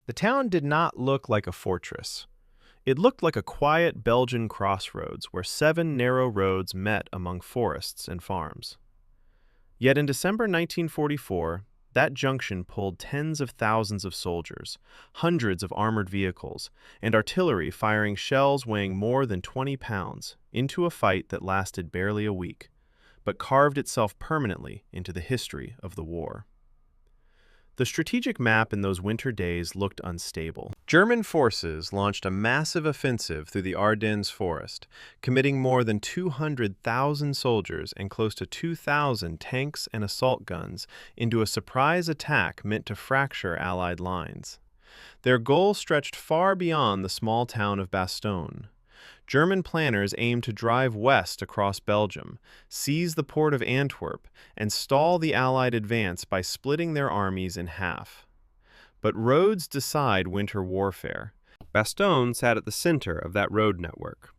The town did not look like a fortress. It looked like a quiet Belgian crossroads where 7 narrow roads met among forests and farms. Yet in December 1944, that junction pulled tens of thousands of soldiers, hundreds of armored vehicles, and artillery firing shells weighing more than 20 pounds into a fight that lasted barely a week, but carved itself permanently into the history of the war. The strategic map in those winter days looked unstable. German forces launched a massive offensive through the Ardennes forest, committing more than 200,000 soldiers and close to 2,000 tanks and assault guns into a surprise attack meant to fracture Allied lines. Their goal stretched far beyond the small town of Bastogne. German planners aimed to drive west across Belgium, seize the port of Antwerp, and stall the Allied advance by splitting their armies in half. But roads decide winter warfare. Bastogne sat at the center of that road network.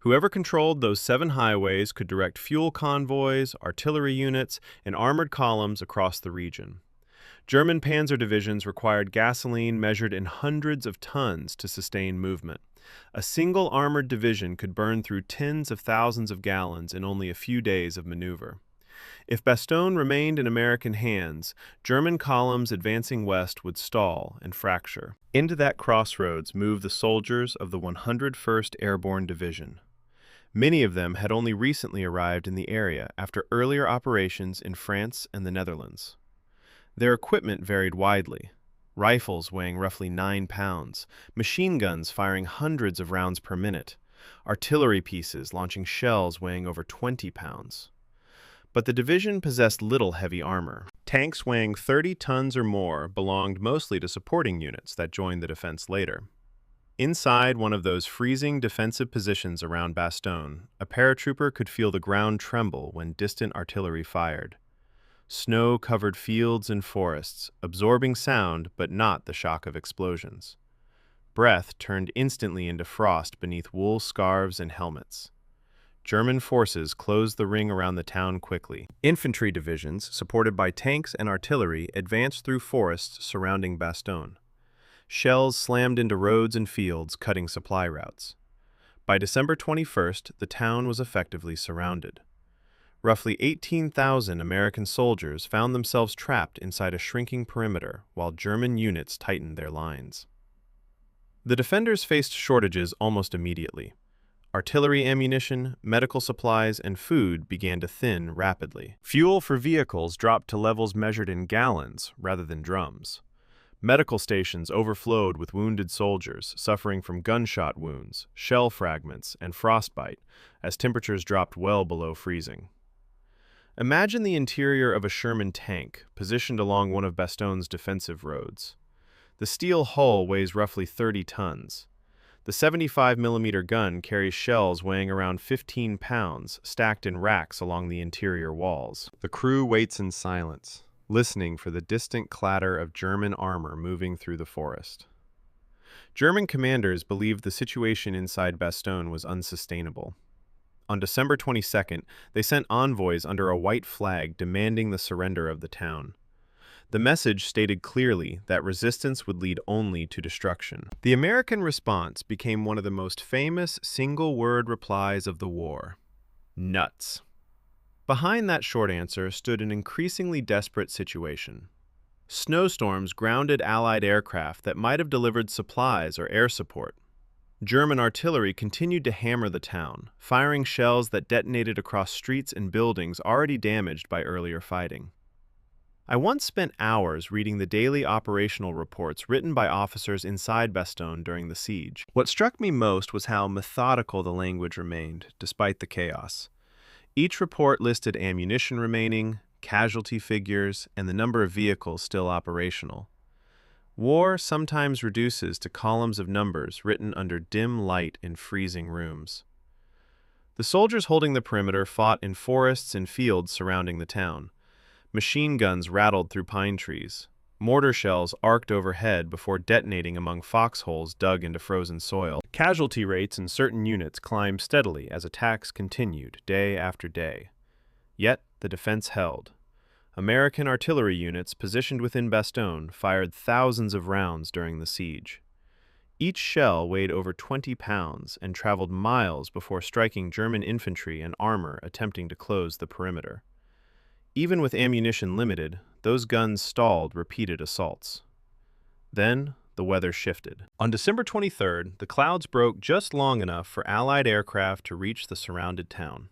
Whoever controlled those 7 highways could direct fuel convoys, artillery units, and armored columns across the region. German panzer divisions required gasoline measured in hundreds of tons to sustain movement. A single armored division could burn through tens of thousands of gallons in only a few days of maneuver. If Bastogne remained in American hands, German columns advancing west would stall and fracture. Into that crossroads moved the soldiers of the 101st Airborne Division. Many of them had only recently arrived in the area after earlier operations in France and the Netherlands. Their equipment varied widely. Rifles weighing roughly 9 pounds, machine guns firing hundreds of rounds per minute, artillery pieces launching shells weighing over 20 pounds. But the division possessed little heavy armor. Tanks weighing 30 tons or more belonged mostly to supporting units that joined the defense later. Inside one of those freezing defensive positions around Bastogne, a paratrooper could feel the ground tremble when distant artillery fired. Snow-covered fields and forests, absorbing sound but not the shock of explosions. Breath turned instantly into frost beneath wool scarves and helmets. German forces closed the ring around the town quickly. Infantry divisions, supported by tanks and artillery, advanced through forests surrounding Bastogne. Shells slammed into roads and fields, cutting supply routes. By December 21st, the town was effectively surrounded. Roughly 18,000 American soldiers found themselves trapped inside a shrinking perimeter while German units tightened their lines. The defenders faced shortages almost immediately. Artillery ammunition, medical supplies, and food began to thin rapidly. Fuel for vehicles dropped to levels measured in gallons rather than drums. Medical stations overflowed with wounded soldiers suffering from gunshot wounds, shell fragments, and frostbite as temperatures dropped well below freezing. Imagine the interior of a Sherman tank positioned along one of Bastogne's defensive roads. The steel hull weighs roughly 30 tons. The 75mm gun carries shells weighing around 15 pounds, stacked in racks along the interior walls. The crew waits in silence, listening for the distant clatter of German armor moving through the forest. German commanders believed the situation inside Bastogne was unsustainable. On December 22nd, they sent envoys under a white flag demanding the surrender of the town. The message stated clearly that resistance would lead only to destruction. The American response became one of the most famous single-word replies of the war: nuts. Behind that short answer stood an increasingly desperate situation. Snowstorms grounded Allied aircraft that might have delivered supplies or air support. German artillery continued to hammer the town, firing shells that detonated across streets and buildings already damaged by earlier fighting. I once spent hours reading the daily operational reports written by officers inside Bastogne during the siege. What struck me most was how methodical the language remained, despite the chaos. Each report listed ammunition remaining, casualty figures, and the number of vehicles still operational. War sometimes reduces to columns of numbers written under dim light in freezing rooms. The soldiers holding the perimeter fought in forests and fields surrounding the town. Machine guns rattled through pine trees. Mortar shells arced overhead before detonating among foxholes dug into frozen soil. Casualty rates in certain units climbed steadily as attacks continued day after day. Yet the defense held. American artillery units positioned within Bastogne fired thousands of rounds during the siege. Each shell weighed over 20 pounds and traveled miles before striking German infantry and armor attempting to close the perimeter. Even with ammunition limited, those guns stalled repeated assaults. Then, the weather shifted. On December 23rd, the clouds broke just long enough for Allied aircraft to reach the surrounded town.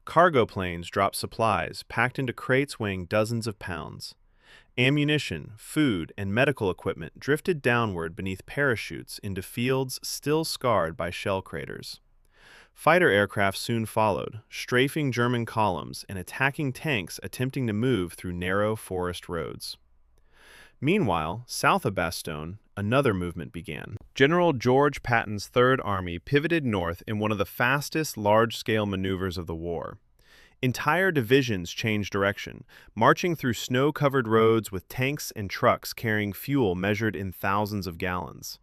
Cargo planes dropped supplies, packed into crates weighing dozens of pounds. Ammunition, food, and medical equipment drifted downward beneath parachutes into fields still scarred by shell craters. Fighter aircraft soon followed, strafing German columns and attacking tanks attempting to move through narrow forest roads. Meanwhile, south of Bastogne, another movement began. General George Patton's Third Army pivoted north in one of the fastest large-scale maneuvers of the war. Entire divisions changed direction, marching through snow-covered roads with tanks and trucks carrying fuel measured in thousands of gallons.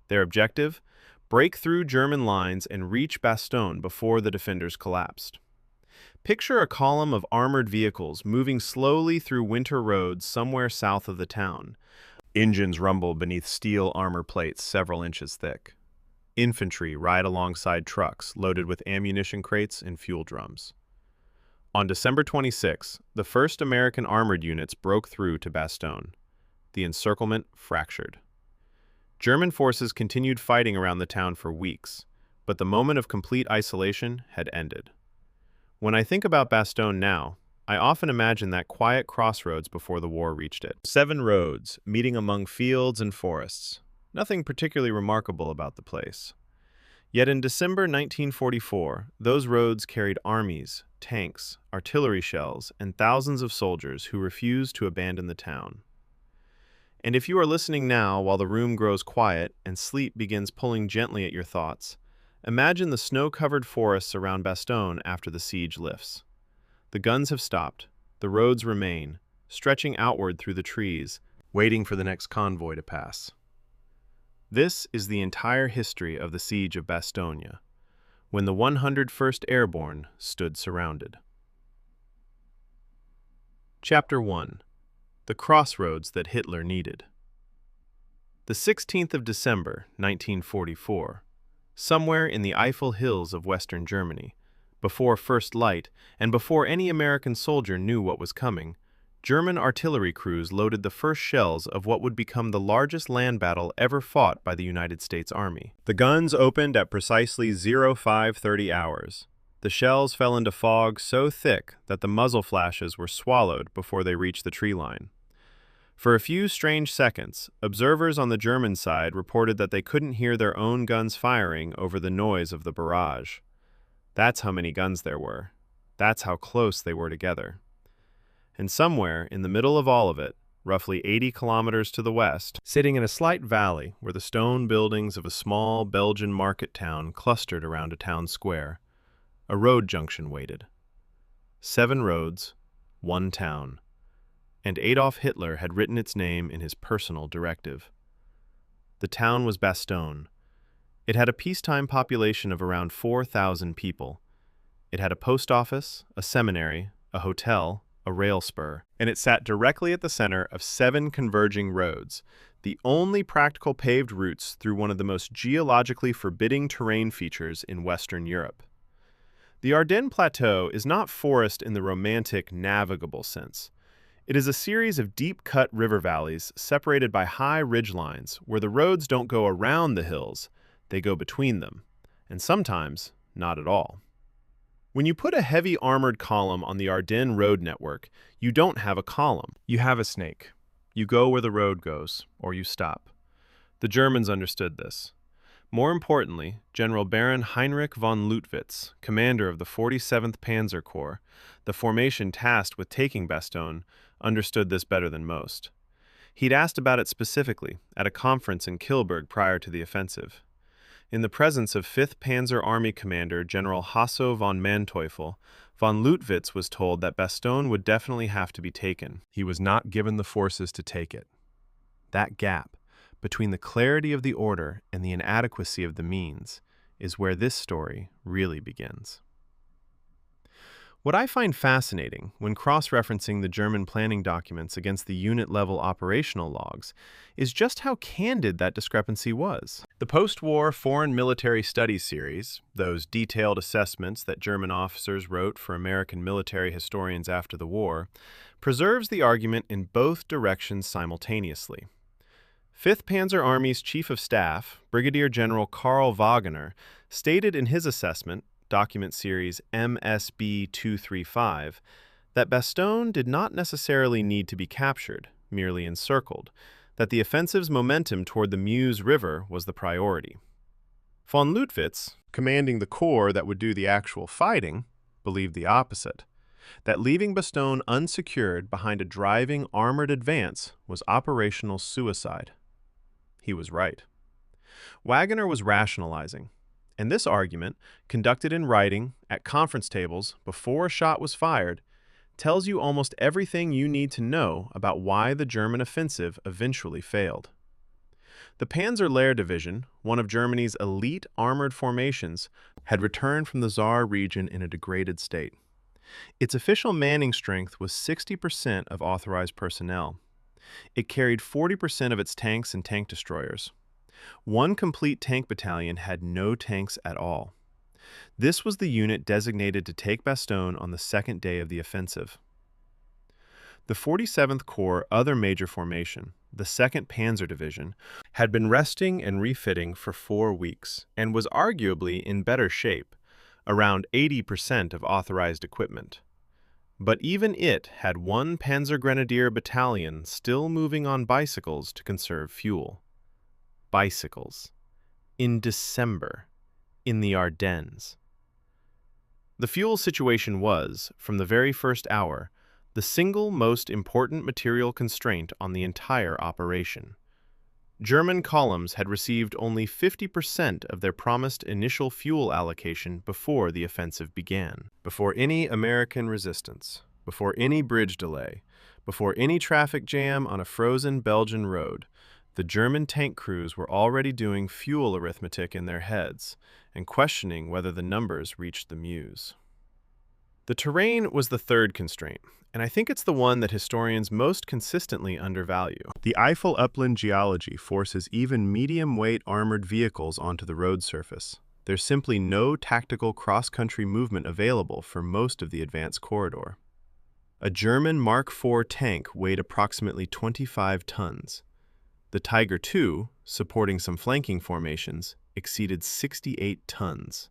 Their objective? Break through German lines and reach Bastogne before the defenders collapsed. Picture a column of armored vehicles moving slowly through winter roads somewhere south of the town. Engines rumble beneath steel armor plates several inches thick. Infantry ride alongside trucks loaded with ammunition crates and fuel drums. On December 26, the first American armored units broke through to Bastogne. The encirclement fractured. German forces continued fighting around the town for weeks, but the moment of complete isolation had ended. When I think about Bastogne now, I often imagine that quiet crossroads before the war reached it. 7 roads, meeting among fields and forests. Nothing particularly remarkable about the place. Yet in December 1944, those roads carried armies, tanks, artillery shells, and thousands of soldiers who refused to abandon the town. And if you are listening now while the room grows quiet and sleep begins pulling gently at your thoughts, imagine the snow-covered forests around Bastogne after the siege lifts. The guns have stopped, the roads remain, stretching outward through the trees, waiting for the next convoy to pass. This is the entire history of the Siege of Bastogne, when the 101st Airborne stood surrounded. Chapter 1. The Crossroads that Hitler Needed. The 16th of December, 1944. Somewhere in the Eifel Hills of Western Germany, before first light and before any American soldier knew what was coming, German artillery crews loaded the first shells of what would become the largest land battle ever fought by the United States Army. The guns opened at precisely 0530 hours. The shells fell into fog so thick that the muzzle flashes were swallowed before they reached the tree line. For a few strange seconds, observers on the German side reported that they couldn't hear their own guns firing over the noise of the barrage. That's how many guns there were. That's how close they were together. And somewhere in the middle of all of it, roughly 80 kilometers to the west, sitting in a slight valley where the stone buildings of a small Belgian market town clustered around a town square, a road junction waited. 7 roads, 1 town. And Adolf Hitler had written its name in his personal directive. The town was Bastogne. It had a peacetime population of around 4,000 people. It had a post office, a seminary, a hotel, a rail spur, and it sat directly at the center of 7 converging roads, the only practical paved routes through one of the most geologically forbidding terrain features in Western Europe. The Ardennes Plateau is not forest in the romantic, navigable sense. It is a series of deep-cut river valleys separated by high ridgelines where the roads don't go around the hills, they go between them, and sometimes not at all. When you put a heavy armored column on the Ardennes road network, you don't have a column. You have a snake. You go where the road goes, or you stop. The Germans understood this. More importantly, General Baron Heinrich von Luttwitz, commander of the 47th Panzer Corps, the formation tasked with taking Bastogne, understood this better than most. He'd asked about it specifically at a conference in Kielburg prior to the offensive. In the presence of 5th Panzer Army Commander General Hasso von Manteuffel, von Luttwitz was told that Bastogne would definitely have to be taken. He was not given the forces to take it. That gap between the clarity of the order and the inadequacy of the means is where this story really begins. What I find fascinating when cross-referencing the German planning documents against the unit-level operational logs is just how candid that discrepancy was. The post-war Foreign Military Studies series, those detailed assessments that German officers wrote for American military historians after the war, preserves the argument in both directions simultaneously. 5th Panzer Army's Chief of Staff, Brigadier General Karl Wagener, stated in his assessment, document series MSB 235, that Bastogne did not necessarily need to be captured, merely encircled, that the offensive's momentum toward the Meuse River was the priority. Von Lüttwitz, commanding the corps that would do the actual fighting, believed the opposite, that leaving Bastogne unsecured behind a driving armored advance was operational suicide. He was right. Wagener was rationalizing, and this argument, conducted in writing, at conference tables, before a shot was fired, tells you almost everything you need to know about why the German offensive eventually failed. The Panzer Division, one of Germany's elite armored formations, had returned from the Saar region in a degraded state. Its official manning strength was 60% of authorized personnel. It carried 40% of its tanks and tank destroyers. One complete tank battalion had no tanks at all. This was the unit designated to take Bastogne on the second day of the offensive. The 47th Corps' other major formation, the 2nd Panzer Division, had been resting and refitting for 4 weeks and was arguably in better shape, around 80% of authorized equipment. But even it had one Panzer Grenadier battalion still moving on bicycles to conserve fuel. Bicycles. In December. In the Ardennes. The fuel situation was, from the very first hour, the single most important material constraint on the entire operation. German columns had received only 50% of their promised initial fuel allocation before the offensive began. Before any American resistance, before any bridge delay, before any traffic jam on a frozen Belgian road, the German tank crews were already doing fuel arithmetic in their heads and questioning whether the numbers reached the Meuse. The terrain was the third constraint, and I think it's the one that historians most consistently undervalue. The Eifel upland geology forces even medium-weight armored vehicles onto the road surface. There's simply no tactical cross-country movement available for most of the advance corridor. A German Mark IV tank weighed approximately 25 tons. The Tiger II, supporting some flanking formations, exceeded 68 tons.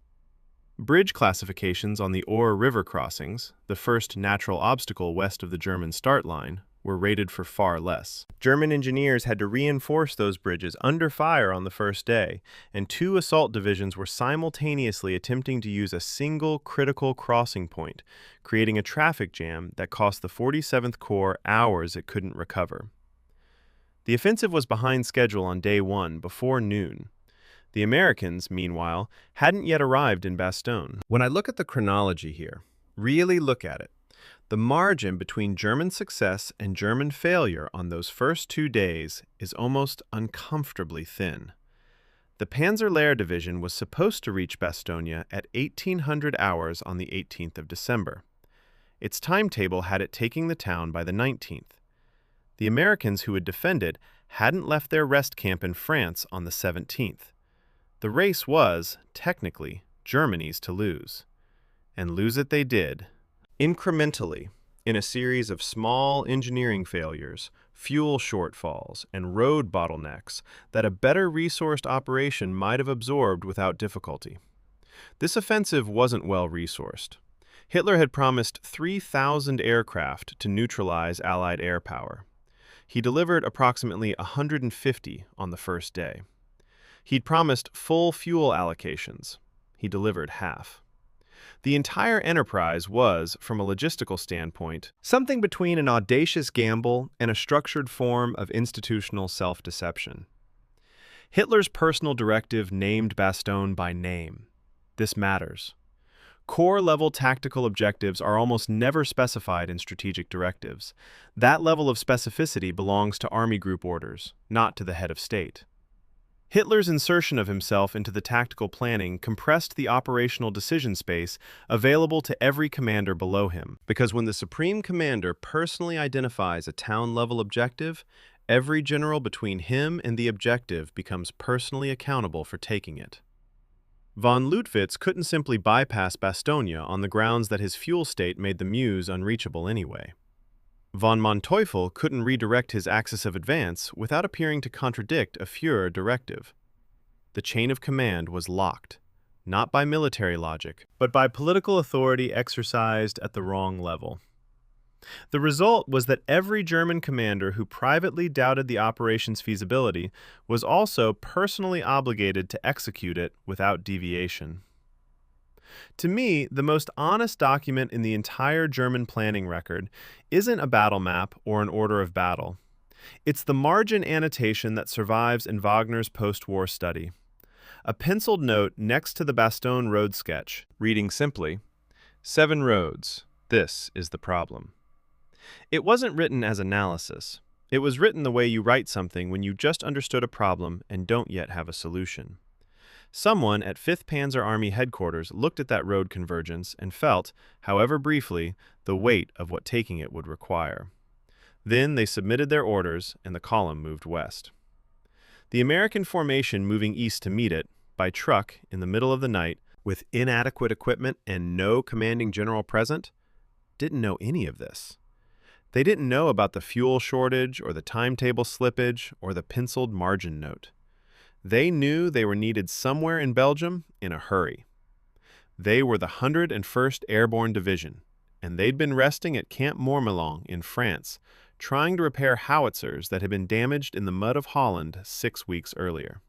Bridge classifications on the Our River crossings, the first natural obstacle west of the German start line, were rated for far less. German engineers had to reinforce those bridges under fire on the first day, and 2 assault divisions were simultaneously attempting to use a single critical crossing point, creating a traffic jam that cost the 47th Corps hours it couldn't recover. The offensive was behind schedule on day 1 before noon. The Americans, meanwhile, hadn't yet arrived in Bastogne. When I look at the chronology here, really look at it, the margin between German success and German failure on those first 2 days is almost uncomfortably thin. The Panzer Division was supposed to reach Bastogne at 1800 hours on the 18th of December. Its timetable had it taking the town by the 19th. The Americans who would defend it hadn't left their rest camp in France on the 17th. The race was, technically, Germany's to lose. And lose it they did. Incrementally, in a series of small engineering failures, fuel shortfalls, and road bottlenecks that a better resourced operation might have absorbed without difficulty. This offensive wasn't well resourced. Hitler had promised 3,000 aircraft to neutralize Allied air power. He delivered approximately 150 on the first day. He'd promised full fuel allocations. He delivered half. The entire enterprise was, from a logistical standpoint, something between an audacious gamble and a structured form of institutional self-deception. Hitler's personal directive named Bastogne by name. This matters. Corps-level tactical objectives are almost never specified in strategic directives. That level of specificity belongs to Army Group orders, not to the head of state. Hitler's insertion of himself into the tactical planning compressed the operational decision space available to every commander below him. Because when the Supreme Commander personally identifies a town-level objective, every general between him and the objective becomes personally accountable for taking it. Von Leutwitz couldn't simply bypass Bastogne on the grounds that his fuel state made the Meuse unreachable anyway. Von Manteuffel couldn't redirect his axis of advance without appearing to contradict a Führer directive. The chain of command was locked, not by military logic, but by political authority exercised at the wrong level. The result was that every German commander who privately doubted the operation's feasibility was also personally obligated to execute it without deviation. To me, the most honest document in the entire German planning record isn't a battle map or an order of battle. It's the margin annotation that survives in Wagner's post-war study. A penciled note next to the Bastogne road sketch, reading simply, 7 roads, this is the problem. It wasn't written as analysis. It was written the way you write something when you just understood a problem and don't yet have a solution. Someone at 5th Panzer Army headquarters looked at that road convergence and felt, however briefly, the weight of what taking it would require. Then they submitted their orders and the column moved west. The American formation moving east to meet it, by truck in the middle of the night, with inadequate equipment and no commanding general present, didn't know any of this. They didn't know about the fuel shortage or the timetable slippage or the penciled margin note. They knew they were needed somewhere in Belgium in a hurry. They were the 101st Airborne Division, and they'd been resting at Camp Mourmelon in France, trying to repair howitzers that had been damaged in the mud of Holland 6 weeks earlier.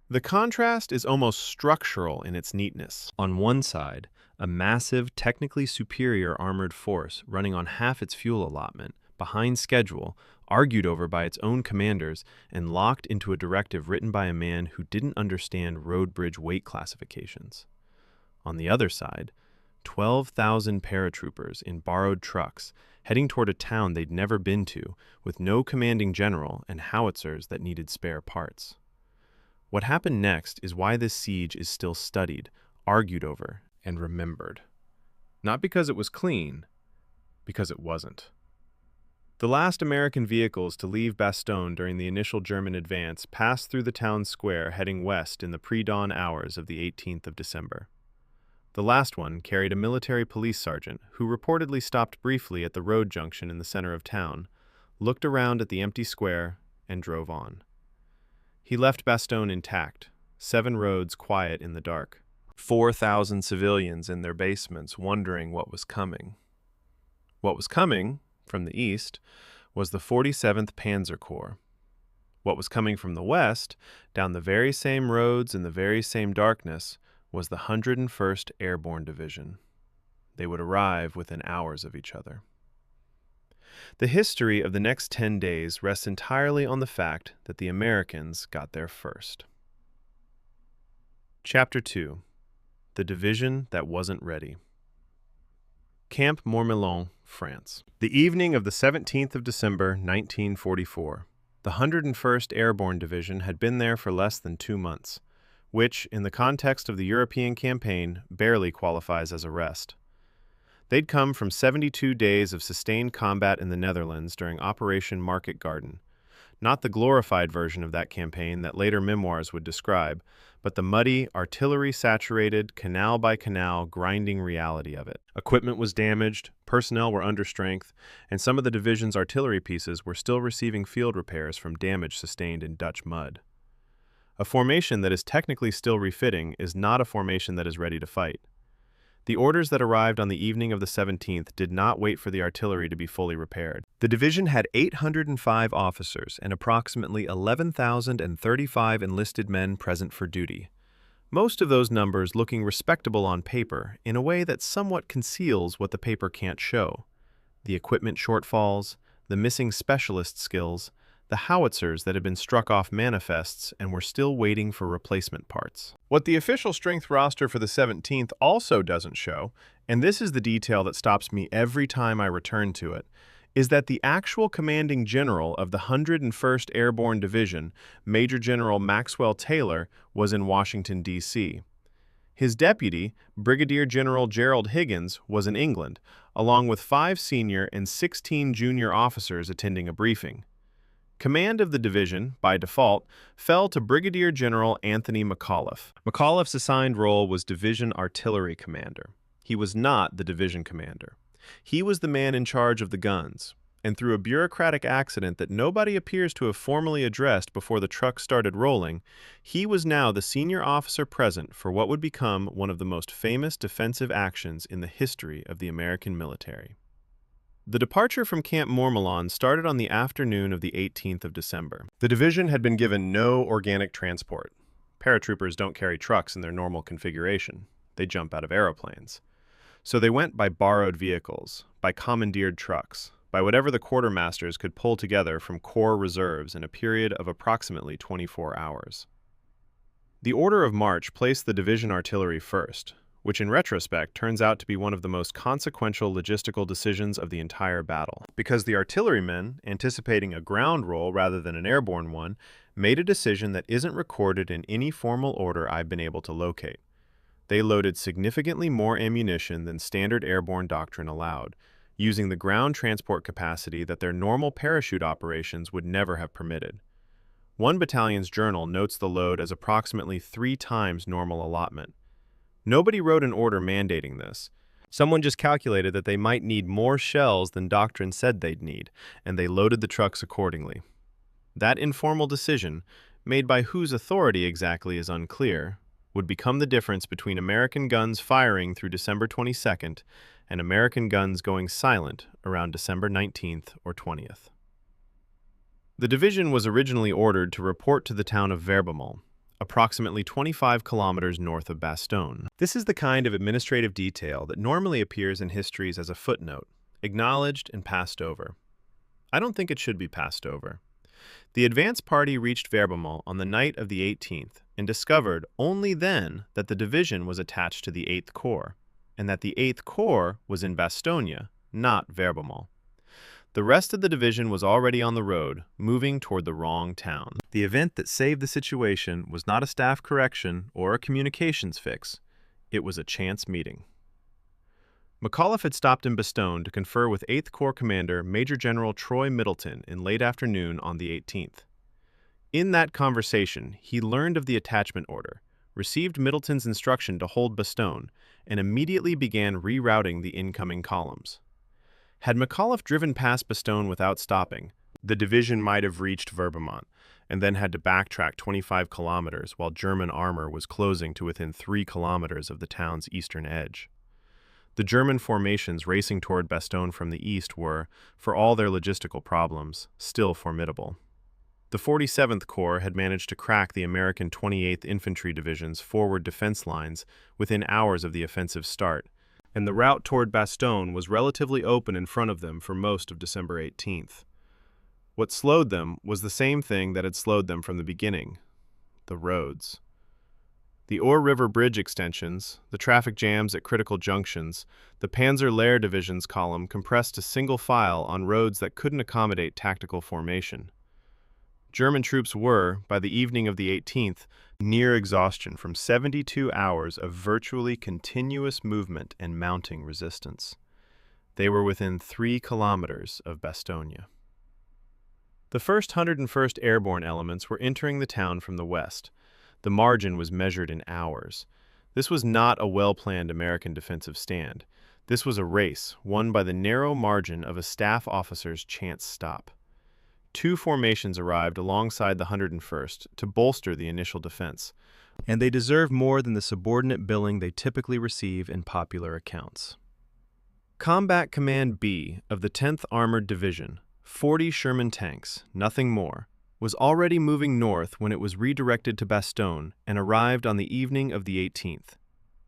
The contrast is almost structural in its neatness. On one side, a massive, technically superior armored force running on half its fuel allotment, behind schedule, argued over by its own commanders, and locked into a directive written by a man who didn't understand road bridge weight classifications. On the other side, 12,000 paratroopers in borrowed trucks, heading toward a town they'd never been to, with no commanding general and howitzers that needed spare parts. What happened next is why this siege is still studied, argued over, and remembered. Not because it was clean, because it wasn't. The last American vehicles to leave Bastogne during the initial German advance passed through the town square heading west in the pre-dawn hours of the 18th of December. The last one carried a military police sergeant who reportedly stopped briefly at the road junction in the center of town, looked around at the empty square, and drove on. He left Bastogne intact, 7 roads quiet in the dark. 4,000 civilians in their basements wondering what was coming. What was coming, from the east, was the 47th Panzer Corps. What was coming from the west, down the very same roads in the very same darkness, was the 101st Airborne Division. They would arrive within hours of each other. The history of the next 10 days rests entirely on the fact that the Americans got there first. Chapter 2. The Division That Wasn't Ready. Camp Mourmelon, France. The evening of the 17th of December, 1944. The 101st Airborne Division had been there for less than 2 months, which, in the context of the European campaign, barely qualifies as a rest. They'd come from 72 days of sustained combat in the Netherlands during Operation Market Garden, not the glorified version of that campaign that later memoirs would describe, but the muddy, artillery-saturated, canal-by-canal, grinding reality of it. Equipment was damaged, personnel were understrength, and some of the division's artillery pieces were still receiving field repairs from damage sustained in Dutch mud. A formation that is technically still refitting is not a formation that is ready to fight. The orders that arrived on the evening of the 17th did not wait for the artillery to be fully repaired. The division had 805 officers and approximately 11,035 enlisted men present for duty. Most of those numbers looking respectable on paper in a way that somewhat conceals what the paper can't show: the equipment shortfalls, the missing specialist skills, the howitzers that had been struck off manifests and were still waiting for replacement parts. What the official strength roster for the 17th also doesn't show, and this is the detail that stops me every time I return to it, is that the actual commanding general of the 101st Airborne Division, Major General Maxwell Taylor, was in Washington, D.C. His deputy, Brigadier General Gerald Higgins, was in England, along with 5 senior and 16 junior officers attending a briefing. Command of the division, by default, fell to Brigadier General Anthony McAuliffe. McAuliffe's assigned role was Division Artillery Commander. He was not the division commander. He was the man in charge of the guns, and through a bureaucratic accident that nobody appears to have formally addressed before the truck started rolling, he was now the senior officer present for what would become one of the most famous defensive actions in the history of the American military. The departure from Camp Mormillon started on the afternoon of the 18th of December. The division had been given no organic transport. Paratroopers don't carry trucks in their normal configuration. They jump out of aeroplanes. So they went by borrowed vehicles, by commandeered trucks, by whatever the quartermasters could pull together from Corps reserves in a period of approximately 24 hours. The order of march placed the division artillery first, which in retrospect turns out to be one of the most consequential logistical decisions of the entire battle, because the artillerymen, anticipating a ground role rather than an airborne one, made a decision that isn't recorded in any formal order I've been able to locate. They loaded significantly more ammunition than standard airborne doctrine allowed, using the ground transport capacity that their normal parachute operations would never have permitted. One battalion's journal notes the load as approximately 3 times normal allotment. Nobody wrote an order mandating this. Someone just calculated that they might need more shells than doctrine said they'd need, and they loaded the trucks accordingly. That informal decision, made by whose authority exactly is unclear, would become the difference between American guns firing through December 22nd and American guns going silent around December 19th or 20th. The division was originally ordered to report to the town of Verbemont, approximately 25 kilometers north of Bastogne. This is the kind of administrative detail that normally appears in histories as a footnote, acknowledged and passed over. I don't think it should be passed over. The advance party reached Verbemont on the night of the 18th and discovered only then that the division was attached to the 8th Corps, and that the 8th Corps was in Bastogne, not Verbemont. The rest of the division was already on the road, moving toward the wrong town. The event that saved the situation was not a staff correction or a communications fix. It was a chance meeting. McAuliffe had stopped in Bastogne to confer with 8th Corps Commander Major General Troy Middleton in late afternoon on the 18th. In that conversation, he learned of the attachment order, received Middleton's instruction to hold Bastogne, and immediately began rerouting the incoming columns. Had McAuliffe driven past Bastogne without stopping, the division might have reached Verbemont, and then had to backtrack 25 kilometers while German armor was closing to within 3 kilometers of the town's eastern edge. The German formations racing toward Bastogne from the east were, for all their logistical problems, still formidable. The 47th Corps had managed to crack the American 28th Infantry Division's forward defense lines within hours of the offensive's start, and the route toward Bastogne was relatively open in front of them for most of December 18th. What slowed them was the same thing that had slowed them from the beginning: the roads. The Ore River Bridge extensions, the traffic jams at critical junctions, the Panzer Lehr Division's column compressed to single file on roads that couldn't accommodate tactical formation. German troops were, by the evening of the 18th, near exhaustion from 72 hours of virtually continuous movement and mounting resistance. They were within 3 kilometers of Bastogne. The 1st 101st Airborne elements were entering the town from the west. The margin was measured in hours. This was not a well-planned American defensive stand. This was a race won by the narrow margin of a staff officer's chance stop. 2 formations arrived alongside the 101st to bolster the initial defense, and they deserve more than the subordinate billing they typically receive in popular accounts. Combat Command B of the 10th Armored Division, 40 Sherman tanks, nothing more, was already moving north when it was redirected to Bastogne and arrived on the evening of the 18th.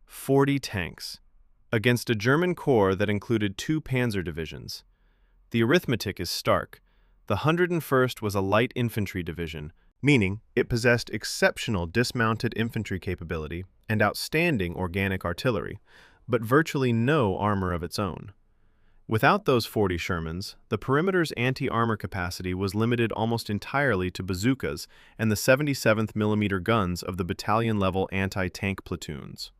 40 tanks, against a German corps that included 2 panzer divisions. The arithmetic is stark. The 101st was a light infantry division, meaning it possessed exceptional dismounted infantry capability and outstanding organic artillery, but virtually no armor of its own. Without those 40 Shermans, the perimeter's anti-armor capacity was limited almost entirely to bazookas and the 77th millimeter guns of the battalion-level anti-tank platoons.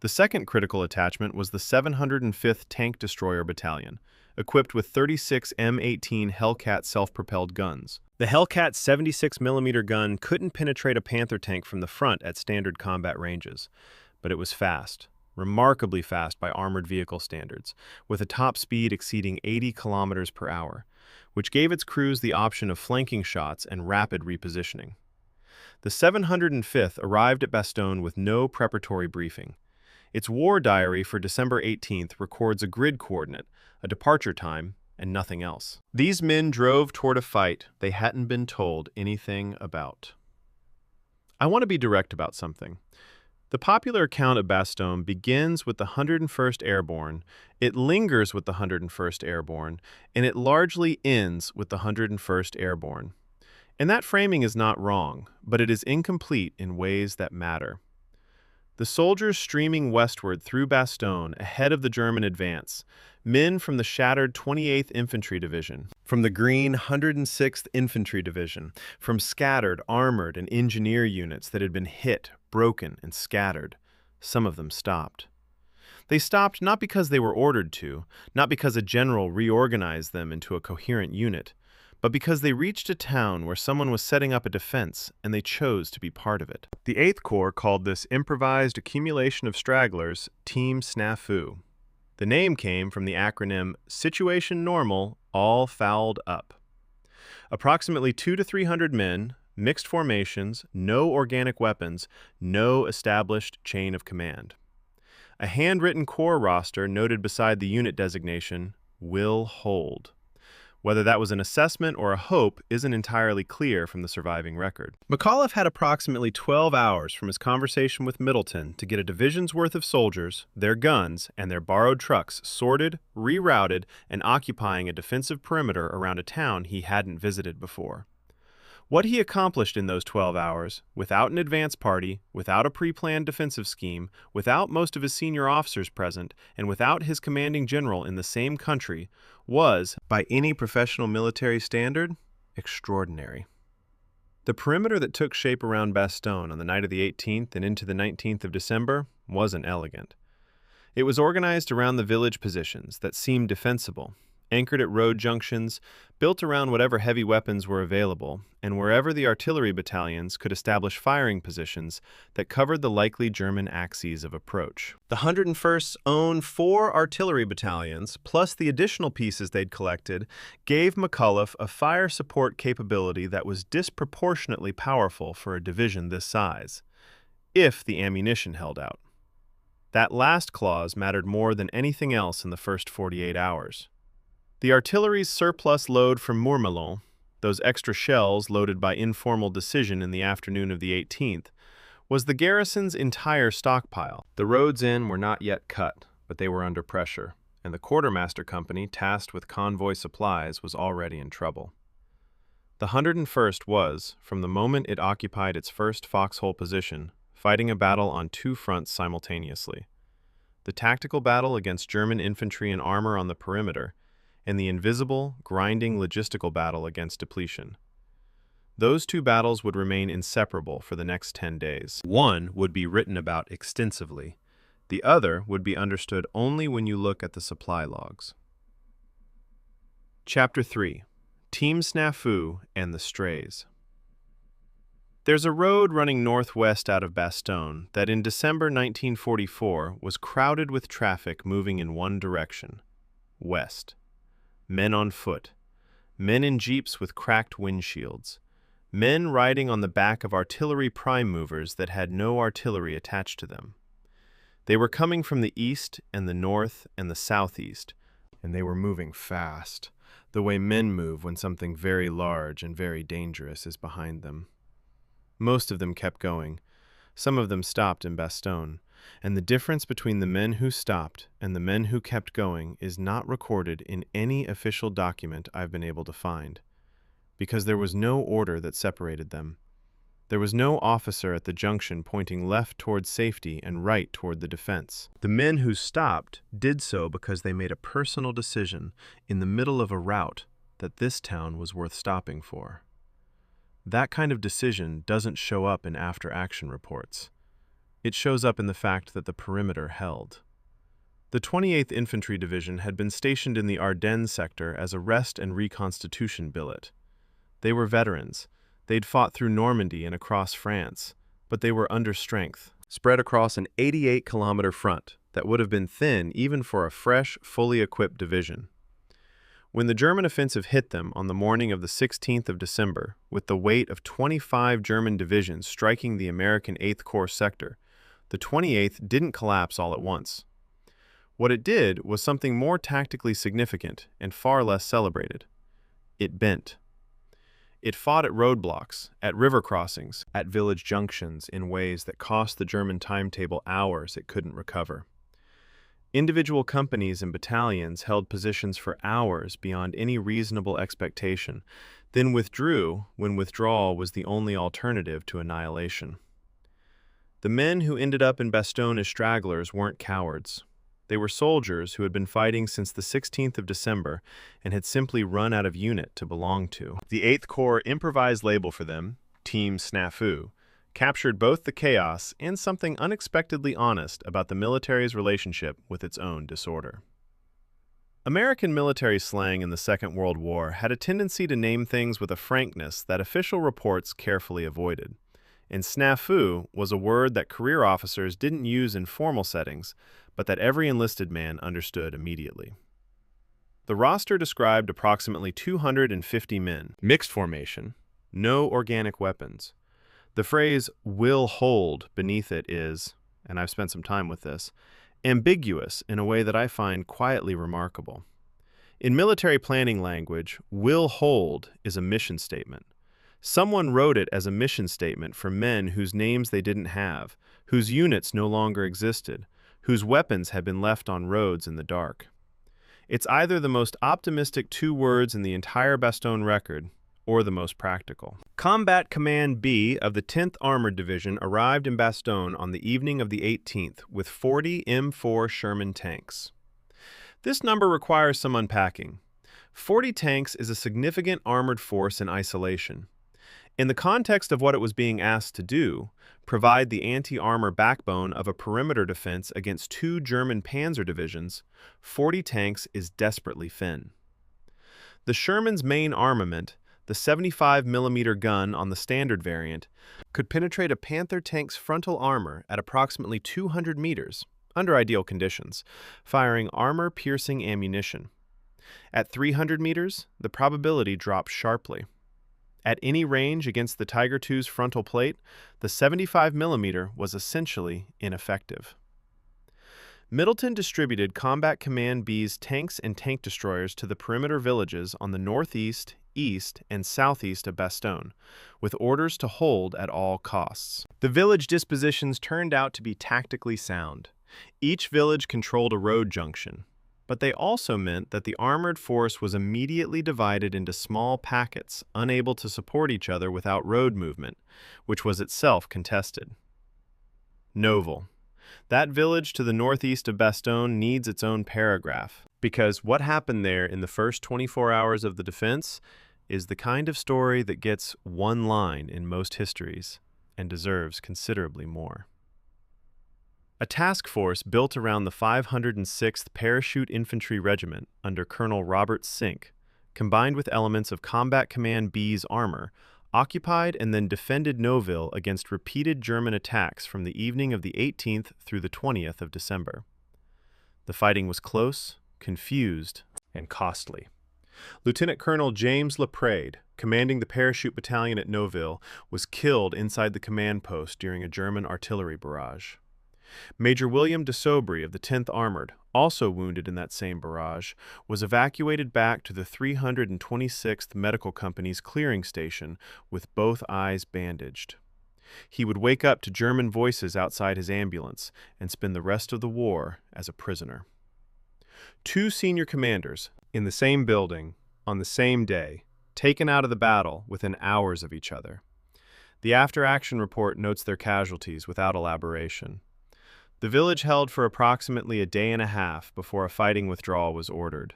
The second critical attachment was the 705th Tank Destroyer Battalion, equipped with 36 M18 Hellcat self-propelled guns. The Hellcat 76mm gun couldn't penetrate a Panther tank from the front at standard combat ranges, but it was fast, remarkably fast by armored vehicle standards, with a top speed exceeding 80 kilometers per hour, which gave its crews the option of flanking shots and rapid repositioning. The 705th arrived at Bastogne with no preparatory briefing. Its war diary for December 18th records a grid coordinate, a departure time, and nothing else. These men drove toward a fight they hadn't been told anything about. I want to be direct about something. The popular account of Bastogne begins with the 101st Airborne, it lingers with the 101st Airborne, and it largely ends with the 101st Airborne. And that framing is not wrong, but it is incomplete in ways that matter. The soldiers streaming westward through Bastogne ahead of the German advance, men from the shattered 28th Infantry Division, from the green 106th Infantry Division, from scattered, armored, and engineer units that had been hit, broken, and scattered. Some of them stopped. They stopped not because they were ordered to, not because a general reorganized them into a coherent unit, but because they reached a town where someone was setting up a defense and they chose to be part of it. The 8th Corps called this improvised accumulation of stragglers Team Snafu. The name came from the acronym Situation Normal, All Fouled Up. Approximately 200 to 300 men, mixed formations, no organic weapons, no established chain of command. A handwritten corps roster noted beside the unit designation, Will Hold. Whether that was an assessment or a hope isn't entirely clear from the surviving record. McAuliffe had approximately 12 hours from his conversation with Middleton to get a division's worth of soldiers, their guns, and their borrowed trucks sorted, rerouted, and occupying a defensive perimeter around a town he hadn't visited before. What he accomplished in those 12 hours, without an advance party, without a pre-planned defensive scheme, without most of his senior officers present, and without his commanding general in the same country, was, by any professional military standard, extraordinary. The perimeter that took shape around Bastogne on the night of the 18th and into the 19th of December wasn't elegant. It was organized around the village positions that seemed defensible, anchored at road junctions, built around whatever heavy weapons were available, and wherever the artillery battalions could establish firing positions that covered the likely German axes of approach. The 101st's own 4 artillery battalions, plus the additional pieces they'd collected, gave McAuliffe a fire support capability that was disproportionately powerful for a division this size, if the ammunition held out. That last clause mattered more than anything else in the first 48 hours. The artillery's surplus load from Mourmelon, those extra shells loaded by informal decision in the afternoon of the 18th, was the garrison's entire stockpile. The roads in were not yet cut, but they were under pressure, and the quartermaster company tasked with convoy supplies was already in trouble. The 101st was, from the moment it occupied its first foxhole position, fighting a battle on 2 fronts simultaneously. The tactical battle against German infantry and armor on the perimeter, and the invisible, grinding logistical battle against depletion. Those 2 battles would remain inseparable for the next 10 days. One would be written about extensively. The other would be understood only when you look at the supply logs. Chapter 3. Team Snafu and the Strays. There's a road running northwest out of Bastogne that in December 1944 was crowded with traffic moving in one direction, west. Men on foot, men in jeeps with cracked windshields, men riding on the back of artillery prime movers that had no artillery attached to them. They were coming from the east and the north and the southeast, and they were moving fast, the way men move when something very large and very dangerous is behind them. Most of them kept going. Some of them stopped in Bastogne, and the difference between the men who stopped and the men who kept going is not recorded in any official document I've been able to find, because there was no order that separated them. There was no officer at the junction pointing left toward safety and right toward the defense. The men who stopped did so because they made a personal decision in the middle of a route that this town was worth stopping for. That kind of decision doesn't show up in after-action reports. It shows up in the fact that the perimeter held. The 28th Infantry Division had been stationed in the Ardennes sector as a rest and reconstitution billet. They were veterans. They'd fought through Normandy and across France, but they were under strength, spread across an 88-kilometer front that would have been thin even for a fresh, fully equipped division. When the German offensive hit them on the morning of the 16th of December, with the weight of 25 German divisions striking the American 8th Corps sector, the 28th didn't collapse all at once. What it did was something more tactically significant and far less celebrated. It bent. It fought at roadblocks, at river crossings, at village junctions in ways that cost the German timetable hours it couldn't recover. Individual companies and battalions held positions for hours beyond any reasonable expectation, then withdrew when withdrawal was the only alternative to annihilation. The men who ended up in Bastogne as stragglers weren't cowards. They were soldiers who had been fighting since the 16th of December and had simply run out of unit to belong to. The 8th Corps improvised label for them, Team Snafu, captured both the chaos and something unexpectedly honest about the military's relationship with its own disorder. American military slang in the Second World War had a tendency to name things with a frankness that official reports carefully avoided. And snafu was a word that career officers didn't use in formal settings, but that every enlisted man understood immediately. The roster described approximately 250 men, mixed formation, no organic weapons. The phrase "will hold" beneath it is, and I've spent some time with this, ambiguous in a way that I find quietly remarkable. In military planning language, "will hold" is a mission statement. Someone wrote it as a mission statement for men whose names they didn't have, whose units no longer existed, whose weapons had been left on roads in the dark. It's either the most optimistic 2 words in the entire Bastogne record, or the most practical. Combat Command B of the 10th Armored Division arrived in Bastogne on the evening of the 18th with 40 M4 Sherman tanks. This number requires some unpacking. 40 tanks is a significant armored force in isolation. In the context of what it was being asked to do, provide the anti-armor backbone of a perimeter defense against 2 German panzer divisions, 40 tanks is desperately thin. The Sherman's main armament, the 75mm gun on the standard variant, could penetrate a Panther tank's frontal armor at approximately 200 meters, under ideal conditions, firing armor-piercing ammunition. At 300 meters, the probability dropped sharply. At any range against the Tiger II's frontal plate, the 75mm was essentially ineffective. Middleton distributed Combat Command B's tanks and tank destroyers to the perimeter villages on the northeast, east, and southeast of Bastogne, with orders to hold at all costs. The village dispositions turned out to be tactically sound. Each village controlled a road junction, but they also meant that the armored force was immediately divided into small packets, unable to support each other without road movement, which was itself contested. Novel. That village to the northeast of Bastogne needs its own paragraph, because what happened there in the first 24 hours of the defense is the kind of story that gets one line in most histories and deserves considerably more. A task force built around the 506th Parachute Infantry Regiment under Colonel Robert Sink, combined with elements of Combat Command B's armor, occupied and then defended Noville against repeated German attacks from the evening of the 18th through the 20th of December. The fighting was close, confused, and costly. Lieutenant Colonel James Laprade, commanding the parachute battalion at Noville, was killed inside the command post during a German artillery barrage. Major William de Sobry of the 10th Armored, also wounded in that same barrage, was evacuated back to the 326th Medical Company's clearing station with both eyes bandaged. He would wake up to German voices outside his ambulance and spend the rest of the war as a prisoner. 2 senior commanders, in the same building, on the same day, taken out of the battle within hours of each other. The after-action report notes their casualties without elaboration. The village held for approximately a day and a half before a fighting withdrawal was ordered.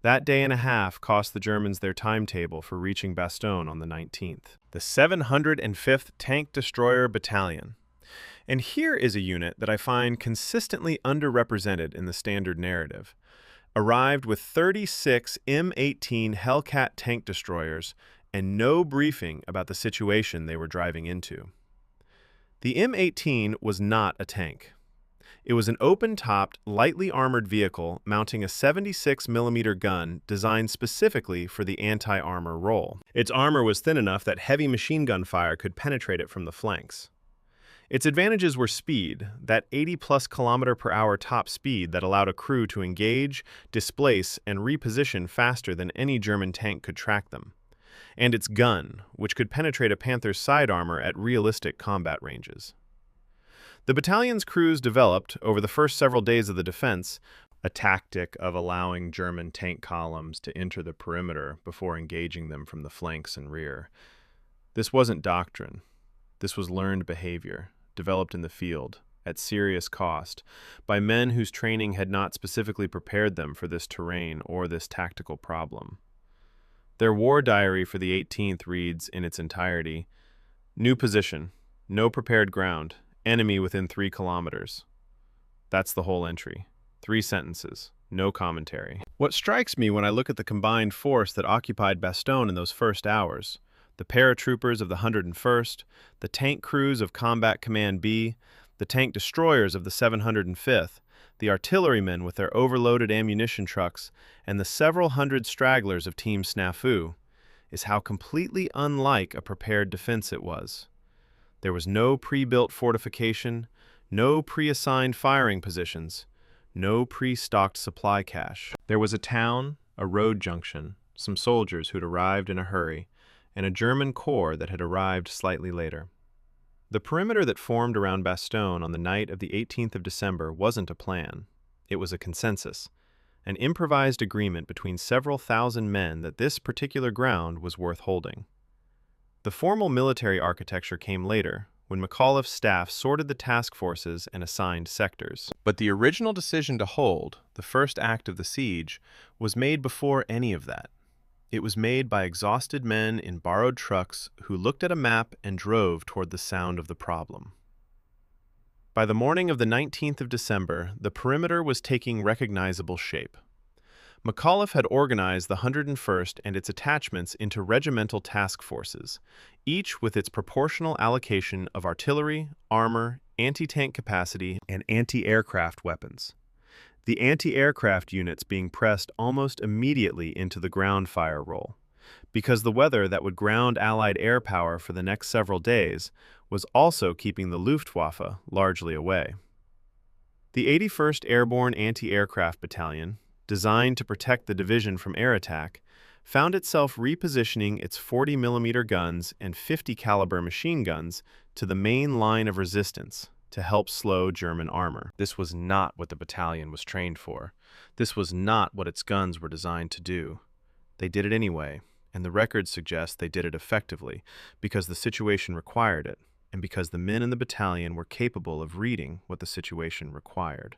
That day and a half cost the Germans their timetable for reaching Bastogne on the 19th. The 705th Tank Destroyer Battalion. And here is a unit that I find consistently underrepresented in the standard narrative. Arrived with 36 M18 Hellcat tank destroyers and no briefing about the situation they were driving into. The M18 was not a tank. It was an open-topped, lightly armored vehicle mounting a 76mm gun designed specifically for the anti-armor role. Its armor was thin enough that heavy machine gun fire could penetrate it from the flanks. Its advantages were speed, that 80+ km/h top speed that allowed a crew to engage, displace, and reposition faster than any German tank could track them. And its gun, which could penetrate a Panther's side armor at realistic combat ranges. The battalion's crews developed, over the first several days of the defense, a tactic of allowing German tank columns to enter the perimeter before engaging them from the flanks and rear. This wasn't doctrine. This was learned behavior, developed in the field, at serious cost, by men whose training had not specifically prepared them for this terrain or this tactical problem. Their war diary for the 18th reads in its entirety, "New position, no prepared ground, enemy within 3 kilometers." That's the whole entry. 3 sentences, no commentary. What strikes me when I look at the combined force that occupied Bastogne in those first hours, the paratroopers of the 101st, the tank crews of Combat Command B, the tank destroyers of the 705th, the artillerymen with their overloaded ammunition trucks, and the several hundred stragglers of Team Snafu, is how completely unlike a prepared defense it was. There was no pre-built fortification, no pre-assigned firing positions, no pre-stocked supply cache. There was a town, a road junction, some soldiers who'd arrived in a hurry, and a German corps that had arrived slightly later. The perimeter that formed around Bastogne on the night of the 18th of December wasn't a plan. It was a consensus, an improvised agreement between several thousand men that this particular ground was worth holding. The formal military architecture came later, when McAuliffe's staff sorted the task forces and assigned sectors. But the original decision to hold, the first act of the siege, was made before any of that. It was made by exhausted men in borrowed trucks who looked at a map and drove toward the sound of the problem. By the morning of the 19th of December, the perimeter was taking recognizable shape. McAuliffe had organized the 101st and its attachments into regimental task forces, each with its proportional allocation of artillery, armor, anti-tank capacity, and anti-aircraft weapons. The anti-aircraft units being pressed almost immediately into the ground fire role, because the weather that would ground Allied air power for the next several days was also keeping the Luftwaffe largely away. The 81st Airborne Anti-Aircraft Battalion, designed to protect the division from air attack, found itself repositioning its 40mm guns and 50-caliber machine guns to the main line of resistance to help slow German armor. This was not what the battalion was trained for. This was not what its guns were designed to do. They did it anyway, and the records suggest they did it effectively because the situation required it, and because the men in the battalion were capable of reading what the situation required.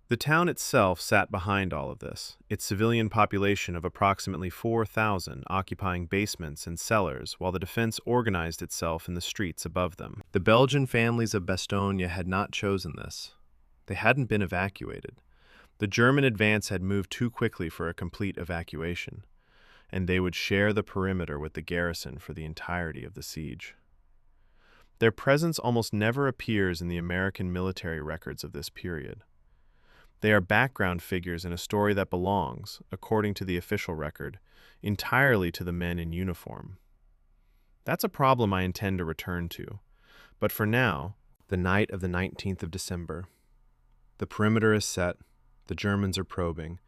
The town itself sat behind all of this, its civilian population of approximately 4,000 occupying basements and cellars while the defense organized itself in the streets above them. The Belgian families of Bastogne had not chosen this. They hadn't been evacuated. The German advance had moved too quickly for a complete evacuation, and they would share the perimeter with the garrison for the entirety of the siege. Their presence almost never appears in the American military records of this period. They are background figures in a story that belongs, according to the official record, entirely to the men in uniform. That's a problem I intend to return to, but for now, the night of the 19th of December. The perimeter is set, the Germans are probing,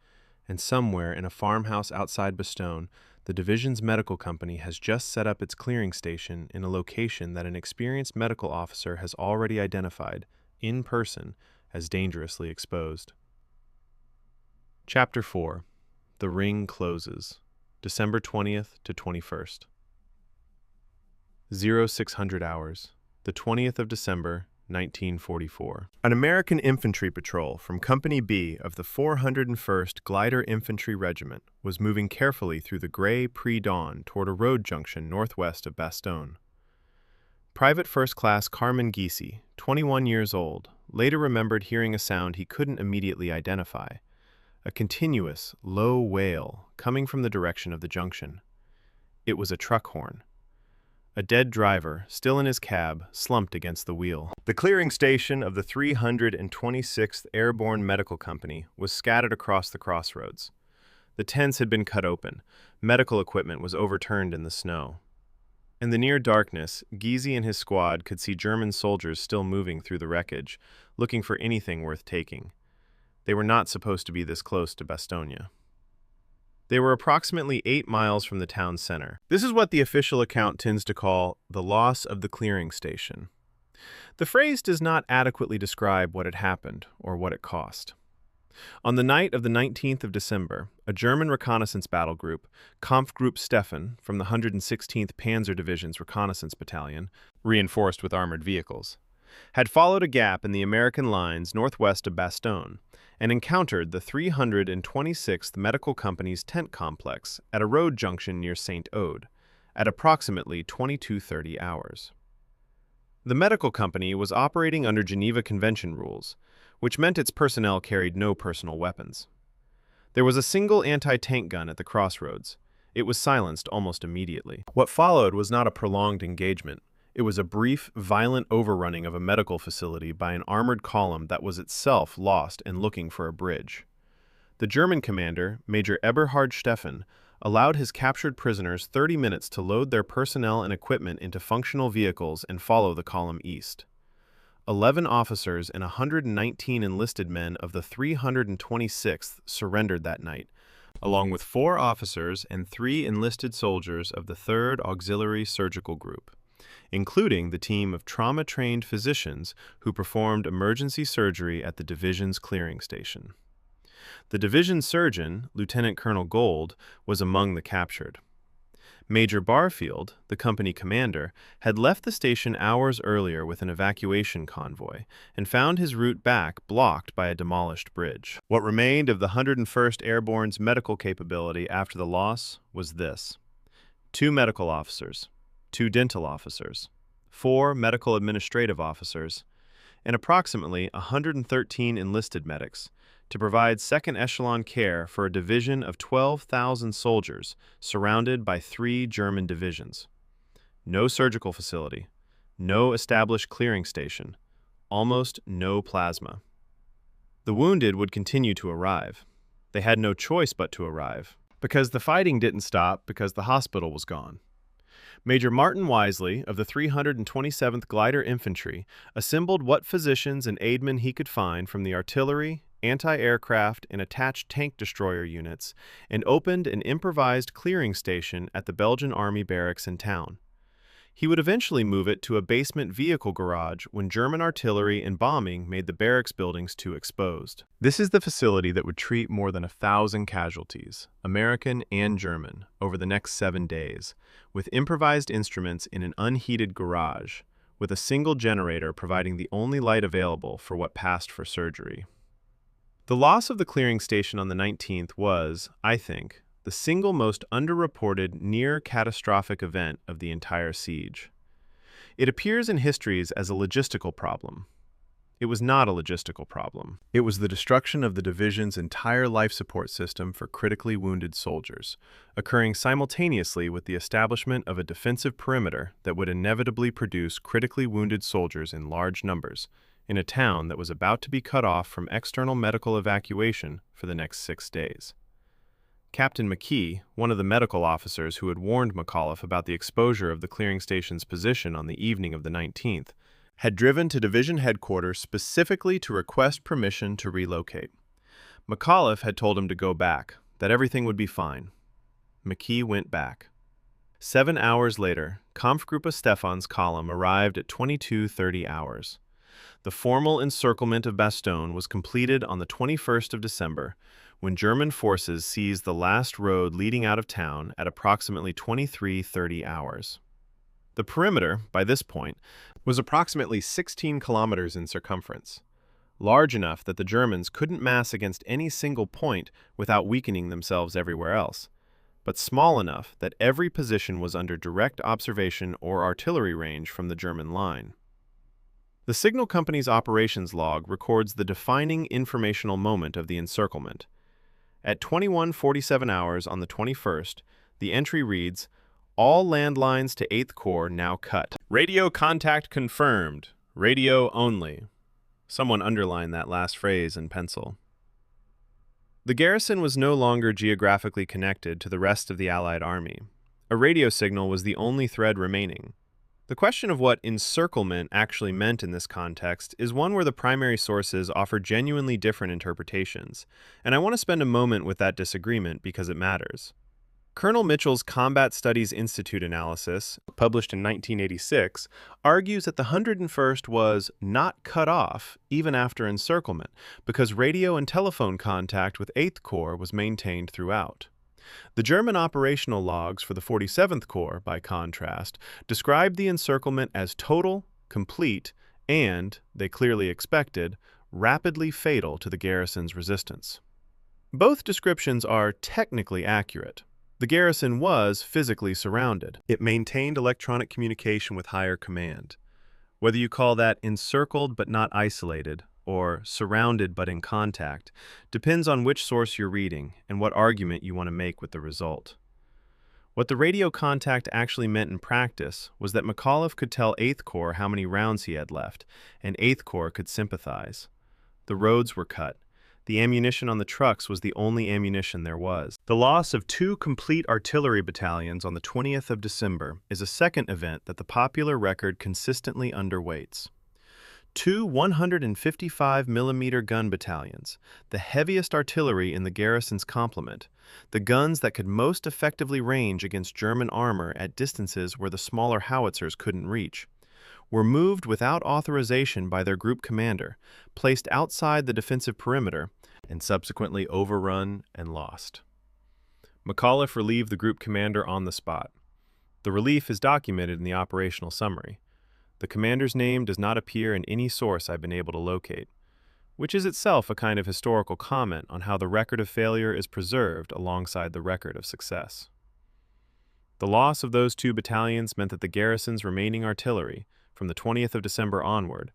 and somewhere in a farmhouse outside Bastogne, the division's medical company has just set up its clearing station in a location that an experienced medical officer has already identified, in person, as dangerously exposed. Chapter 4. The Ring Closes, December 20th to 21st. 0600 hours, the 20th of December, 1944. An American infantry patrol from Company B of the 401st Glider Infantry Regiment was moving carefully through the gray pre-dawn toward a road junction northwest of Bastogne. Private First Class Carmen Gysi, 21 years old, later remembered hearing a sound he couldn't immediately identify, a continuous, low wail coming from the direction of the junction. It was a truck horn. A dead driver, still in his cab, slumped against the wheel. The clearing station of the 326th Airborne Medical Company was scattered across the crossroads. The tents had been cut open. Medical equipment was overturned in the snow. In the near darkness, Gysi and his squad could see German soldiers still moving through the wreckage, looking for anything worth taking. They were not supposed to be this close to Bastogne. They were approximately 8 miles from the town center. This is what the official account tends to call the loss of the clearing station. The phrase does not adequately describe what had happened or what it cost. On the night of the 19th of December, a German reconnaissance battle group, Kampfgruppe Stefan, from the 116th Panzer Division's Reconnaissance Battalion, reinforced with armored vehicles, had followed a gap in the American lines northwest of Bastogne and encountered the 326th Medical Company's tent complex at a road junction near St. Aude at approximately 22:30 hours. The medical company was operating under Geneva Convention rules, which meant its personnel carried no personal weapons. There was a single anti-tank gun at the crossroads. It was silenced almost immediately. What followed was not a prolonged engagement. It was a brief, violent overrunning of a medical facility by an armored column that was itself lost and looking for a bridge. The German commander, Major Eberhard Stephan, allowed his captured prisoners 30 minutes to load their personnel and equipment into functional vehicles and follow the column east. 11 officers and 119 enlisted men of the 326th surrendered that night, along with 4 officers and 3 enlisted soldiers of the 3rd Auxiliary Surgical Group, including the team of trauma-trained physicians who performed emergency surgery at the division's clearing station. The division surgeon, Lieutenant Colonel Gold, was among the captured. Major Barfield, the company commander, had left the station hours earlier with an evacuation convoy and found his route back blocked by a demolished bridge. What remained of the 101st Airborne's medical capability after the loss was this: 2 medical officers, 2 dental officers, 4 medical administrative officers, and approximately 113 enlisted medics to provide second-echelon care for a division of 12,000 soldiers surrounded by 3 German divisions. No surgical facility, no established clearing station, almost no plasma. The wounded would continue to arrive. They had no choice but to arrive, because the fighting didn't stop because the hospital was gone. Major Martin Wisely of the 327th Glider Infantry assembled what physicians and aidmen he could find from the artillery, anti-aircraft, and attached tank destroyer units, and opened an improvised clearing station at the Belgian army barracks in town. He would eventually move it to a basement vehicle garage when German artillery and bombing made the barracks buildings too exposed. This is the facility that would treat more than 1,000 casualties, American and German, over the next 7 days, with improvised instruments in an unheated garage, with a single generator providing the only light available for what passed for surgery. The loss of the clearing station on the 19th was, I think, the single most underreported near-catastrophic event of the entire siege. It appears in histories as a logistical problem. It was not a logistical problem. It was the destruction of the division's entire life support system for critically wounded soldiers, occurring simultaneously with the establishment of a defensive perimeter that would inevitably produce critically wounded soldiers in large numbers, in a town that was about to be cut off from external medical evacuation for the next 6 days. Captain McKee, one of the medical officers who had warned McAuliffe about the exposure of the clearing station's position on the evening of the 19th, had driven to division headquarters specifically to request permission to relocate. McAuliffe had told him to go back, that everything would be fine. McKee went back. 7 hours later, Kampfgruppe Stefan's column arrived at 22:30 hours. The formal encirclement of Bastogne was completed on the 21st of December, when German forces seized the last road leading out of town at approximately 23:30 hours. The perimeter, by this point, was approximately 16 kilometers in circumference, large enough that the Germans couldn't mass against any single point without weakening themselves everywhere else, but small enough that every position was under direct observation or artillery range from the German line. The Signal Company's operations log records the defining informational moment of the encirclement. At 21:47 hours on the 21st, the entry reads, "All landlines to 8th Corps now cut. Radio contact confirmed. Radio only." Someone underlined that last phrase in pencil. The garrison was no longer geographically connected to the rest of the Allied army. A radio signal was the only thread remaining. The question of what encirclement actually meant in this context is one where the primary sources offer genuinely different interpretations, and I want to spend a moment with that disagreement because it matters. Colonel Mitchell's Combat Studies Institute analysis, published in 1986, argues that the 101st was not cut off even after encirclement because radio and telephone contact with 8th Corps was maintained throughout. The German operational logs for the 47th Corps, by contrast, described the encirclement as total, complete, and, they clearly expected, rapidly fatal to the garrison's resistance. Both descriptions are technically accurate. The garrison was physically surrounded. It maintained electronic communication with higher command. Whether you call that encircled but not isolated, or surrounded but in contact, depends on which source you're reading and what argument you want to make with the result. What the radio contact actually meant in practice was that McAuliffe could tell 8th Corps how many rounds he had left, and 8th Corps could sympathize. The roads were cut. The ammunition on the trucks was the only ammunition there was. The loss of 2 complete artillery battalions on the 20th of December is a second event that the popular record consistently underweights. 2 155mm gun battalions, the heaviest artillery in the garrison's complement, the guns that could most effectively range against German armor at distances where the smaller howitzers couldn't reach, were moved without authorization by their group commander, placed outside the defensive perimeter, and subsequently overrun and lost. McAuliffe relieved the group commander on the spot. The relief is documented in the operational summary. The commander's name does not appear in any source I've been able to locate, which is itself a kind of historical comment on how the record of failure is preserved alongside the record of success. The loss of those 2 battalions meant that the garrison's remaining artillery, from the 20th of December onward,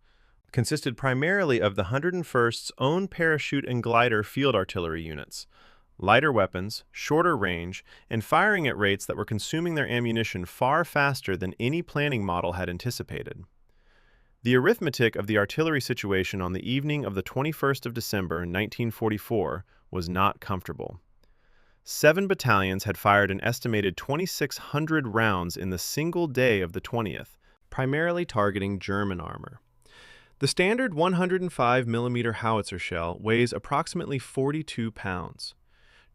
consisted primarily of the 101st's own parachute and glider field artillery units, lighter weapons, shorter range, and firing at rates that were consuming their ammunition far faster than any planning model had anticipated. The arithmetic of the artillery situation on the evening of the 21st of December 1944 was not comfortable. 7 battalions had fired an estimated 2,600 rounds in the single day of the 20th, primarily targeting German armor. The standard 105mm howitzer shell weighs approximately 42 pounds.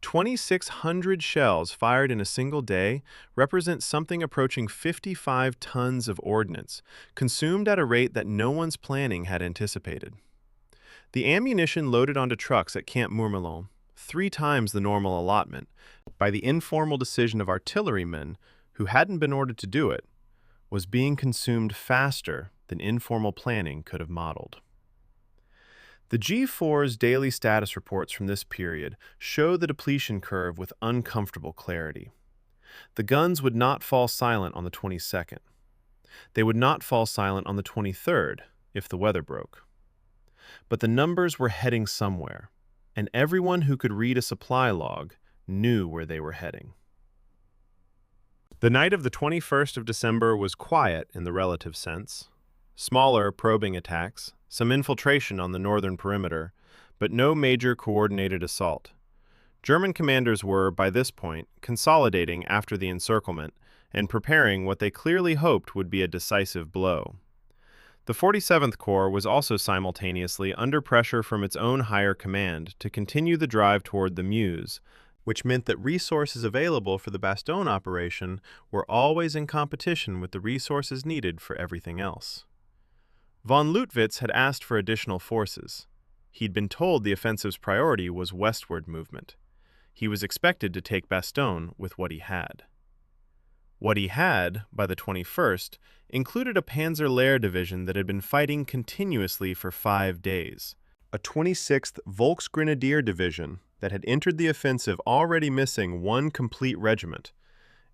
2,600 shells fired in a single day represent something approaching 55 tons of ordnance, consumed at a rate that no one's planning had anticipated. The ammunition loaded onto trucks at Camp Mourmelon, 3 times the normal allotment, by the informal decision of artillerymen who hadn't been ordered to do it, was being consumed faster than informal planning could have modeled. The G4's daily status reports from this period show the depletion curve with uncomfortable clarity. The guns would not fall silent on the 22nd. They would not fall silent on the 23rd if the weather broke. But the numbers were heading somewhere, and everyone who could read a supply log knew where they were heading. The night of the 21st of December was quiet in the relative sense. Smaller probing attacks, some infiltration on the northern perimeter, but no major coordinated assault. German commanders were, by this point, consolidating after the encirclement and preparing what they clearly hoped would be a decisive blow. The 47th Corps was also simultaneously under pressure from its own higher command to continue the drive toward the Meuse, which meant that resources available for the Bastogne operation were always in competition with the resources needed for everything else. Von Leutwitz had asked for additional forces. He'd been told the offensive's priority was westward movement. He was expected to take Bastogne with what he had. What he had, by the 21st, included a Panzer-Lehr division that had been fighting continuously for 5 days, a 26th Volksgrenadier division that had entered the offensive already missing 1 complete regiment,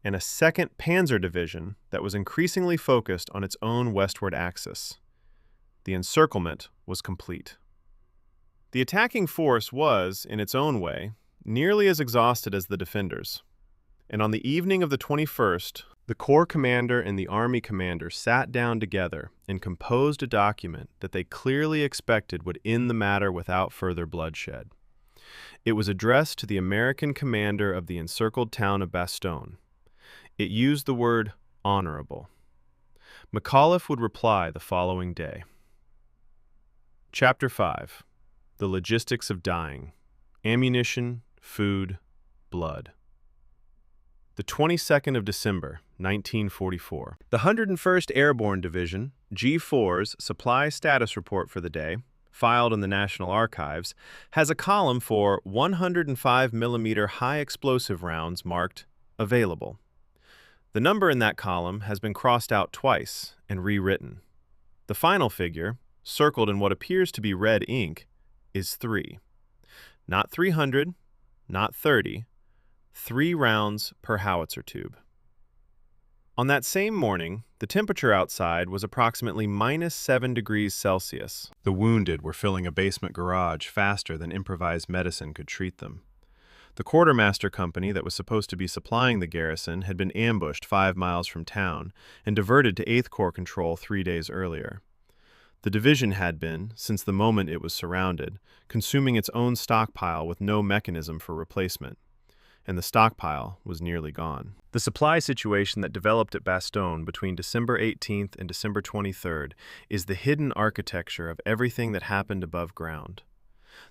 and a 2nd Panzer division that was increasingly focused on its own westward axis. The encirclement was complete. The attacking force was, in its own way, nearly as exhausted as the defenders, and on the evening of the 21st, the Corps commander and the Army commander sat down together and composed a document that they clearly expected would end the matter without further bloodshed. It was addressed to the American commander of the encircled town of Bastogne. It used the word honorable. McAuliffe would reply the following day. Chapter 5. The Logistics of Dying. Ammunition, Food, Blood. The 22nd of December, 1944. The 101st Airborne Division, G4's supply status report for the day, filed in the National Archives, has a column for 105mm high explosive rounds marked Available. The number in that column has been crossed out twice and rewritten. The final figure, circled in what appears to be red ink, is 3. Not 300, not 30, 3 rounds per howitzer tube. On that same morning, the temperature outside was approximately -7 degrees Celsius. The wounded were filling a basement garage faster than improvised medicine could treat them. The quartermaster company that was supposed to be supplying the garrison had been ambushed 5 miles from town and diverted to 8th Corps control 3 days earlier. The division had been, since the moment it was surrounded, consuming its own stockpile with no mechanism for replacement, and the stockpile was nearly gone. The supply situation that developed at Bastogne between December 18th and December 23rd is the hidden architecture of everything that happened above ground.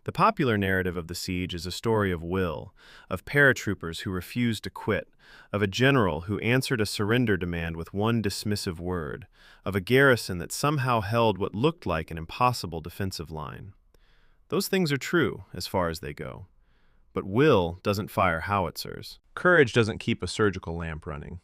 The popular narrative of the siege is a story of will, of paratroopers who refused to quit, of a general who answered a surrender demand with one dismissive word, of a garrison that somehow held what looked like an impossible defensive line. Those things are true, as far as they go. But will doesn't fire howitzers. Courage doesn't keep a surgical lamp running.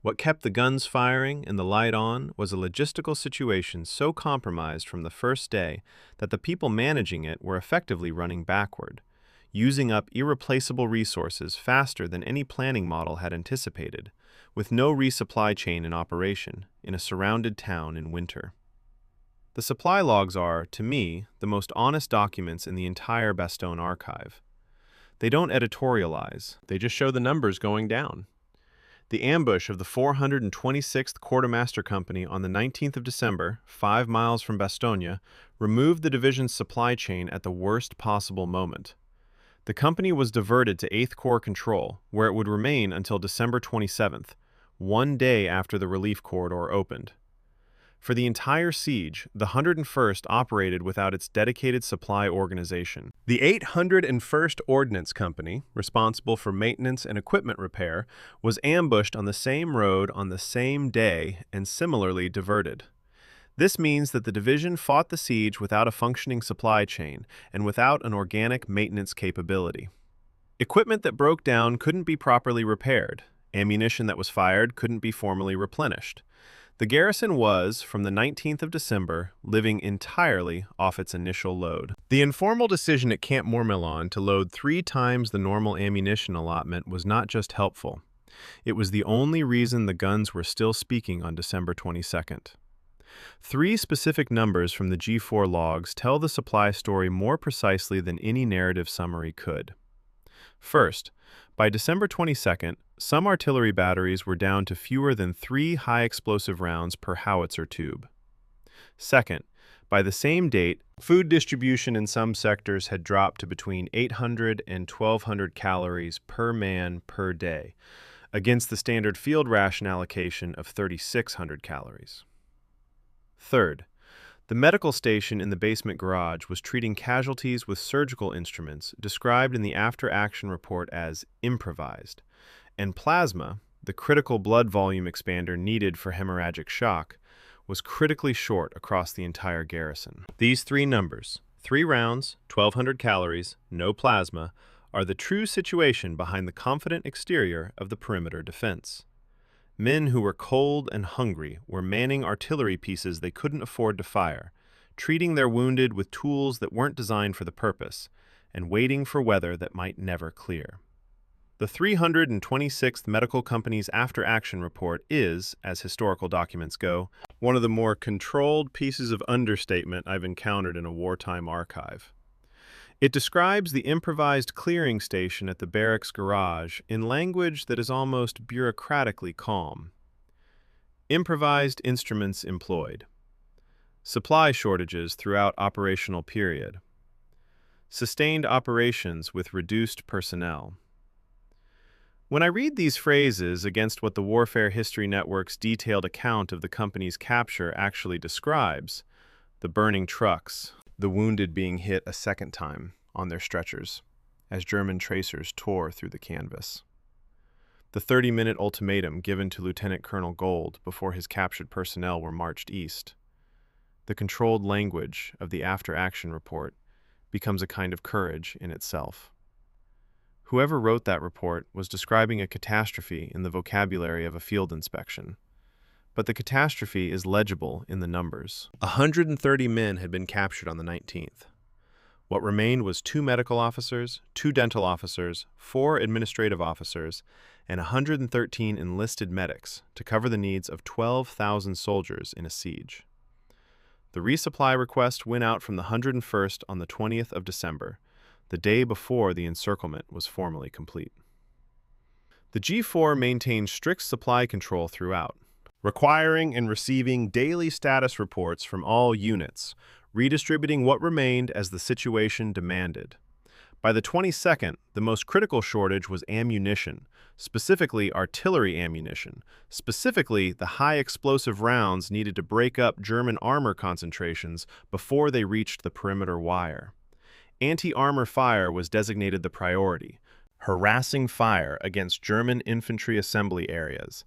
What kept the guns firing and the light on was a logistical situation so compromised from the first day that the people managing it were effectively running backward, using up irreplaceable resources faster than any planning model had anticipated, with no resupply chain in operation in a surrounded town in winter. The supply logs are, to me, the most honest documents in the entire Bastogne archive. They don't editorialize, they just show the numbers going down. The ambush of the 426th Quartermaster Company on the 19th of December, 5 miles from Bastogne, removed the division's supply chain at the worst possible moment. The company was diverted to 8th Corps control, where it would remain until December 27th, 1 day after the relief corridor opened. For the entire siege, the 101st operated without its dedicated supply organization. The 801st Ordnance Company, responsible for maintenance and equipment repair, was ambushed on the same road on the same day and similarly diverted. This means that the division fought the siege without a functioning supply chain and without an organic maintenance capability. Equipment that broke down couldn't be properly repaired. Ammunition that was fired couldn't be formally replenished. The garrison was, from the 19th of December, living entirely off its initial load. The informal decision at Camp Mormillon to load 3 times the normal ammunition allotment was not just helpful. It was the only reason the guns were still speaking on December 22nd. 3 specific numbers from the G4 logs tell the supply story more precisely than any narrative summary could. First, by December 22nd, some artillery batteries were down to fewer than 3 high-explosive rounds per howitzer tube. Second, by the same date, food distribution in some sectors had dropped to between 800 and 1,200 calories per man per day, against the standard field ration allocation of 3,600 calories. Third, the medical station in the basement garage was treating casualties with surgical instruments described in the after-action report as improvised, and plasma, the critical blood volume expander needed for hemorrhagic shock, was critically short across the entire garrison. These 3 numbers, 3 rounds, 1,200 calories, no plasma, are the true situation behind the confident exterior of the perimeter defense. Men who were cold and hungry were manning artillery pieces they couldn't afford to fire, treating their wounded with tools that weren't designed for the purpose, and waiting for weather that might never clear. The 326th Medical Company's after-action report is, as historical documents go, one of the more controlled pieces of understatement I've encountered in a wartime archive. It describes the improvised clearing station at the barracks garage in language that is almost bureaucratically calm. Improvised instruments employed. Supply shortages throughout operational period. Sustained operations with reduced personnel. When I read these phrases against what the Warfare History Network's detailed account of the company's capture actually describes, the burning trucks, the wounded being hit a second time on their stretchers as German tracers tore through the canvas, the 30-minute ultimatum given to Lieutenant Colonel Gold before his captured personnel were marched east, the controlled language of the after-action report becomes a kind of courage in itself. Whoever wrote that report was describing a catastrophe in the vocabulary of a field inspection. But the catastrophe is legible in the numbers. 130 men had been captured on the 19th. What remained was 2 medical officers, 2 dental officers, 4 administrative officers, and 113 enlisted medics to cover the needs of 12,000 soldiers in a siege. The resupply request went out from the 101st on the 20th of December, the day before the encirclement was formally complete. The G4 maintained strict supply control throughout, requiring and receiving daily status reports from all units, redistributing what remained as the situation demanded. By the 22nd, the most critical shortage was ammunition, specifically artillery ammunition, specifically the high explosive rounds needed to break up German armor concentrations before they reached the perimeter wire. Anti-armor fire was designated the priority, harassing fire against German infantry assembly areas.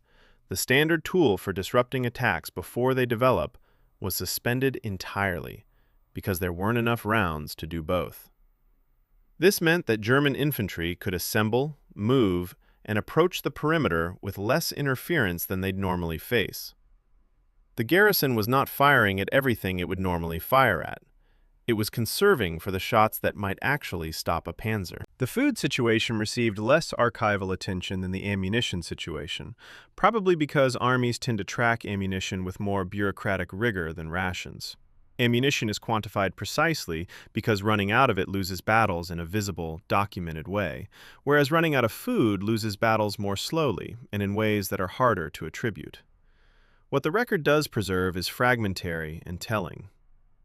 The standard tool for disrupting attacks before they develop was suspended entirely, because there weren't enough rounds to do both. This meant that German infantry could assemble, move, and approach the perimeter with less interference than they'd normally face. The garrison was not firing at everything it would normally fire at. It was conserving for the shots that might actually stop a panzer. The food situation received less archival attention than the ammunition situation, probably because armies tend to track ammunition with more bureaucratic rigor than rations. Ammunition is quantified precisely because running out of it loses battles in a visible, documented way, whereas running out of food loses battles more slowly and in ways that are harder to attribute. What the record does preserve is fragmentary and telling.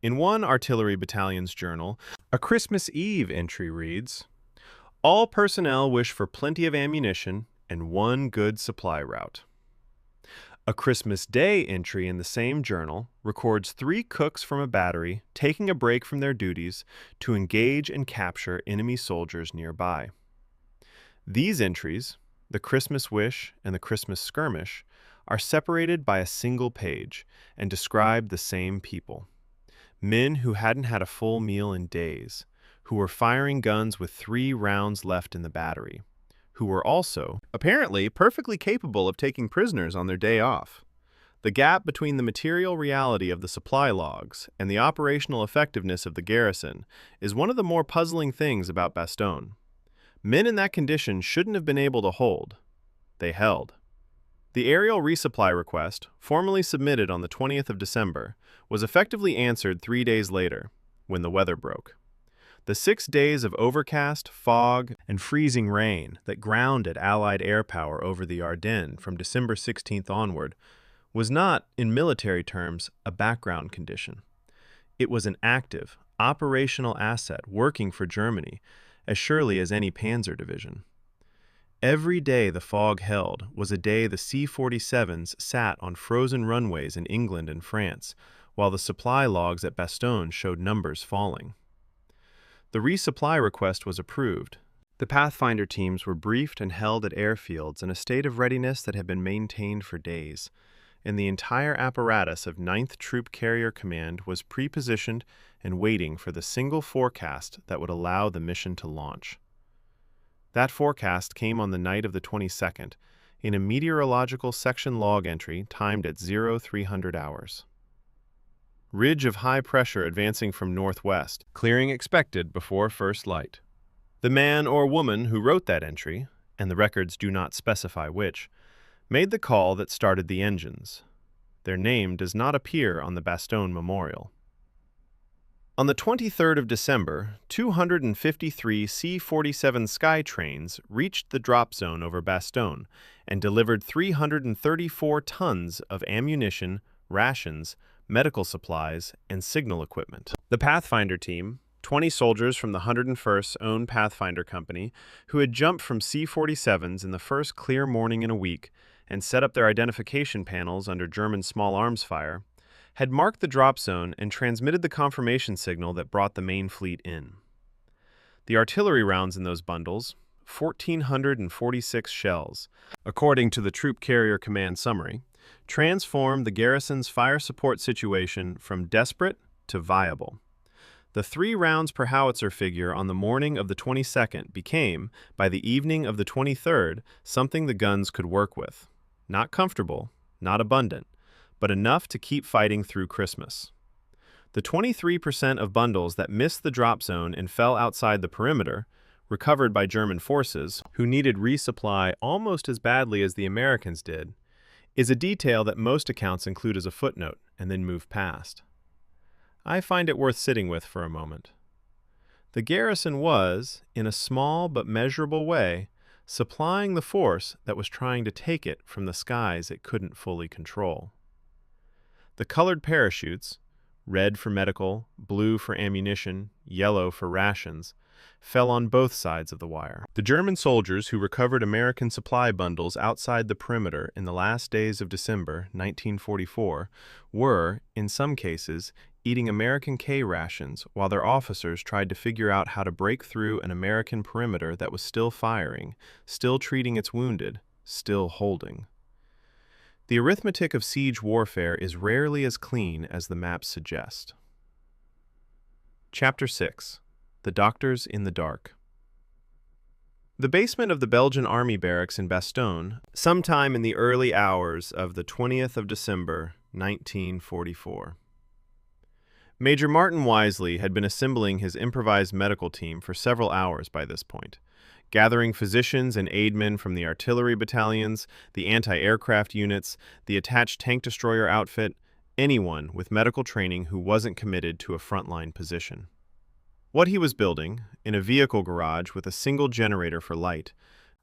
In one artillery battalion's journal, a Christmas Eve entry reads, "All personnel wish for plenty of ammunition and one good supply route." A Christmas Day entry in the same journal records 3 cooks from a battery taking a break from their duties to engage and capture enemy soldiers nearby. These entries, the Christmas Wish and the Christmas Skirmish, are separated by a single page and describe the same people. Men who hadn't had a full meal in days, who were firing guns with 3 rounds left in the battery, who were also, apparently, perfectly capable of taking prisoners on their day off. The gap between the material reality of the supply logs and the operational effectiveness of the garrison is one of the more puzzling things about Bastogne. Men in that condition shouldn't have been able to hold. They held. The aerial resupply request, formally submitted on the 20th of December, was effectively answered 3 days later, when the weather broke. The 6 days of overcast, fog, and freezing rain that grounded Allied air power over the Ardennes from December 16th onward was not, in military terms, a background condition. It was an active, operational asset working for Germany as surely as any panzer division. Every day the fog held was a day the C-47s sat on frozen runways in England and France, while the supply logs at Bastogne showed numbers falling. The resupply request was approved. The Pathfinder teams were briefed and held at airfields in a state of readiness that had been maintained for days, and the entire apparatus of 9th Troop Carrier Command was pre-positioned and waiting for the single forecast that would allow the mission to launch. That forecast came on the night of the 22nd, in a meteorological section log entry timed at 0300 hours. Ridge of high pressure advancing from northwest, clearing expected before first light. The man or woman who wrote that entry, and the records do not specify which, made the call that started the engines. Their name does not appear on the Bastogne memorial. On the 23rd of December, 253 C-47 Sky trains reached the drop zone over Bastogne and delivered 334 tons of ammunition, rations, medical supplies, and signal equipment. The Pathfinder team, 20 soldiers from the 101st own Pathfinder Company, who had jumped from C-47s in the first clear morning in a week and set up their identification panels under German small arms fire, had marked the drop zone and transmitted the confirmation signal that brought the main fleet in. The artillery rounds in those bundles, 1,446 shells, according to the Troop Carrier Command summary, transformed the garrison's fire support situation from desperate to viable. The 3 rounds per howitzer figure on the morning of the 22nd became, by the evening of the 23rd, something the guns could work with. Not comfortable, not abundant, but enough to keep fighting through Christmas. The 23% of bundles that missed the drop zone and fell outside the perimeter, recovered by German forces, who needed resupply almost as badly as the Americans did, is a detail that most accounts include as a footnote and then move past. I find it worth sitting with for a moment. The garrison was, in a small but measurable way, supplying the force that was trying to take it from the skies it couldn't fully control. The colored parachutes, red for medical, blue for ammunition, yellow for rations, fell on both sides of the wire. The German soldiers who recovered American supply bundles outside the perimeter in the last days of December 1944 were, in some cases, eating American K rations while their officers tried to figure out how to break through an American perimeter that was still firing, still treating its wounded, still holding. The arithmetic of siege warfare is rarely as clean as the maps suggest. Chapter 6. The Doctors in the Dark. The basement of the Belgian army barracks in Bastogne, sometime in the early hours of the 20th of December, 1944. Major Martin Wisely had been assembling his improvised medical team for several hours by this point, gathering physicians and aidmen from the artillery battalions, the anti-aircraft units, the attached tank destroyer outfit, anyone with medical training who wasn't committed to a frontline position. What he was building, in a vehicle garage with a single generator for light,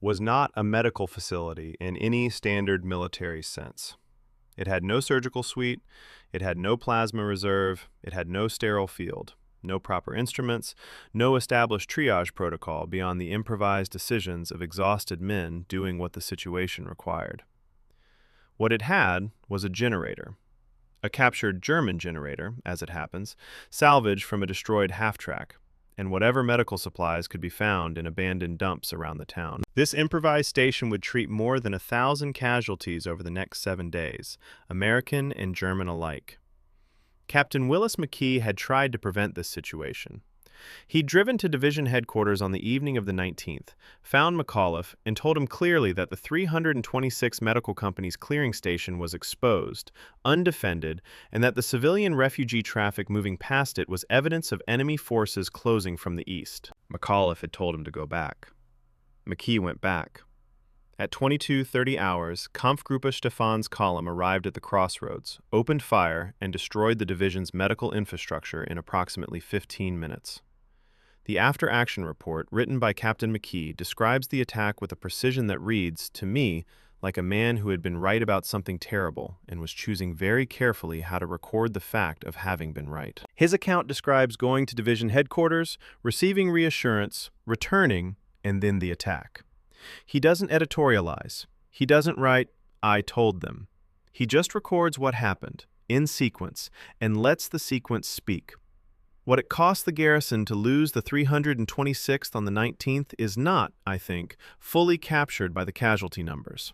was not a medical facility in any standard military sense. It had no surgical suite, it had no plasma reserve, it had no sterile field, no proper instruments, no established triage protocol beyond the improvised decisions of exhausted men doing what the situation required. What it had was a generator. A captured German generator, as it happens, salvaged from a destroyed half-track, and whatever medical supplies could be found in abandoned dumps around the town. This improvised station would treat more than 1,000 casualties over the next 7 days, American and German alike. Captain Willis McKee had tried to prevent this situation. He'd driven to division headquarters on the evening of the 19th, found McAuliffe, and told him clearly that the 326 Medical Company's clearing station was exposed, undefended, and that the civilian refugee traffic moving past it was evidence of enemy forces closing from the east. McAuliffe had told him to go back. McKee went back. At 22:30 hours, Kampfgruppe Stefan's column arrived at the Crossroads, opened fire, and destroyed the division's medical infrastructure in approximately 15 minutes. The after-action report, written by Captain McKee, describes the attack with a precision that reads, to me, like a man who had been right about something terrible and was choosing very carefully how to record the fact of having been right. His account describes going to division headquarters, receiving reassurance, returning, and then the attack. He doesn't editorialize. He doesn't write, I told them. He just records what happened, in sequence, and lets the sequence speak. What it cost the garrison to lose the 326th on the 19th is not, I think, fully captured by the casualty numbers.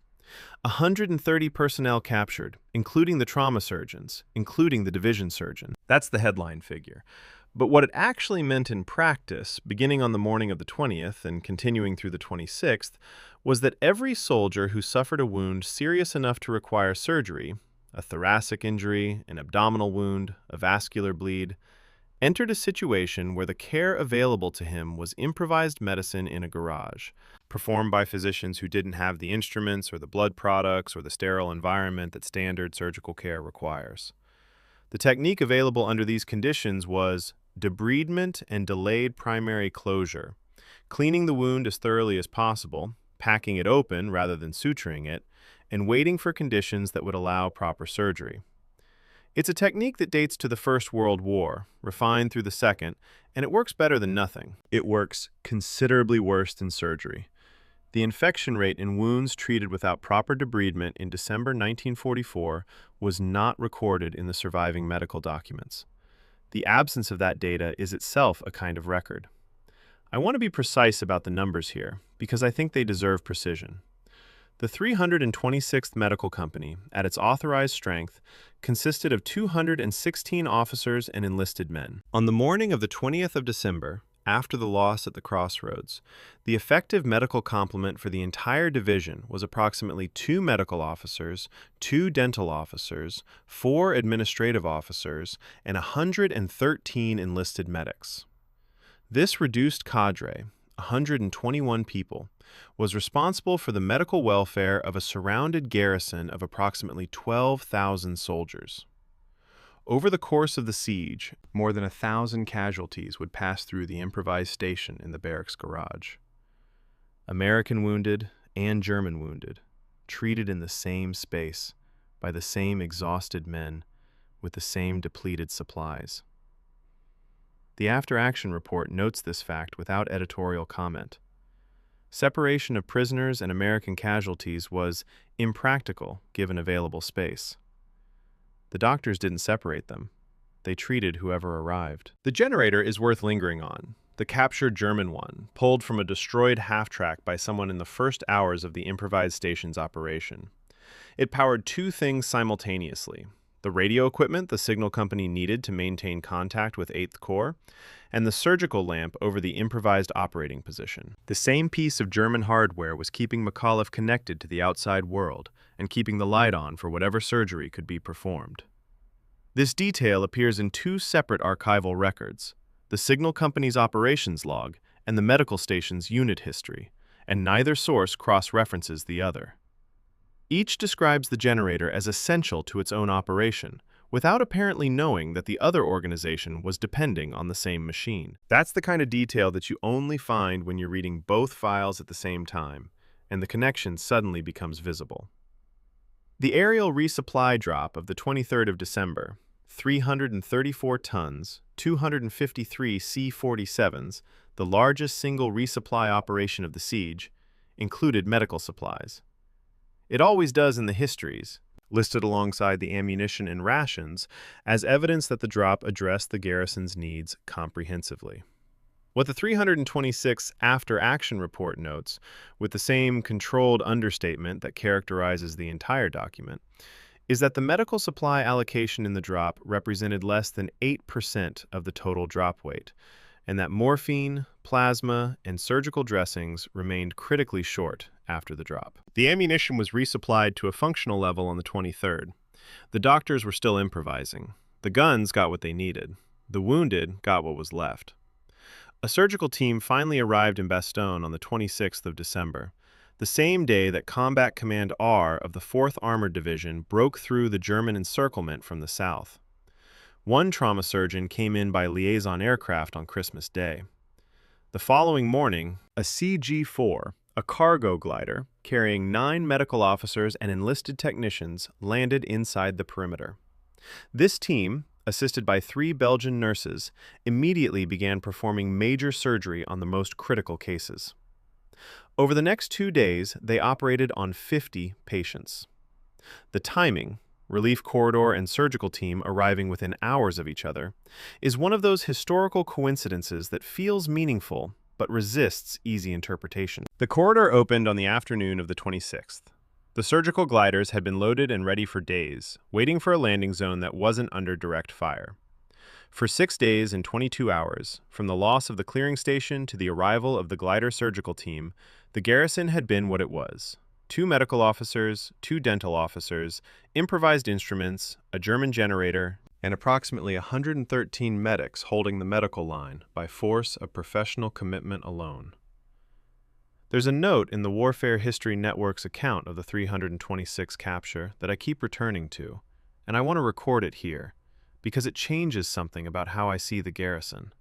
130 personnel captured, including the trauma surgeons, including the division surgeon. That's the headline figure. But what it actually meant in practice, beginning on the morning of the 20th and continuing through the 26th, was that every soldier who suffered a wound serious enough to require surgery, a thoracic injury, an abdominal wound, a vascular bleed, entered a situation where the care available to him was improvised medicine in a garage, performed by physicians who didn't have the instruments or the blood products or the sterile environment that standard surgical care requires. The technique available under these conditions was debridement and delayed primary closure, cleaning the wound as thoroughly as possible, packing it open rather than suturing it, and waiting for conditions that would allow proper surgery. It's a technique that dates to the First World War, refined through the Second, and it works better than nothing. It works considerably worse than surgery. The infection rate in wounds treated without proper debridement in December 1944 was not recorded in the surviving medical documents. The absence of that data is itself a kind of record. I want to be precise about the numbers here, because I think they deserve precision. The 326th Medical Company, at its authorized strength, consisted of 216 officers and enlisted men. On the morning of the 20th of December, after the loss at the Crossroads, the effective medical complement for the entire division was approximately 2 medical officers, 2 dental officers, 4 administrative officers, and 113 enlisted medics. This reduced cadre, 121 people, was responsible for the medical welfare of a surrounded garrison of approximately 12,000 soldiers. Over the course of the siege, more than 1,000 casualties would pass through the improvised station in the barracks garage. American wounded and German wounded, treated in the same space, by the same exhausted men, with the same depleted supplies. The after-action report notes this fact without editorial comment. Separation of prisoners and American casualties was impractical given available space. The doctors didn't separate them. They treated whoever arrived. The generator is worth lingering on. The captured German one, pulled from a destroyed half-track by someone in the first hours of the improvised station's operation. It powered 2 things simultaneously: the radio equipment the signal company needed to maintain contact with 8th Corps, and the surgical lamp over the improvised operating position. The same piece of German hardware was keeping McAuliffe connected to the outside world and keeping the light on for whatever surgery could be performed. This detail appears in 2 separate archival records, the signal company's operations log and the medical station's unit history, and neither source cross-references the other. Each describes the generator as essential to its own operation, without apparently knowing that the other organization was depending on the same machine. That's the kind of detail that you only find when you're reading both files at the same time, and the connection suddenly becomes visible. The aerial resupply drop of the 23rd of December, 334 tons, 253 C-47s, the largest single resupply operation of the siege, included medical supplies. It always does in the histories, listed alongside the ammunition and rations, as evidence that the drop addressed the garrison's needs comprehensively. What the 326th after-action report notes, with the same controlled understatement that characterizes the entire document, is that the medical supply allocation in the drop represented less than 8% of the total drop weight, and that morphine, plasma, and surgical dressings remained critically short after the drop. The ammunition was resupplied to a functional level on the 23rd. The doctors were still improvising. The guns got what they needed. The wounded got what was left. A surgical team finally arrived in Bastogne on the 26th of December, the same day that Combat Command R of the 4th Armored Division broke through the German encirclement from the south. One trauma surgeon came in by liaison aircraft on Christmas Day. The following morning, a CG-4, a cargo glider carrying 9 medical officers and enlisted technicians, landed inside the perimeter. This team, assisted by 3 Belgian nurses, immediately began performing major surgery on the most critical cases. Over the next 2 days, they operated on 50 patients. The timing, relief corridor and surgical team arriving within hours of each other, is one of those historical coincidences that feels meaningful but resists easy interpretation. The corridor opened on the afternoon of the 26th. The surgical gliders had been loaded and ready for days, waiting for a landing zone that wasn't under direct fire. For 6 days and 22 hours, from the loss of the clearing station to the arrival of the glider surgical team, the garrison had been what it was. 2 medical officers, 2 dental officers, improvised instruments, a German generator, and approximately 113 medics holding the medical line by force of professional commitment alone. There's a note in the Warfare History Network's account of the 326 capture that I keep returning to, and I want to record it here, because it changes something about how I see the garrison.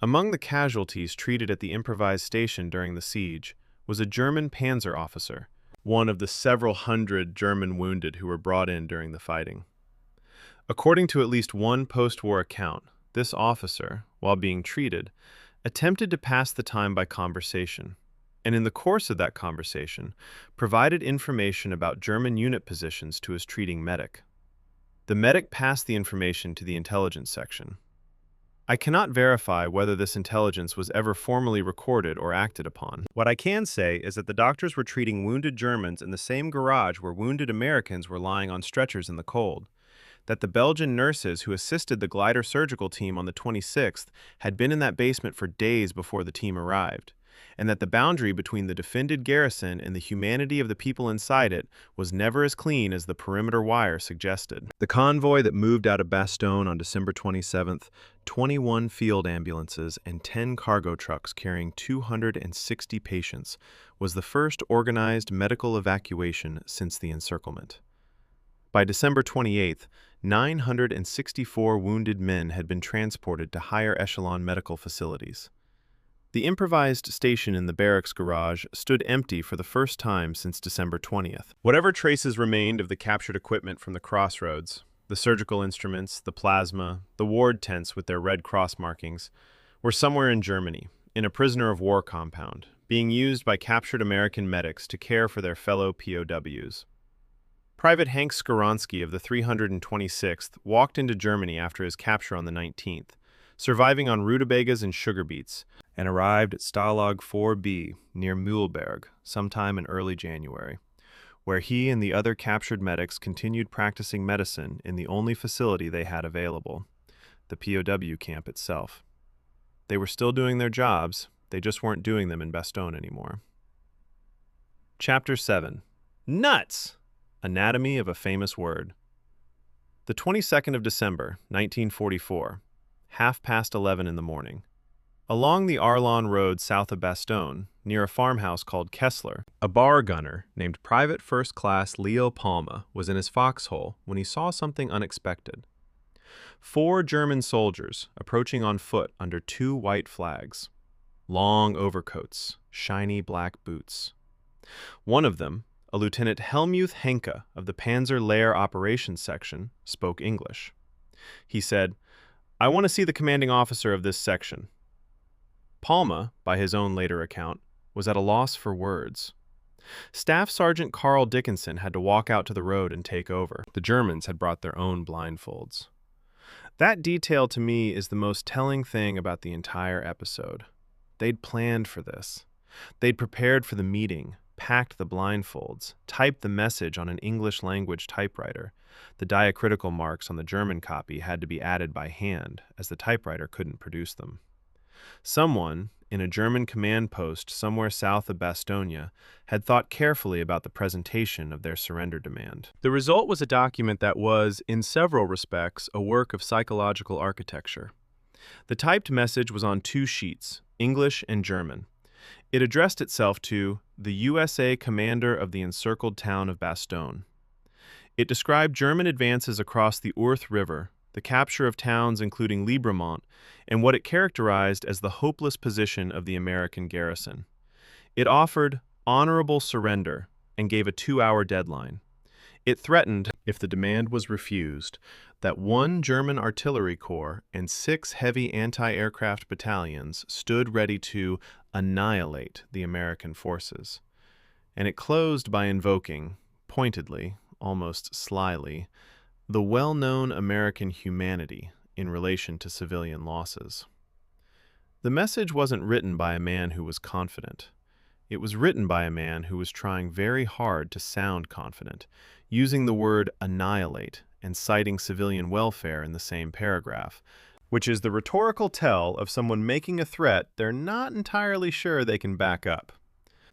Among the casualties treated at the improvised station during the siege was a German panzer officer, one of the several hundred German wounded who were brought in during the fighting. According to at least one post-war account, this officer, while being treated, attempted to pass the time by conversation, and in the course of that conversation, provided information about German unit positions to his treating medic. The medic passed the information to the intelligence section. I cannot verify whether this intelligence was ever formally recorded or acted upon. What I can say is that the doctors were treating wounded Germans in the same garage where wounded Americans were lying on stretchers in the cold, that the Belgian nurses who assisted the glider surgical team on the 26th had been in that basement for days before the team arrived, and that the boundary between the defended garrison and the humanity of the people inside it was never as clean as the perimeter wire suggested. The convoy that moved out of Bastogne on December 27th, 21 field ambulances and 10 cargo trucks carrying 260 patients, was the first organized medical evacuation since the encirclement. By December 28th, 964 wounded men had been transported to higher echelon medical facilities. The improvised station in the barracks garage stood empty for the first time since December 20th. Whatever traces remained of the captured equipment from the Crossroads, the surgical instruments, the plasma, the ward tents with their Red Cross markings, were somewhere in Germany, in a prisoner of war compound, being used by captured American medics to care for their fellow POWs. Private Hank Skowronski of the 326th walked into Germany after his capture on the 19th, surviving on rutabagas and sugar beets, and arrived at Stalag 4B near Mühlberg sometime in early January, where he and the other captured medics continued practicing medicine in the only facility they had available, the POW camp itself. They were still doing their jobs, they just weren't doing them in Bastogne anymore. Chapter 7. Nuts! Anatomy of a Famous Word. The 22nd of December, 1944, 11:30 in the morning. Along the Ardennes Road south of Bastogne, near a farmhouse called Kessler, a bar gunner named Private First Class Leo Palma was in his foxhole when he saw something unexpected. 4 German soldiers approaching on foot under 2 white flags. Long overcoats, shiny black boots. One of them, a Lieutenant Helmuth Henke of the Panzer Lehr Operations Section, spoke English. He said, "I want to see the commanding officer of this section." Palma, by his own later account, was at a loss for words. Staff Sergeant Carl Dickinson had to walk out to the road and take over. The Germans had brought their own blindfolds. That detail to me is the most telling thing about the entire episode. They'd planned for this. They'd prepared for the meeting, packed the blindfolds, typed the message on an English-language typewriter. The diacritical marks on the German copy had to be added by hand, as the typewriter couldn't produce them. Someone, in a German command post somewhere south of Bastogne, had thought carefully about the presentation of their surrender demand. The result was a document that was, in several respects, a work of psychological architecture. The typed message was on 2 sheets, English and German. It addressed itself to the USA commander of the encircled town of Bastogne. It described German advances across the Ourthe River, the capture of towns including Libremont, and what it characterized as the hopeless position of the American garrison. It offered honorable surrender and gave a 2-hour deadline. It threatened, if the demand was refused, that 1 German artillery corps and 6 heavy anti-aircraft battalions stood ready to annihilate the American forces. And it closed by invoking, pointedly, almost slyly, the well-known American humanity in relation to civilian losses. The message wasn't written by a man who was confident. It was written by a man who was trying very hard to sound confident, using the word annihilate and citing civilian welfare in the same paragraph, which is the rhetorical tell of someone making a threat they're not entirely sure they can back up.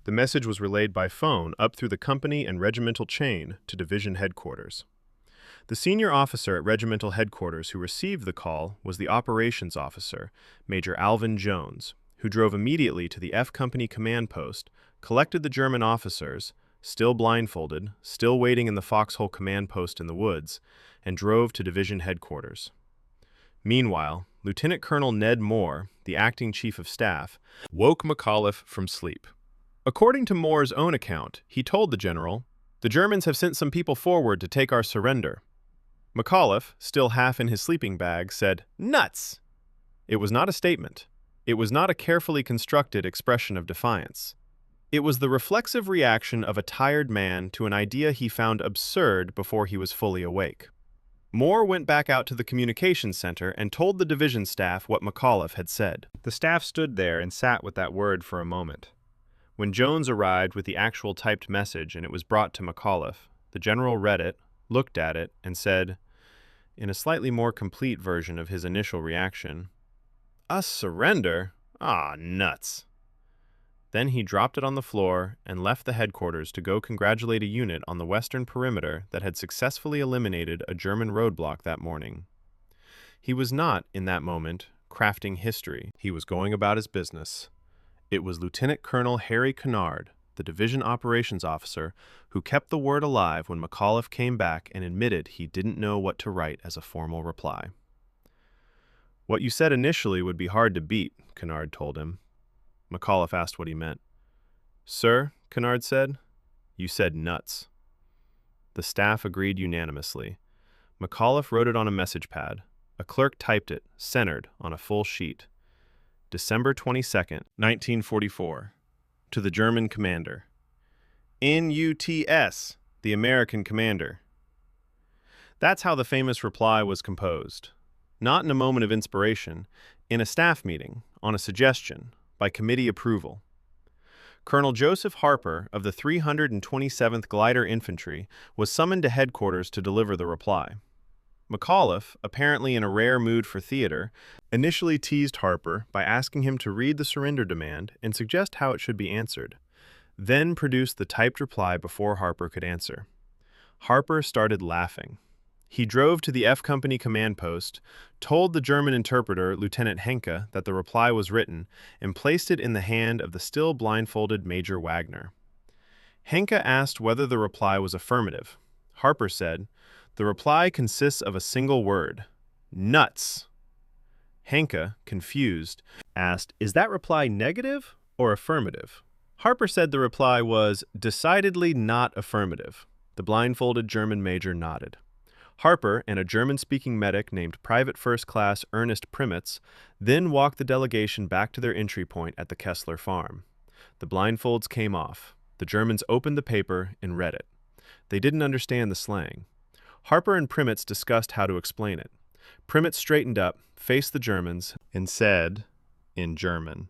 The message was relayed by phone up through the company and regimental chain to division headquarters. The senior officer at regimental headquarters who received the call was the operations officer, Major Alvin Jones, who drove immediately to the F Company command post, collected the German officers, still blindfolded, still waiting in the foxhole command post in the woods, and drove to division headquarters. Meanwhile, Lieutenant Colonel Ned Moore, the acting chief of staff, woke McAuliffe from sleep. According to Moore's own account, he told the general, "The Germans have sent some people forward to take our surrender." McAuliffe, still half in his sleeping bag, said, "Nuts!" It was not a statement. It was not a carefully constructed expression of defiance. It was the reflexive reaction of a tired man to an idea he found absurd before he was fully awake. Moore went back out to the communications center and told the division staff what McAuliffe had said. The staff stood there and sat with that word for a moment. When Jones arrived with the actual typed message and it was brought to McAuliffe, the general read it, looked at it, and said, in a slightly more complete version of his initial reaction, "Us surrender? Ah, nuts." Then he dropped it on the floor and left the headquarters to go congratulate a unit on the western perimeter that had successfully eliminated a German roadblock that morning. He was not, in that moment, crafting history. He was going about his business. It was Lieutenant Colonel Harry Kennard, the division operations officer, who kept the word alive when McAuliffe came back and admitted he didn't know what to write as a formal reply. "What you said initially would be hard to beat," Kennard told him. McAuliffe asked what he meant. "Sir," Kennard said, "you said nuts." The staff agreed unanimously. McAuliffe wrote it on a message pad. A clerk typed it, centered, on a full sheet. December 22nd, 1944. To the German commander. NUTS, the American commander. That's how the famous reply was composed. Not in a moment of inspiration, in a staff meeting, on a suggestion, by committee approval. Colonel Joseph Harper of the 327th Glider Infantry was summoned to headquarters to deliver the reply. McAuliffe, apparently in a rare mood for theater, initially teased Harper by asking him to read the surrender demand and suggest how it should be answered, then produced the typed reply before Harper could answer. Harper started laughing. He drove to the F Company command post, told the German interpreter, Lieutenant Henke, that the reply was written, and placed it in the hand of the still blindfolded Major Wagner. Henke asked whether the reply was affirmative. Harper said, "The reply consists of a single word, nuts." Henke, confused, asked, "Is that reply negative or affirmative?" Harper said the reply was decidedly not affirmative. The blindfolded German major nodded. Harper and a German-speaking medic named Private First Class Ernest Primitz then walked the delegation back to their entry point at the Kessler farm. The blindfolds came off. The Germans opened the paper and read it. They didn't understand the slang. Harper and Primitz discussed how to explain it. Primitz straightened up, faced the Germans, and said, in German,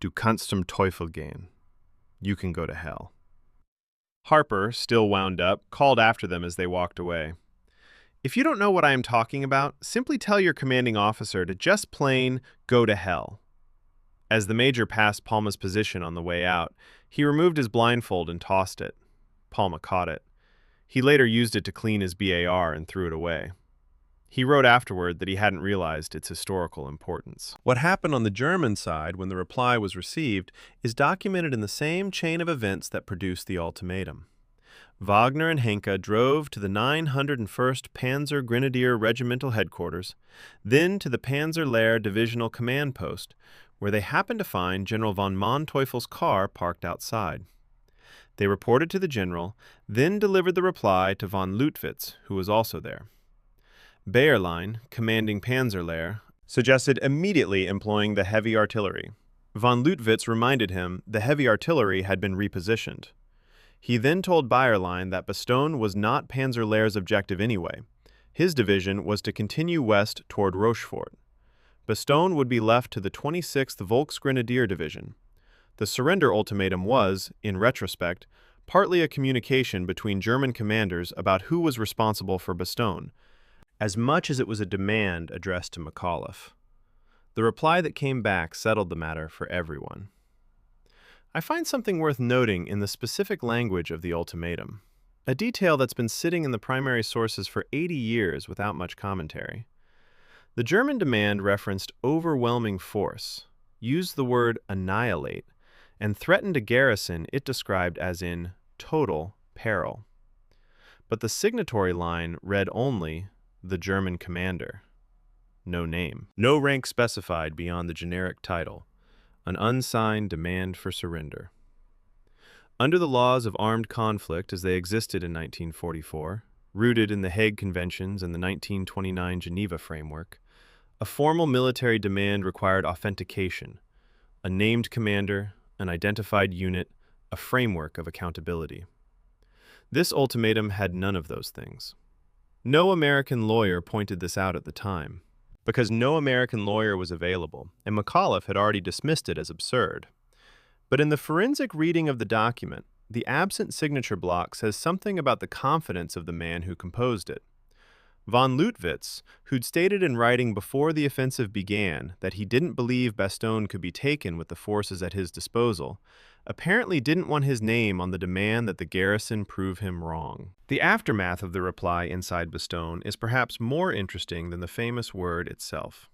"Du kannst zum Teufel gehen." You can go to hell. Harper, still wound up, called after them as they walked away. "If you don't know what I am talking about, simply tell your commanding officer to just plain go to hell." As the major passed Palma's position on the way out, he removed his blindfold and tossed it. Palma caught it. He later used it to clean his BAR and threw it away. He wrote afterward that he hadn't realized its historical importance. What happened on the German side when the reply was received is documented in the same chain of events that produced the ultimatum. Wagner and Henke drove to the 901st Panzer Grenadier Regimental Headquarters, then to the Panzerlehr Divisional Command Post, where they happened to find General von Manteuffel's car parked outside. They reported to the general, then delivered the reply to von Lutwitz, who was also there. Bayerlein, commanding Panzerlehr, suggested immediately employing the heavy artillery. Von Lutwitz reminded him the heavy artillery had been repositioned. He then told Bayerlein that Bastogne was not Panzerlehr's objective anyway. His division was to continue west toward Rochefort. Bastogne would be left to the 26th Volksgrenadier Division. The surrender ultimatum was, in retrospect, partly a communication between German commanders about who was responsible for Bastogne, as much as it was a demand addressed to McAuliffe. The reply that came back settled the matter for everyone. I find something worth noting in the specific language of the ultimatum, a detail that's been sitting in the primary sources for 80 years without much commentary. The German demand referenced overwhelming force, used the word annihilate, and threatened a garrison it described as in total peril. But the signatory line read only the German commander. No name. No rank specified beyond the generic title. An unsigned demand for surrender. Under the laws of armed conflict as they existed in 1944, rooted in the Hague Conventions and the 1929 Geneva Framework, a formal military demand required authentication, a named commander, an identified unit, a framework of accountability. This ultimatum had none of those things. No American lawyer pointed this out at the time, because no American lawyer was available, and McAuliffe had already dismissed it as absurd. But in the forensic reading of the document, the absent signature block says something about the confidence of the man who composed it. Von Leutwitz, who'd stated in writing before the offensive began that he didn't believe Bastogne could be taken with the forces at his disposal, apparently didn't want his name on the demand that the garrison prove him wrong. The aftermath of the reply inside Bastogne is perhaps more interesting than the famous word itself.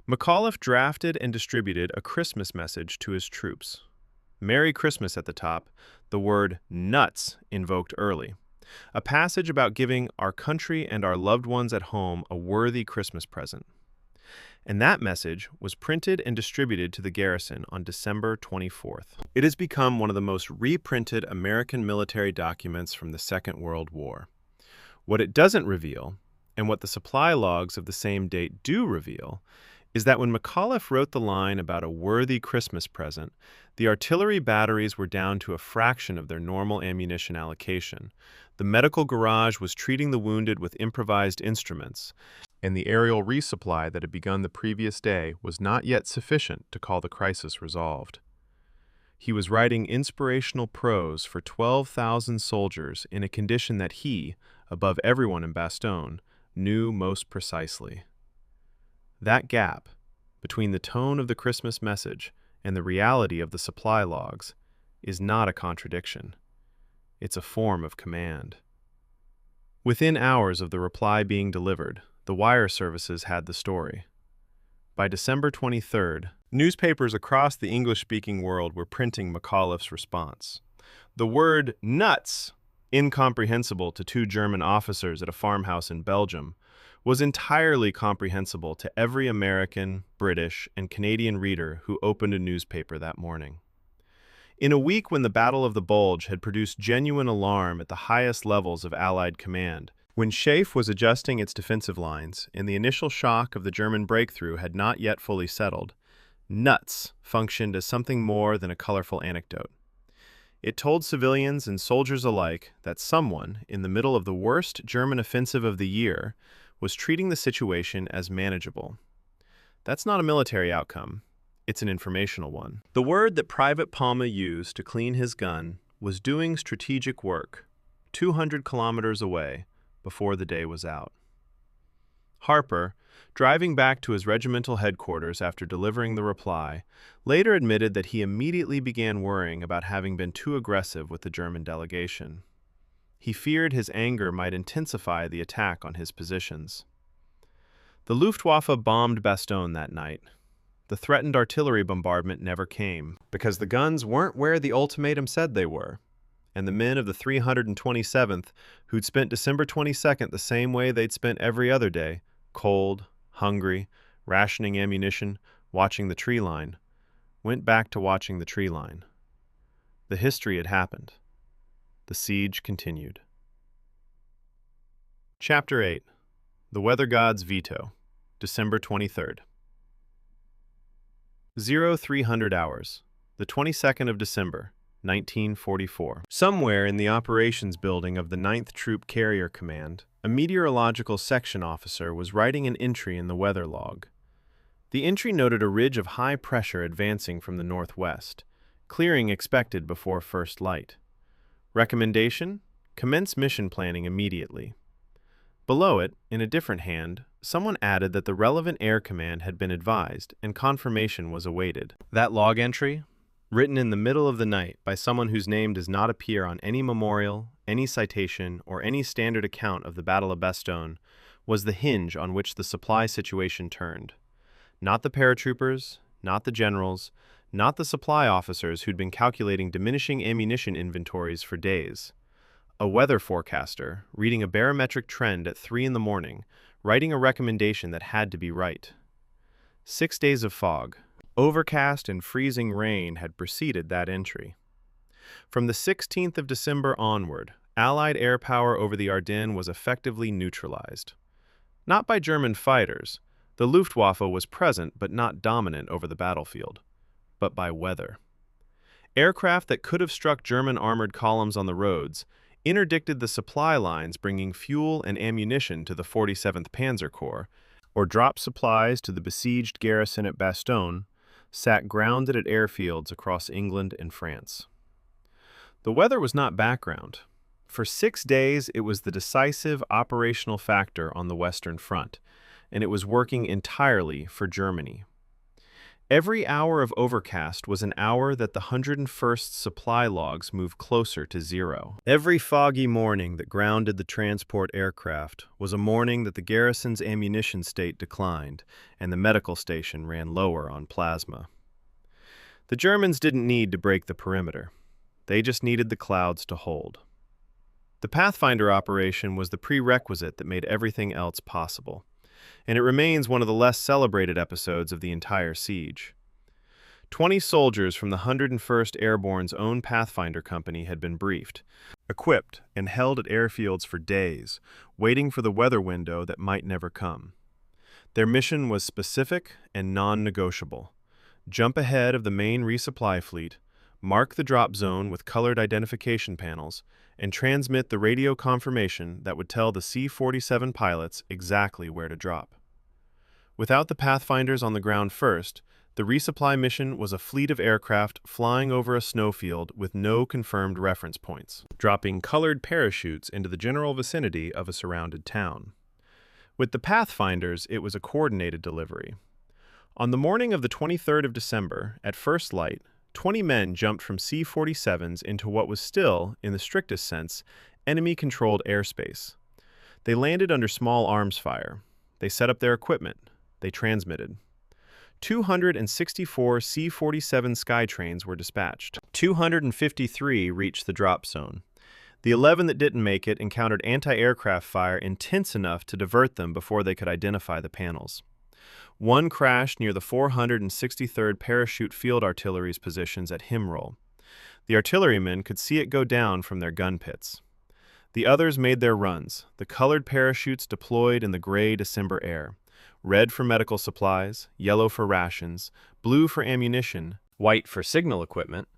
McAuliffe drafted and distributed a Christmas message to his troops. Merry Christmas at the top, the word nuts invoked early. A passage about giving our country and our loved ones at home a worthy Christmas present. And that message was printed and distributed to the garrison on December 24th. It has become one of the most reprinted American military documents from the Second World War. What it doesn't reveal, and what the supply logs of the same date do reveal, is that when McAuliffe wrote the line about a worthy Christmas present, the artillery batteries were down to a fraction of their normal ammunition allocation. The medical garage was treating the wounded with improvised instruments, and the aerial resupply that had begun the previous day was not yet sufficient to call the crisis resolved. He was writing inspirational prose for 12,000 soldiers in a condition that he, above everyone in Bastogne, knew most precisely. That gap, between the tone of the Christmas message and the reality of the supply logs, is not a contradiction. It's a form of command. Within hours of the reply being delivered, the wire services had the story. By December 23rd, newspapers across the English-speaking world were printing McAuliffe's response. The word nuts, incomprehensible to two German officers at a farmhouse in Belgium, was entirely comprehensible to every American, British, and Canadian reader who opened a newspaper that morning. In a week when the Battle of the Bulge had produced genuine alarm at the highest levels of Allied command, when SHAEF was adjusting its defensive lines and the initial shock of the German breakthrough had not yet fully settled, nuts functioned as something more than a colorful anecdote. It told civilians and soldiers alike that someone, in the middle of the worst German offensive of the year, was treating the situation as manageable. That's not a military outcome. It's an informational one. The word that Private Palma used to clean his gun was doing strategic work, 200 kilometers away, before the day was out. Harper, driving back to his regimental headquarters after delivering the reply, later admitted that he immediately began worrying about having been too aggressive with the German delegation. He feared his anger might intensify the attack on his positions. The Luftwaffe bombed Bastogne that night. The threatened artillery bombardment never came, because the guns weren't where the ultimatum said they were, and the men of the 327th, who'd spent December 22nd the same way they'd spent every other day, cold, hungry, rationing ammunition, watching the tree line, went back to watching the tree line. The history had happened. The siege continued. Chapter 8. The Weather God's Veto, December 23rd. 0300 hours, the 22nd of December, 1944. Somewhere in the operations building of the 9th Troop Carrier Command, a meteorological section officer was writing an entry in the weather log. The entry noted a ridge of high pressure advancing from the northwest, clearing expected before first light. Recommendation: commence mission planning immediately. Below it, in a different hand, someone added that the relevant air command had been advised and confirmation was awaited. That log entry, written in the middle of the night by someone whose name does not appear on any memorial, any citation, or any standard account of the Battle of Bastogne, was the hinge on which the supply situation turned. Not the paratroopers, not the generals, not the supply officers who'd been calculating diminishing ammunition inventories for days. A weather forecaster, reading a barometric trend at 3 in the morning, writing a recommendation that had to be right. 6 days of fog, overcast and freezing rain had preceded that entry. From the 16th of December onward, Allied air power over the Ardennes was effectively neutralized. Not by German fighters, the Luftwaffe was present but not dominant over the battlefield, but by weather. Aircraft that could have struck German armored columns on the roads interdicted the supply lines bringing fuel and ammunition to the 47th Panzer Corps, or dropped supplies to the besieged garrison at Bastogne, sat grounded at airfields across England and France. The weather was not background. For 6 days, it was the decisive operational factor on the Western Front, and it was working entirely for Germany. Every hour of overcast was an hour that the 101st supply logs moved closer to zero. Every foggy morning that grounded the transport aircraft was a morning that the garrison's ammunition state declined and the medical station ran lower on plasma. The Germans didn't need to break the perimeter. They just needed the clouds to hold. The Pathfinder operation was the prerequisite that made everything else possible, and it remains one of the less celebrated episodes of the entire siege. 20 soldiers from the 101st Airborne's own Pathfinder company had been briefed, equipped, and held at airfields for days, waiting for the weather window that might never come. Their mission was specific and non-negotiable. Jump ahead of the main resupply fleet, mark the drop zone with colored identification panels, and transmit the radio confirmation that would tell the C-47 pilots exactly where to drop. Without the Pathfinders on the ground first, the resupply mission was a fleet of aircraft flying over a snowfield with no confirmed reference points, dropping colored parachutes into the general vicinity of a surrounded town. With the Pathfinders, it was a coordinated delivery. On the morning of the 23rd of December, at first light, 20 men jumped from C-47s into what was still, in the strictest sense, enemy-controlled airspace. They landed under small arms fire. They set up their equipment. They transmitted. 264 C-47 Skytrains were dispatched. 253 reached the drop zone. The 11 that didn't make it encountered anti-aircraft fire intense enough to divert them before they could identify the panels. One crashed near the 463rd Parachute Field Artillery's positions at Himroll. The artillerymen could see it go down from their gun pits. The others made their runs, the colored parachutes deployed in the gray December air. Red for medical supplies, yellow for rations, blue for ammunition, white for signal equipment,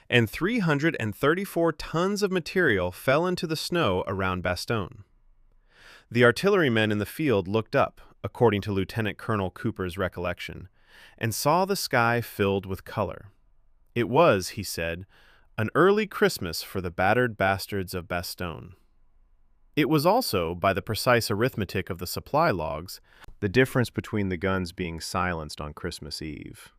and 334 tons of material fell into the snow around Bastogne. The artillerymen in the field looked up, according to Lieutenant Colonel Cooper's recollection, and saw the sky filled with color. It was, he said, an early Christmas for the battered bastards of Bastogne. It was also, by the precise arithmetic of the supply logs, the difference between the guns being silenced on Christmas Eve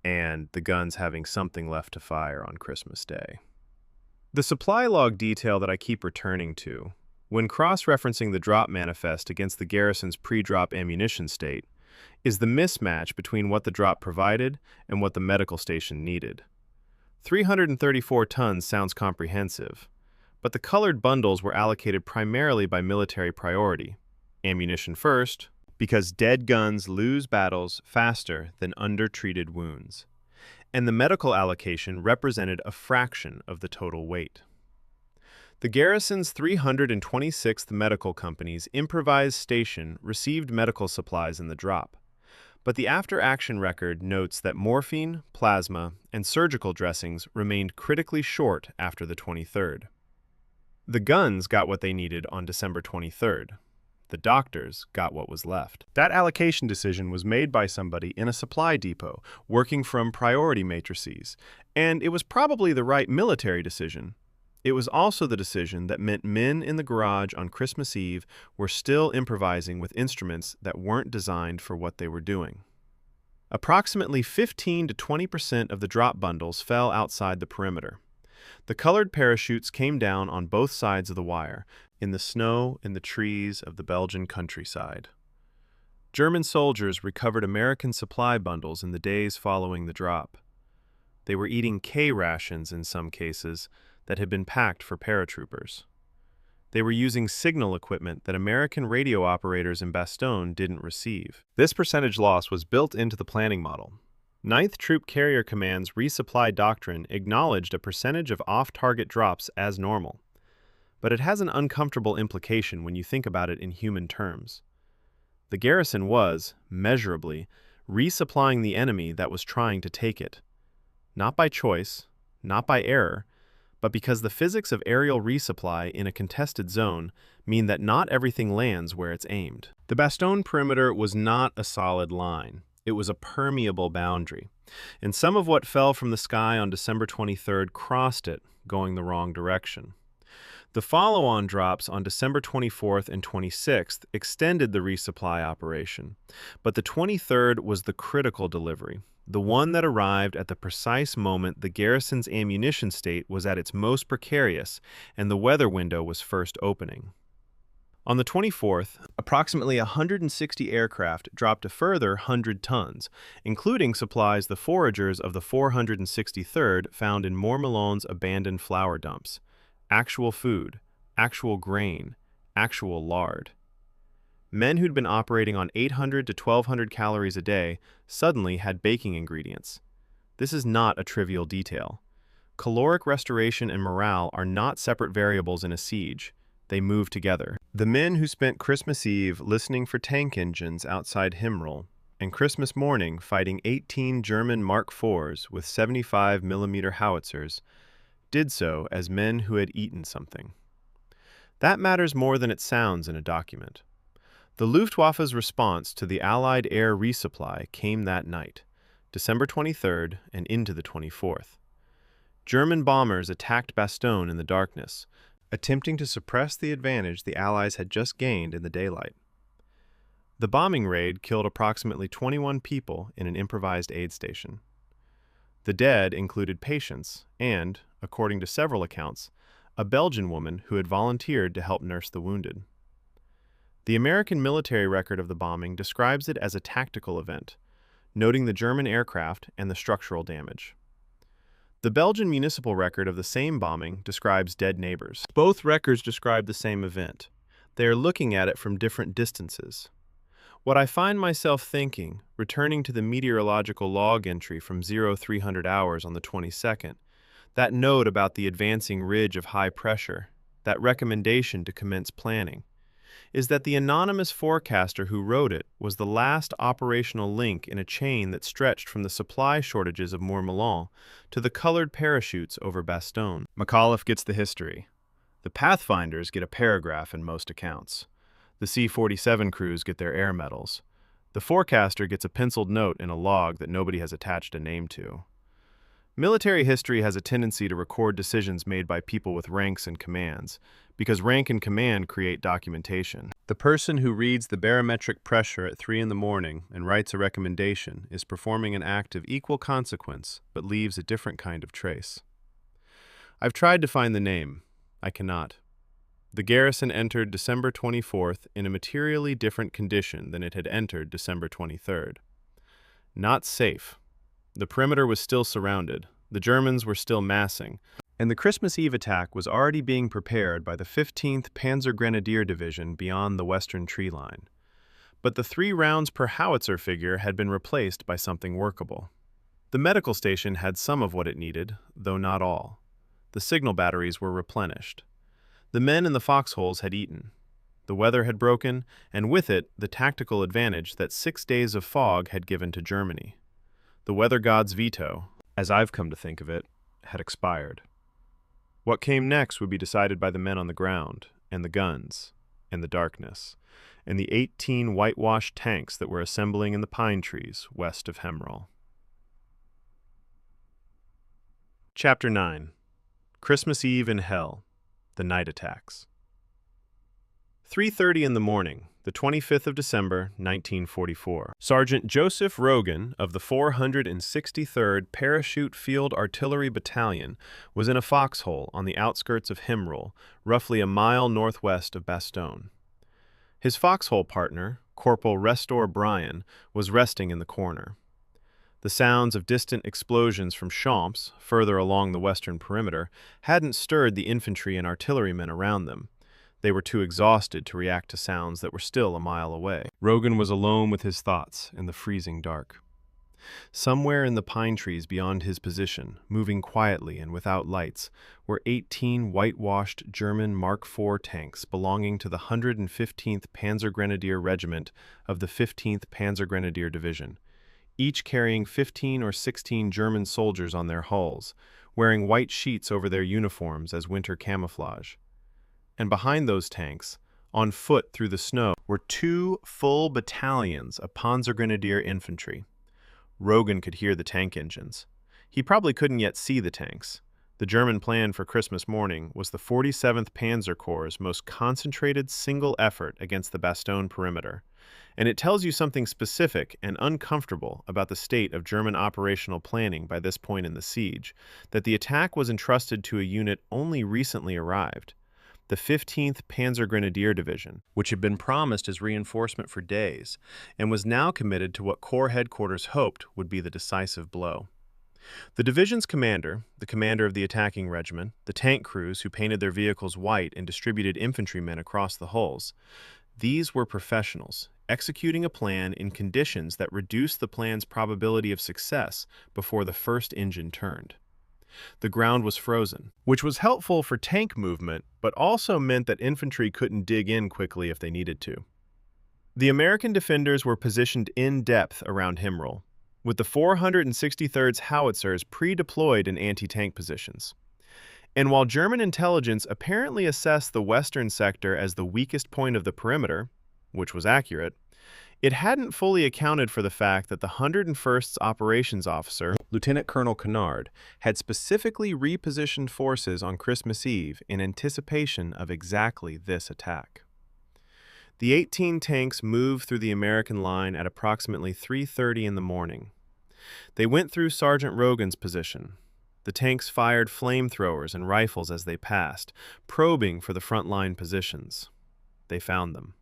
and the guns having something left to fire on Christmas Day. The supply log detail that I keep returning to, when cross-referencing the drop manifest against the garrison's pre-drop ammunition state, is the mismatch between what the drop provided and what the medical station needed. 334 tons sounds comprehensive, but the colored bundles were allocated primarily by military priority. Ammunition first, because dead guns lose battles faster than undertreated wounds, and the medical allocation represented a fraction of the total weight. The garrison's 326th Medical Company's Improvised station received medical supplies in the drop, but the after-action record notes that morphine, plasma, and surgical dressings remained critically short after the 23rd. The guns got what they needed on December 23rd. The doctors got what was left. That allocation decision was made by somebody in a supply depot, working from priority matrices, and it was probably the right military decision. It was also the decision that meant men in the garage on Christmas Eve were still improvising with instruments that weren't designed for what they were doing. Approximately 15 to 20% of the drop bundles fell outside the perimeter. The colored parachutes came down on both sides of the wire, in the snow and the trees of the Belgian countryside. German soldiers recovered American supply bundles in the days following the drop. They were eating K rations in some cases that had been packed for paratroopers. They were using signal equipment that American radio operators in Bastogne didn't receive. This percentage loss was built into the planning model. 9th Troop Carrier Command's resupply doctrine acknowledged a percentage of off-target drops as normal, but it has an uncomfortable implication when you think about it in human terms. The garrison was, measurably, resupplying the enemy that was trying to take it. Not by choice, not by error, but because the physics of aerial resupply in a contested zone mean that not everything lands where it's aimed. The Bastogne perimeter was not a solid line. It was a permeable boundary, and some of what fell from the sky on December 23rd crossed it, going the wrong direction. The follow-on drops on December 24th and 26th extended the resupply operation, but the 23rd was the critical delivery, the one that arrived at the precise moment the garrison's ammunition state was at its most precarious and the weather window was first opening. On the 24th, approximately 160 aircraft dropped a further 100 tons, including supplies the foragers of the 463rd found in Mormelon's abandoned flour dumps. Actual food, actual grain, actual lard. Men who'd been operating on 800 to 1,200 calories a day suddenly had baking ingredients. This is not a trivial detail. Caloric restoration and morale are not separate variables in a siege. They move together. The men who spent Christmas Eve listening for tank engines outside Himmel and Christmas morning fighting 18 German Mark IVs with 75mm howitzers did so as men who had eaten something. That matters more than it sounds in a document. The Luftwaffe's response to the Allied air resupply came that night, December 23rd and into the 24th. German bombers attacked Bastogne in the darkness, attempting to suppress the advantage the Allies had just gained in the daylight. The bombing raid killed approximately 21 people in an improvised aid station. The dead included patients and, according to several accounts, a Belgian woman who had volunteered to help nurse the wounded. The American military record of the bombing describes it as a tactical event, noting the German aircraft and the structural damage. The Belgian municipal record of the same bombing describes dead neighbors. Both records describe the same event. They are looking at it from different distances. What I find myself thinking, returning to the meteorological log entry from 0300 hours on the 22nd, that note about the advancing ridge of high pressure, that recommendation to commence planning, is that the anonymous forecaster who wrote it was the last operational link in a chain that stretched from the supply shortages of Mormelon to the colored parachutes over Bastogne. McAuliffe gets the history. The Pathfinders get a paragraph in most accounts. The C-47 crews get their air medals. The forecaster gets a penciled note in a log that nobody has attached a name to. Military history has a tendency to record decisions made by people with ranks and commands, because rank and command create documentation. The person who reads the barometric pressure at 3 in the morning and writes a recommendation is performing an act of equal consequence, but leaves a different kind of trace. I've tried to find the name. I cannot. The garrison entered December 24th in a materially different condition than it had entered December 23rd. Not safe. The perimeter was still surrounded, the Germans were still massing, and the Christmas Eve attack was already being prepared by the 15th Panzer Grenadier Division beyond the western tree line. But the 3 rounds per howitzer figure had been replaced by something workable. The medical station had some of what it needed, though not all. The signal batteries were replenished. The men in the foxholes had eaten. The weather had broken, and with it the tactical advantage that 6 days of fog had given to Germany. The weather god's veto, as I've come to think of it, had expired. What came next would be decided by the men on the ground, and the guns, and the darkness, and the 18 whitewashed tanks that were assembling in the pine trees west of Hemmerl. Chapter 9. Christmas Eve in Hell, the night attacks. 3:30 in the morning, the 25th of December, 1944. Sergeant Joseph Rogan of the 463rd Parachute Field Artillery Battalion was in a foxhole on the outskirts of Himrel, roughly a mile northwest of Bastogne. His foxhole partner, Corporal Restor Bryan, was resting in the corner. The sounds of distant explosions from Champs, further along the western perimeter, hadn't stirred the infantry and artillerymen around them. They were too exhausted to react to sounds that were still a mile away. Rogan was alone with his thoughts in the freezing dark. Somewhere in the pine trees beyond his position, moving quietly and without lights, were 18 whitewashed German Mark IV tanks belonging to the 115th Panzergrenadier Regiment of the 15th Panzergrenadier Division, each carrying 15 or 16 German soldiers on their hulls, wearing white sheets over their uniforms as winter camouflage. And behind those tanks, on foot through the snow, were 2 full battalions of Panzergrenadier infantry. Rogan could hear the tank engines. He probably couldn't yet see the tanks. The German plan for Christmas morning was the 47th Panzer Corps' most concentrated single effort against the Bastogne perimeter, and it tells you something specific and uncomfortable about the state of German operational planning by this point in the siege, that the attack was entrusted to a unit only recently arrived. The 15th Panzergrenadier Division, which had been promised as reinforcement for days, and was now committed to what Corps headquarters hoped would be the decisive blow. The division's commander, the commander of the attacking regiment, the tank crews who painted their vehicles white and distributed infantrymen across the hulls, these were professionals, executing a plan in conditions that reduced the plan's probability of success before the first engine turned. The ground was frozen, which was helpful for tank movement, but also meant that infantry couldn't dig in quickly if they needed to. The American defenders were positioned in depth around Himrel, with the 463rd's howitzers pre-deployed in anti-tank positions. And while German intelligence apparently assessed the western sector as the weakest point of the perimeter, which was accurate, it hadn't fully accounted for the fact that the 101st's operations officer, Lieutenant Colonel Kennard, had specifically repositioned forces on Christmas Eve in anticipation of exactly this attack. The 18 tanks moved through the American line at approximately 3:30 in the morning. They went through Sergeant Rogan's position. The tanks fired flamethrowers and rifles as they passed, probing for the front-line positions. They found them.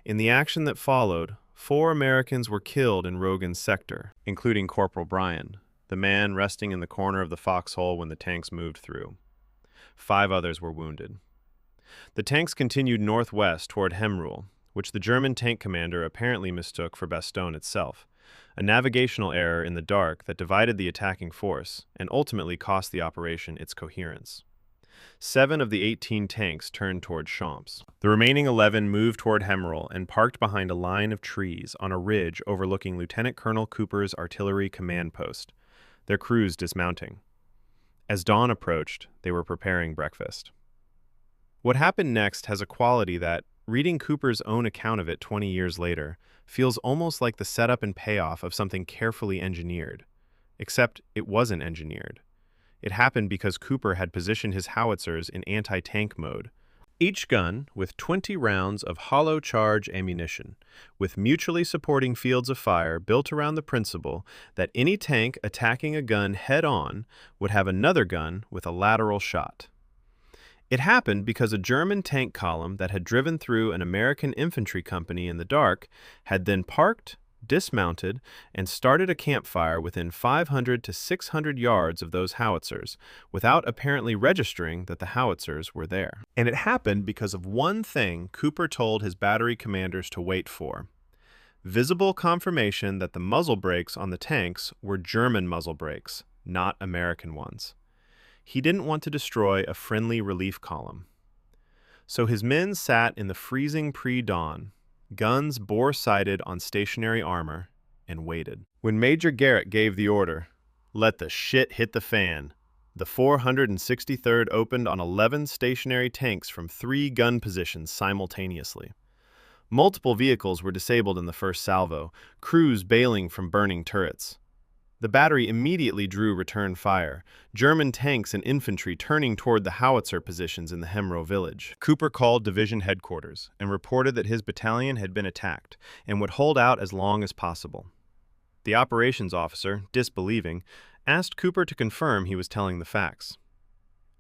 In the action that followed, 4 Americans were killed in Rogan's sector, including Corporal Bryan, the man resting in the corner of the foxhole when the tanks moved through. 5 others were wounded. The tanks continued northwest toward Himrel, which the German tank commander apparently mistook for Bastogne itself, a navigational error in the dark that divided the attacking force and ultimately cost the operation its coherence. 7 of the 18 tanks turned toward Champs. The remaining 11 moved toward Himrel and parked behind a line of trees on a ridge overlooking Lieutenant Colonel Cooper's artillery command post, their crews dismounting. As dawn approached, they were preparing breakfast. What happened next has a quality that, reading Cooper's own account of it 20 years later, feels almost like the setup and payoff of something carefully engineered. Except it wasn't engineered. It happened because Cooper had positioned his howitzers in anti-tank mode, each gun with 20 rounds of hollow charge ammunition, with mutually supporting fields of fire built around the principle that any tank attacking a gun head-on would have another gun with a lateral shot. It happened because a German tank column that had driven through an American infantry company in the dark had then parked, dismounted, and started a campfire within 500 to 600 yards of those howitzers, without apparently registering that the howitzers were there. And it happened because of one thing Cooper told his battery commanders to wait for: visible confirmation that the muzzle brakes on the tanks were German muzzle brakes, not American ones. He didn't want to destroy a friendly relief column. So his men sat in the freezing pre-dawn, guns bore-sighted on stationary armor, and waited. When Major Garrett gave the order, "Let the shit hit the fan," the 463rd opened on 11 stationary tanks from 3 gun positions simultaneously. Multiple vehicles were disabled in the first salvo, crews bailing from burning turrets. The battery immediately drew return fire, German tanks and infantry turning toward the howitzer positions in the Hemro village. Cooper called division headquarters and reported that his battalion had been attacked and would hold out as long as possible. The operations officer, disbelieving, asked Cooper to confirm he was telling the facts.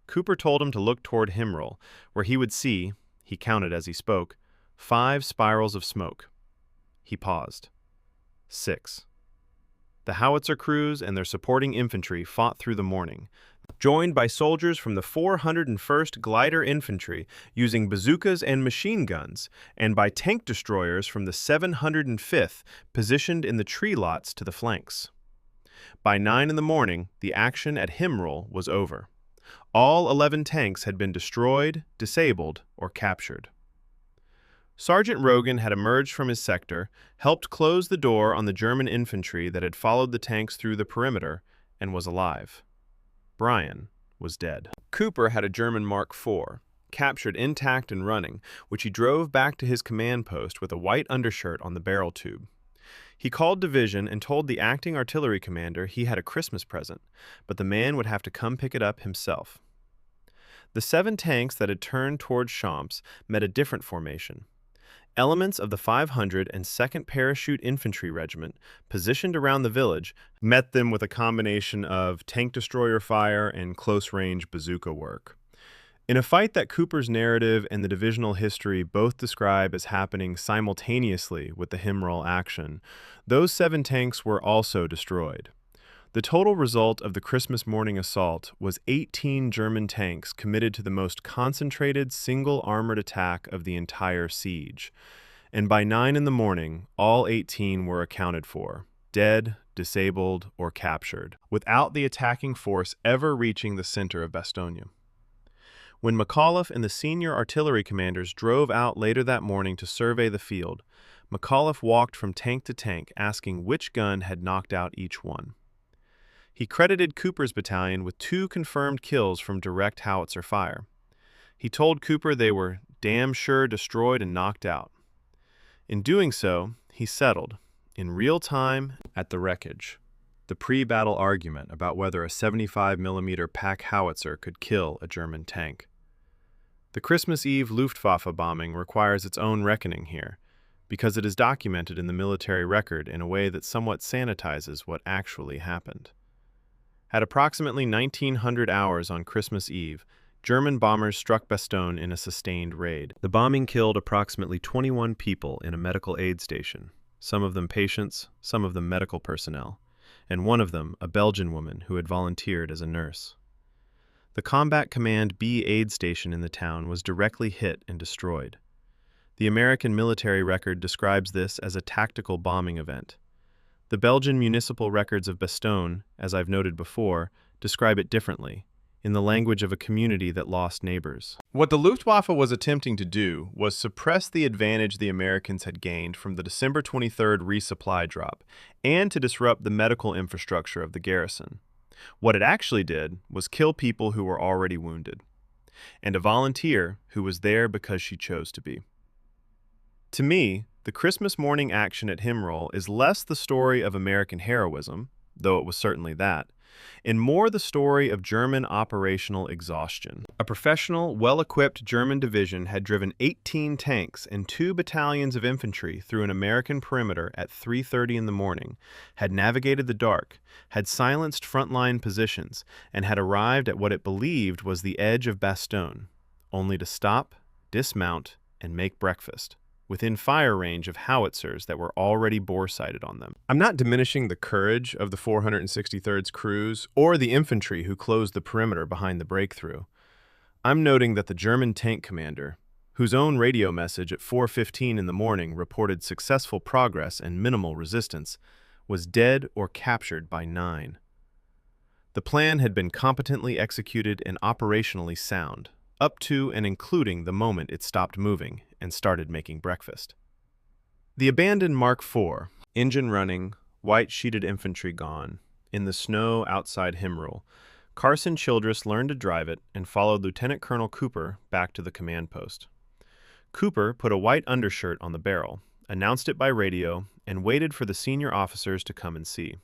Cooper told him to look toward Himrel, where he would see, he counted as he spoke, 5 spirals of smoke. He paused. 6. The howitzer crews and their supporting infantry fought through the morning, joined by soldiers from the 401st Glider Infantry using bazookas and machine guns, and by tank destroyers from the 705th positioned in the tree lots to the flanks. By 9 in the morning, the action at Himrel was over. All 11 tanks had been destroyed, disabled, or captured. Sergeant Rogan had emerged from his sector, helped close the door on the German infantry that had followed the tanks through the perimeter, and was alive. Brian was dead. Cooper had a German Mark IV, captured intact and running, which he drove back to his command post with a white undershirt on the barrel tube. He called division and told the acting artillery commander he had a Christmas present, but the man would have to come pick it up himself. The 7 tanks that had turned toward Champs met a different formation. Elements of the 502nd Parachute Infantry Regiment, positioned around the village, met them with a combination of tank destroyer fire and close-range bazooka work. In a fight that Cooper's narrative and the divisional history both describe as happening simultaneously with the Himrel action, those 7 tanks were also destroyed. The total result of the Christmas morning assault was 18 German tanks committed to the most concentrated single armored attack of the entire siege. And by 9 in the morning, all 18 were accounted for, dead, disabled, or captured, without the attacking force ever reaching the center of Bastogne. When McAuliffe and the senior artillery commanders drove out later that morning to survey the field, McAuliffe walked from tank to tank asking which gun had knocked out each one. He credited Cooper's battalion with 2 confirmed kills from direct howitzer fire. He told Cooper they were damn sure destroyed and knocked out. In doing so, he settled, in real time, at the wreckage, the pre-battle argument about whether a 75mm pack howitzer could kill a German tank. The Christmas Eve Luftwaffe bombing requires its own reckoning here, because it is documented in the military record in a way that somewhat sanitizes what actually happened. At approximately 1900 hours on Christmas Eve, German bombers struck Bastogne in a sustained raid. The bombing killed approximately 21 people in a medical aid station, some of them patients, some of them medical personnel, and one of them a Belgian woman who had volunteered as a nurse. The Combat Command B aid station in the town was directly hit and destroyed. The American military record describes this as a tactical bombing event. The Belgian municipal records of Bastogne, as I've noted before, describe it differently, in the language of a community that lost neighbors. What the Luftwaffe was attempting to do was suppress the advantage the Americans had gained from the December 23rd resupply drop, and to disrupt the medical infrastructure of the garrison. What it actually did was kill people who were already wounded, and a volunteer who was there because she chose to be. To me, the Christmas morning action at Himrel is less the story of American heroism, though it was certainly that, and more the story of German operational exhaustion. A professional, well-equipped German division had driven 18 tanks and 2 battalions of infantry through an American perimeter at 3:30 in the morning, had navigated the dark, had silenced frontline positions, and had arrived at what it believed was the edge of Bastogne, only to stop, dismount, and make breakfast, within fire range of howitzers that were already bore-sighted on them. I'm not diminishing the courage of the 463rd's crews or the infantry who closed the perimeter behind the breakthrough. I'm noting that the German tank commander, whose own radio message at 4:15 in the morning reported successful progress and minimal resistance, was dead or captured by 9. The plan had been competently executed and operationally sound, up to and including the moment it stopped moving and started making breakfast. The abandoned Mark IV, engine running, white-sheeted infantry gone, in the snow outside Himrel, Carson Childress learned to drive it and followed Lieutenant Colonel Cooper back to the command post. Cooper put a white undershirt on the barrel, announced it by radio, and waited for the senior officers to come and see.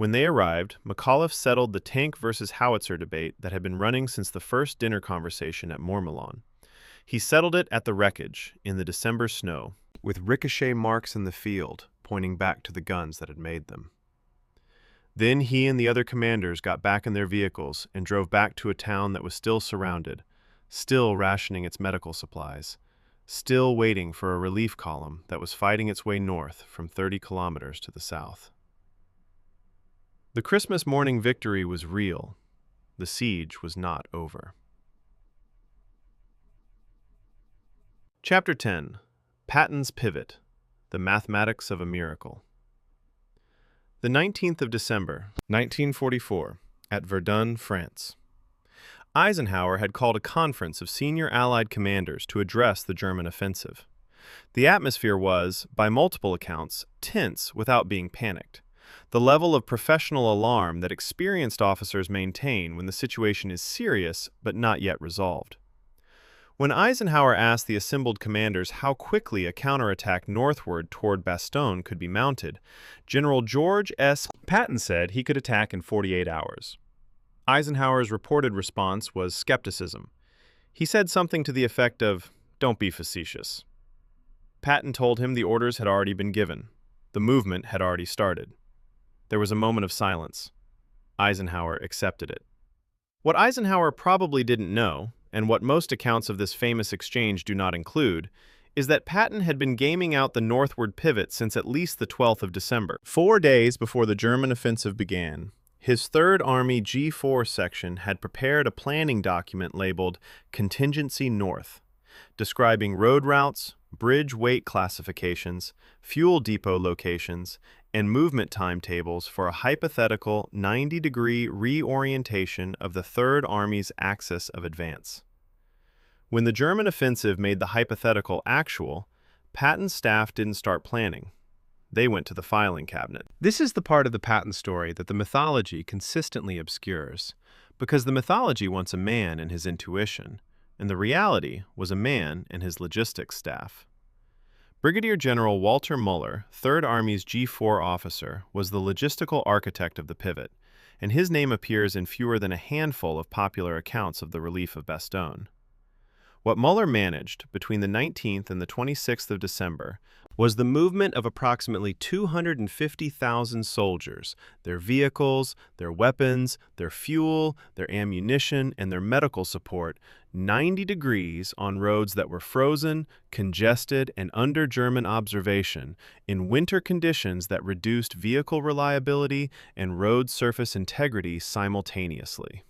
When they arrived, McAuliffe settled the tank versus howitzer debate that had been running since the first dinner conversation at Mormillon. He settled it at the wreckage, in the December snow, with ricochet marks in the field, pointing back to the guns that had made them. Then he and the other commanders got back in their vehicles and drove back to a town that was still surrounded, still rationing its medical supplies, still waiting for a relief column that was fighting its way north from 30 kilometers to the south. The Christmas morning victory was real. The siege was not over. Chapter 10. Patton's Pivot, The Mathematics of a Miracle. The 19th of December, 1944, at Verdun, France. Eisenhower had called a conference of senior Allied commanders to address the German offensive. The atmosphere was, by multiple accounts, tense without being panicked, the level of professional alarm that experienced officers maintain when the situation is serious but not yet resolved. When Eisenhower asked the assembled commanders how quickly a counterattack northward toward Bastogne could be mounted, General George S. Patton said he could attack in 48 hours. Eisenhower's reported response was skepticism. He said something to the effect of, "Don't be facetious." Patton told him the orders had already been given. The movement had already started. There was a moment of silence. Eisenhower accepted it. What Eisenhower probably didn't know, and what most accounts of this famous exchange do not include, is that Patton had been gaming out the northward pivot since at least the 12th of December. 4 days before the German offensive began, his 3rd Army G4 section had prepared a planning document labeled Contingency North, describing road routes, bridge weight classifications, fuel depot locations, and movement timetables for a hypothetical 90-degree reorientation of the 3rd Army's axis of advance. When the German offensive made the hypothetical actual, Patton's staff didn't start planning. They went to the filing cabinet. This is the part of the Patton story that the mythology consistently obscures, because the mythology wants a man and his intuition, and the reality was a man and his logistics staff. Brigadier General Walter Muller, 3rd Army's G4 officer, was the logistical architect of the pivot, and his name appears in fewer than a handful of popular accounts of the relief of Bastogne. What Muller managed between the 19th and the 26th of December was the movement of approximately 250,000 soldiers, their vehicles, their weapons, their fuel, their ammunition, and their medical support 90 degrees on roads that were frozen, congested, and under German observation in winter conditions that reduced vehicle reliability and road surface integrity simultaneously.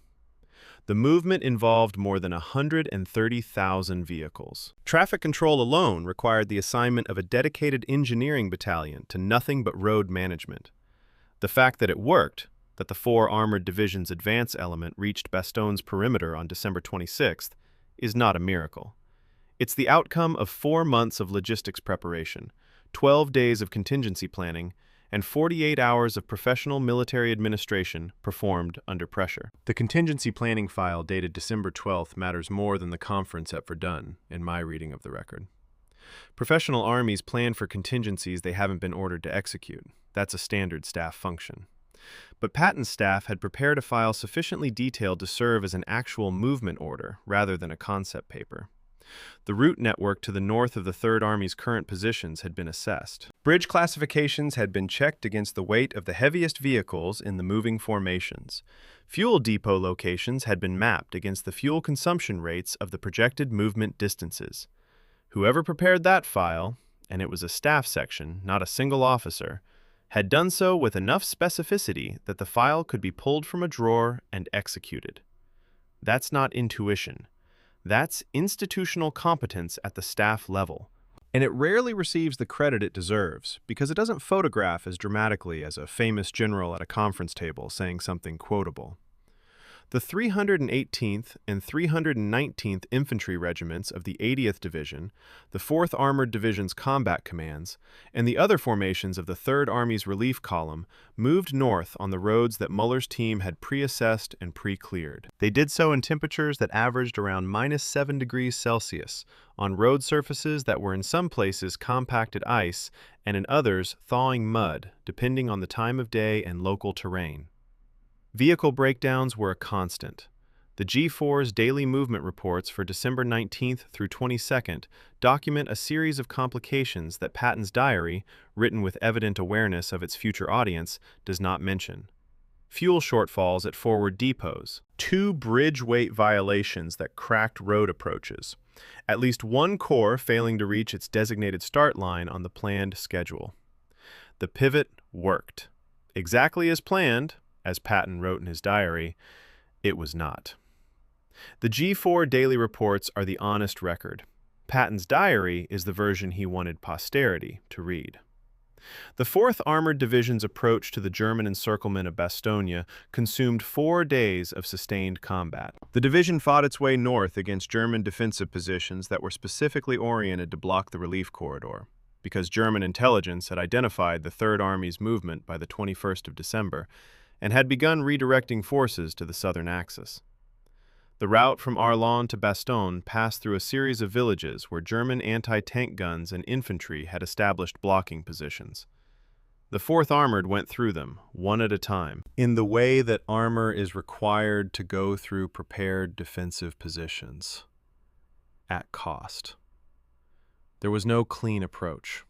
The movement involved more than 130,000 vehicles. Traffic control alone required the assignment of a dedicated engineering battalion to nothing but road management. The fact that it worked, that the 4 armored divisions advance element reached Bastogne's perimeter on December 26th, is not a miracle. It's the outcome of 4 months of logistics preparation, 12 days of contingency planning, and 48 hours of professional military administration performed under pressure. The contingency planning file dated December 12th matters more than the conference at Verdun, in my reading of the record. Professional armies plan for contingencies they haven't been ordered to execute. That's a standard staff function. But Patton's staff had prepared a file sufficiently detailed to serve as an actual movement order rather than a concept paper. The route network to the north of the 3rd Army's current positions had been assessed. Bridge classifications had been checked against the weight of the heaviest vehicles in the moving formations. Fuel depot locations had been mapped against the fuel consumption rates of the projected movement distances. Whoever prepared that file, and it was a staff section, not a single officer, had done so with enough specificity that the file could be pulled from a drawer and executed. That's not intuition. That's institutional competence at the staff level. And it rarely receives the credit it deserves, because it doesn't photograph as dramatically as a famous general at a conference table saying something quotable. The 318th and 319th Infantry Regiments of the 80th Division, the 4th Armored Division's combat commands, and the other formations of the 3rd Army's relief column moved north on the roads that Muller's team had pre-assessed and pre-cleared. They did so in temperatures that averaged around -7 degrees Celsius, on road surfaces that were in some places compacted ice and in others thawing mud, depending on the time of day and local terrain. Vehicle breakdowns were a constant. The G4's daily movement reports for December 19th through 22nd document a series of complications that Patton's diary, written with evident awareness of its future audience, does not mention. Fuel shortfalls at forward depots, 2 bridge weight violations that cracked road approaches, at least 1 corps failing to reach its designated start line on the planned schedule. The pivot worked. Exactly as planned, as Patton wrote in his diary, it was not. The G4 daily reports are the honest record. Patton's diary is the version he wanted posterity to read. The 4th Armored Division's approach to the German encirclement of Bastogne consumed 4 days of sustained combat. The division fought its way north against German defensive positions that were specifically oriented to block the relief corridor, because German intelligence had identified the 3rd Army's movement by the 21st of December and had begun redirecting forces to the southern axis. The route from Ardennes to Bastogne passed through a series of villages where German anti-tank guns and infantry had established blocking positions. The 4th Armored went through them, one at a time, in the way that armor is required to go through prepared defensive positions, at cost. There was no clean approach.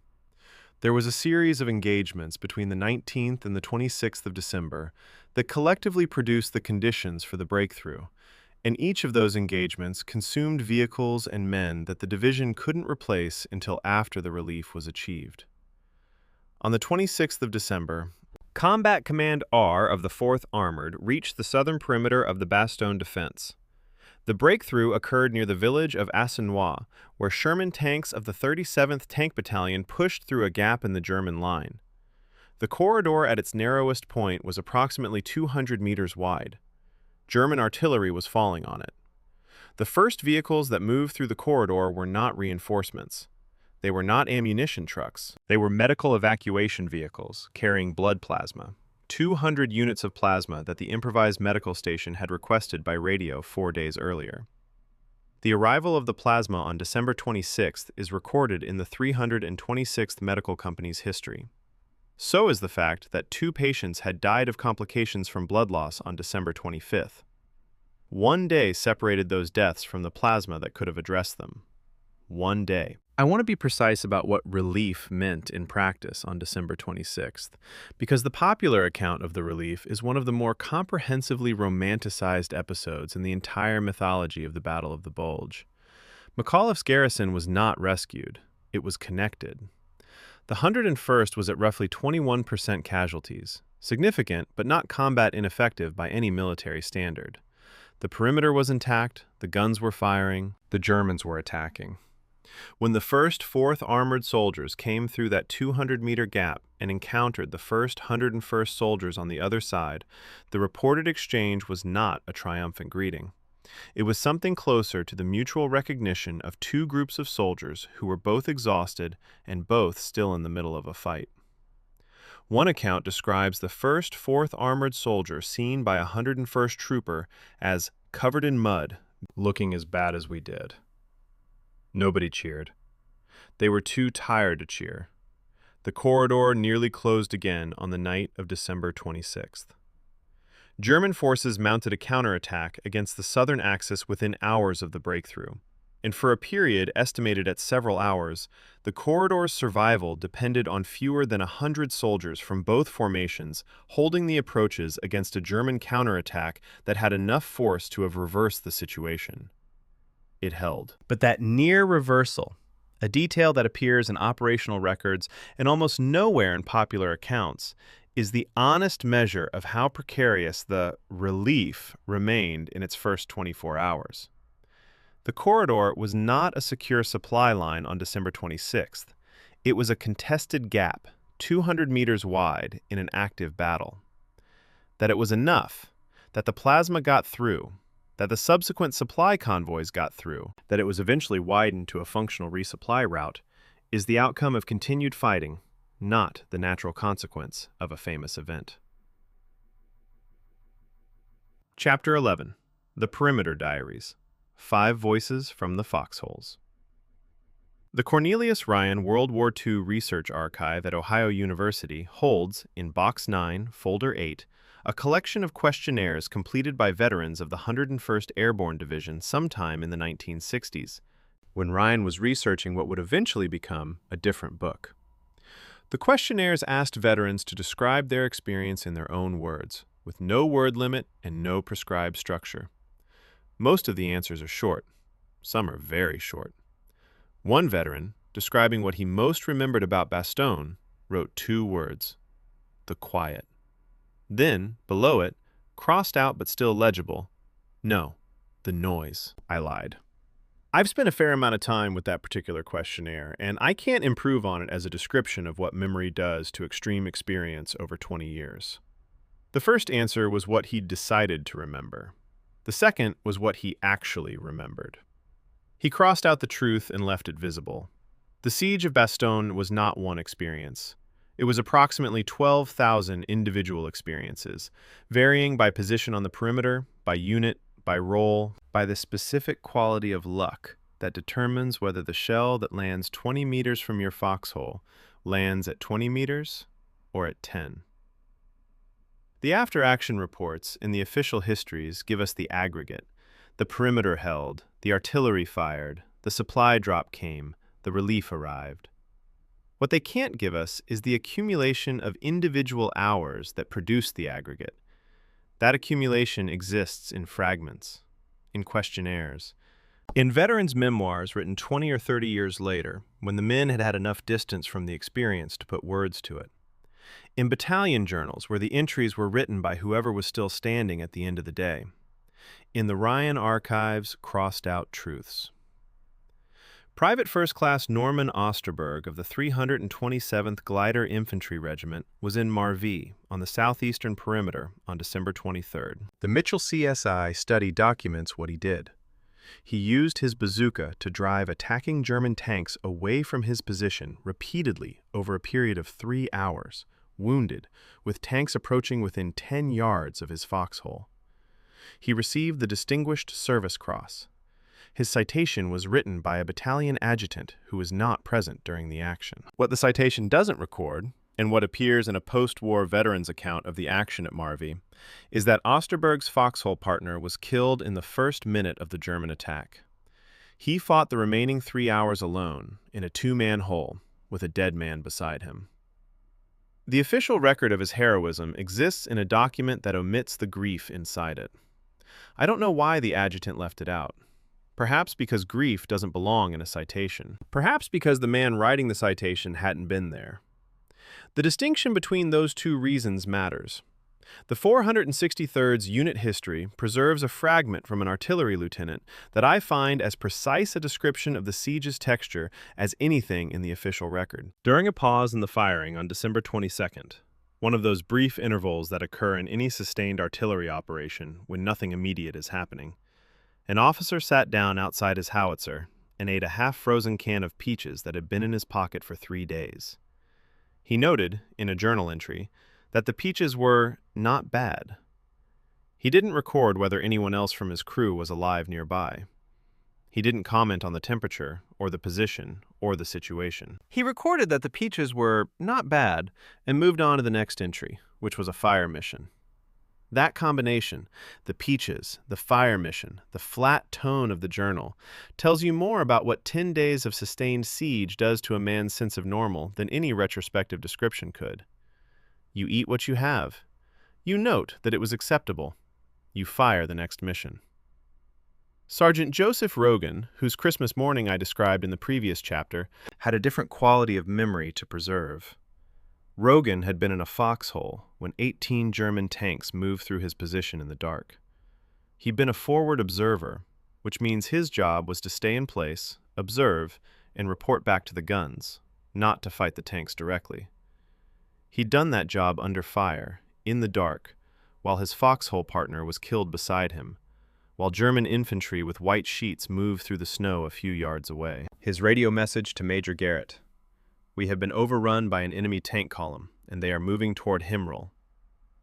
There was a series of engagements between the 19th and the 26th of December that collectively produced the conditions for the breakthrough, and each of those engagements consumed vehicles and men that the division couldn't replace until after the relief was achieved. On the 26th of December, Combat Command R of the 4th Armored reached the southern perimeter of the Bastogne defense. The breakthrough occurred near the village of Ardennes, where Sherman tanks of the 37th Tank Battalion pushed through a gap in the German line. The corridor at its narrowest point was approximately 200 meters wide. German artillery was falling on it. The first vehicles that moved through the corridor were not reinforcements. They were not ammunition trucks. They were medical evacuation vehicles carrying blood plasma. 200 units of plasma that the improvised medical station had requested by radio 4 days earlier. The arrival of the plasma on December 26th is recorded in the 326th Medical Company's history. So is the fact that 2 patients had died of complications from blood loss on December 25th. 1 day separated those deaths from the plasma that could have addressed them. 1 day. I want to be precise about what relief meant in practice on December 26th, because the popular account of the relief is one of the more comprehensively romanticized episodes in the entire mythology of the Battle of the Bulge. McAuliffe's garrison was not rescued. It was connected. The 101st was at roughly 21% casualties, significant but not combat ineffective by any military standard. The perimeter was intact, the guns were firing, the Germans were attacking. When the first 4th Armored soldiers came through that 200-meter gap and encountered the first 101st soldiers on the other side, the reported exchange was not a triumphant greeting. It was something closer to the mutual recognition of 2 groups of soldiers who were both exhausted and both still in the middle of a fight. One account describes the first 4th Armored soldier seen by a 101st trooper as covered in mud, looking as bad as we did. Nobody cheered. They were too tired to cheer. The corridor nearly closed again on the night of December 26th. German forces mounted a counterattack against the southern axis within hours of the breakthrough, and for a period estimated at several hours, the corridor's survival depended on fewer than 100 soldiers from both formations holding the approaches against a German counterattack that had enough force to have reversed the situation. It held. But that near reversal, a detail that appears in operational records and almost nowhere in popular accounts, is the honest measure of how precarious the relief remained in its first 24 hours. The corridor was not a secure supply line on December 26th. It was a contested gap, 200 meters wide, in an active battle. That it was enough, that the plasma got through, that the subsequent supply convoys got through, that it was eventually widened to a functional resupply route, is the outcome of continued fighting, not the natural consequence of a famous event. Chapter 11. The Perimeter Diaries. 5 Voices from the Foxholes. The Cornelius Ryan World War II Research Archive at Ohio University holds, in Box 9, Folder 8, a collection of questionnaires completed by veterans of the 101st Airborne Division sometime in the 1960s, when Ryan was researching what would eventually become a different book. The questionnaires asked veterans to describe their experience in their own words, with no word limit and no prescribed structure. Most of the answers are short. Some are very short. One veteran, describing what he most remembered about Bastogne, wrote 2 words: the quiet. Then, below it, crossed out but still legible, no, the noise. I lied. I've spent a fair amount of time with that particular questionnaire, and I can't improve on it as a description of what memory does to extreme experience over 20 years. The first answer was what he decided to remember. The second was what he actually remembered. He crossed out the truth and left it visible. The Siege of Bastogne was not one experience. It was approximately 12,000 individual experiences, varying by position on the perimeter, by unit, by role, by the specific quality of luck that determines whether the shell that lands 20 meters from your foxhole lands at 20 meters or at 10. The after-action reports in the official histories give us the aggregate: the perimeter held, the artillery fired, the supply drop came, the relief arrived. What they can't give us is the accumulation of individual hours that produce the aggregate. That accumulation exists in fragments, in questionnaires, in veterans' memoirs written 20 or 30 years later, when the men had had enough distance from the experience to put words to it, in battalion journals where the entries were written by whoever was still standing at the end of the day, in the Ryan Archives' crossed-out truths. Private First Class Norman Osterberg of the 327th Glider Infantry Regiment was in Marvie on the southeastern perimeter on December 23rd. The Mitchell CSI study documents what he did. He used his bazooka to drive attacking German tanks away from his position repeatedly over a period of 3 hours, wounded, with tanks approaching within 10 yards of his foxhole. He received the Distinguished Service Cross. His citation was written by a battalion adjutant who was not present during the action. What the citation doesn't record, and what appears in a post-war veteran's account of the action at Marvie, is that Osterberg's foxhole partner was killed in the first minute of the German attack. He fought the remaining 3 hours alone, in a 2-man hole, with a dead man beside him. The official record of his heroism exists in a document that omits the grief inside it. I don't know why the adjutant left it out. Perhaps because grief doesn't belong in a citation. Perhaps because the man writing the citation hadn't been there. The distinction between those 2 reasons matters. The 463rd's unit history preserves a fragment from an artillery lieutenant that I find as precise a description of the siege's texture as anything in the official record. During a pause in the firing on December 22nd, one of those brief intervals that occur in any sustained artillery operation when nothing immediate is happening, an officer sat down outside his howitzer and ate a half-frozen can of peaches that had been in his pocket for 3 days. He noted, in a journal entry, that the peaches were not bad. He didn't record whether anyone else from his crew was alive nearby. He didn't comment on the temperature, or the position, or the situation. He recorded that the peaches were not bad and moved on to the next entry, which was a fire mission. That combination, the peaches, the fire mission, the flat tone of the journal, tells you more about what 10 days of sustained siege does to a man's sense of normal than any retrospective description could. You eat what you have. You note that it was acceptable. You fire the next mission. Sergeant Joseph Rogan, whose Christmas morning I described in the previous chapter, had a different quality of memory to preserve. Rogan had been in a foxhole when 18 German tanks moved through his position in the dark. He'd been a forward observer, which means his job was to stay in place, observe, and report back to the guns, not to fight the tanks directly. He'd done that job under fire, in the dark, while his foxhole partner was killed beside him, while German infantry with white sheets moved through the snow a few yards away. His radio message to Major Garrett: "We have been overrun by an enemy tank column, and they are moving toward Himrel,"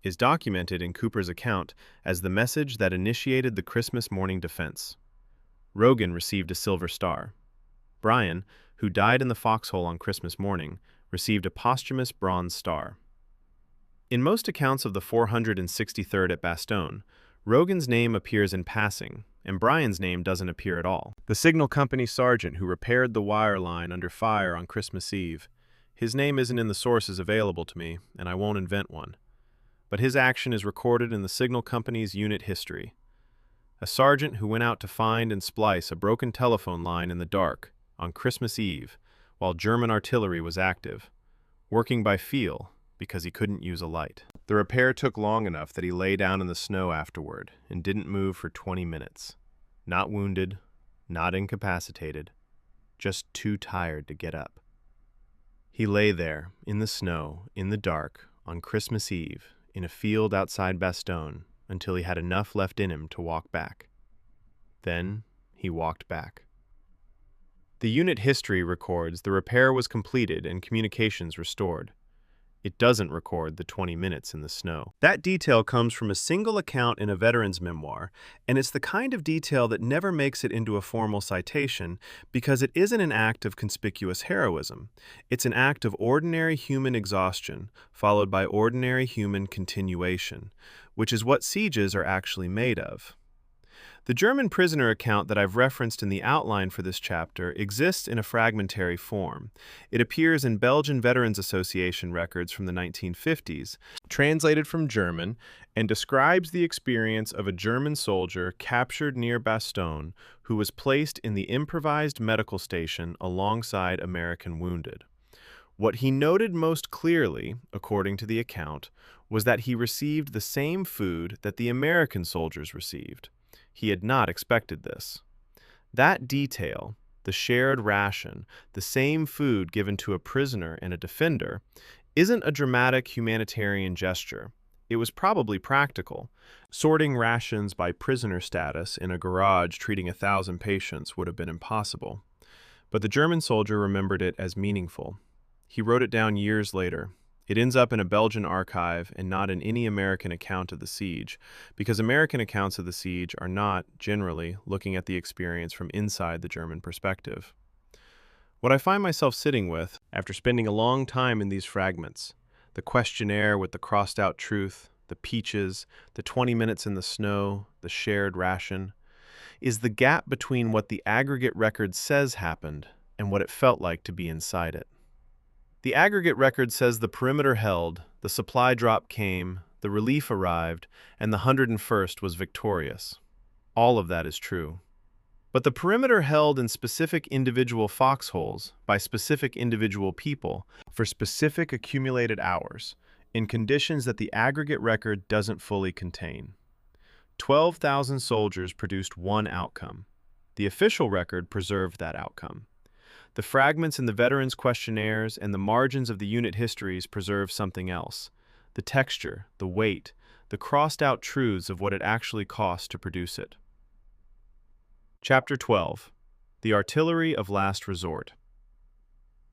is documented in Cooper's account as the message that initiated the Christmas morning defense. Rogan received a Silver Star. Bryan, who died in the foxhole on Christmas morning, received a posthumous Bronze Star. In most accounts of the 463rd at Bastogne, Rogan's name appears in passing, and Bryan's name doesn't appear at all. The signal company sergeant who repaired the wire line under fire on Christmas Eve, his name isn't in the sources available to me, and I won't invent one. But his action is recorded in the signal company's unit history. A sergeant who went out to find and splice a broken telephone line in the dark on Christmas Eve while German artillery was active, working by feel because he couldn't use a light. The repair took long enough that he lay down in the snow afterward and didn't move for 20 minutes. Not wounded, not incapacitated, just too tired to get up. He lay there, in the snow, in the dark, on Christmas Eve, in a field outside Bastogne, until he had enough left in him to walk back. Then he walked back. The unit history records the repair was completed and communications restored. It doesn't record the 20 minutes in the snow. That detail comes from a single account in a veteran's memoir, and it's the kind of detail that never makes it into a formal citation because it isn't an act of conspicuous heroism. It's an act of ordinary human exhaustion, followed by ordinary human continuation, which is what sieges are actually made of. The German prisoner account that I've referenced in the outline for this chapter exists in a fragmentary form. It appears in Belgian Veterans Association records from the 1950s, translated from German, and describes the experience of a German soldier captured near Bastogne who was placed in the improvised medical station alongside American wounded. What he noted most clearly, according to the account, was that he received the same food that the American soldiers received. He had not expected this. That detail, the shared ration, the same food given to a prisoner and a defender, isn't a dramatic humanitarian gesture. It was probably practical. Sorting rations by prisoner status in a garage treating 1,000 patients would have been impossible. But the German soldier remembered it as meaningful. He wrote it down years later. It ends up in a Belgian archive and not in any American account of the siege, because American accounts of the siege are not, generally, looking at the experience from inside the German perspective. What I find myself sitting with, after spending a long time in these fragments, the questionnaire with the crossed-out truth, the peaches, the 20 minutes in the snow, the shared ration, is the gap between what the aggregate record says happened and what it felt like to be inside it. The aggregate record says the perimeter held, the supply drop came, the relief arrived, and the 101st was victorious. All of that is true. But the perimeter held in specific individual foxholes, by specific individual people, for specific accumulated hours, in conditions that the aggregate record doesn't fully contain. 12,000 soldiers produced one outcome. The official record preserved that outcome. The fragments in the veterans' questionnaires and the margins of the unit histories preserve something else: the texture, the weight, the crossed-out truths of what it actually cost to produce it. Chapter 12. The Artillery of Last Resort.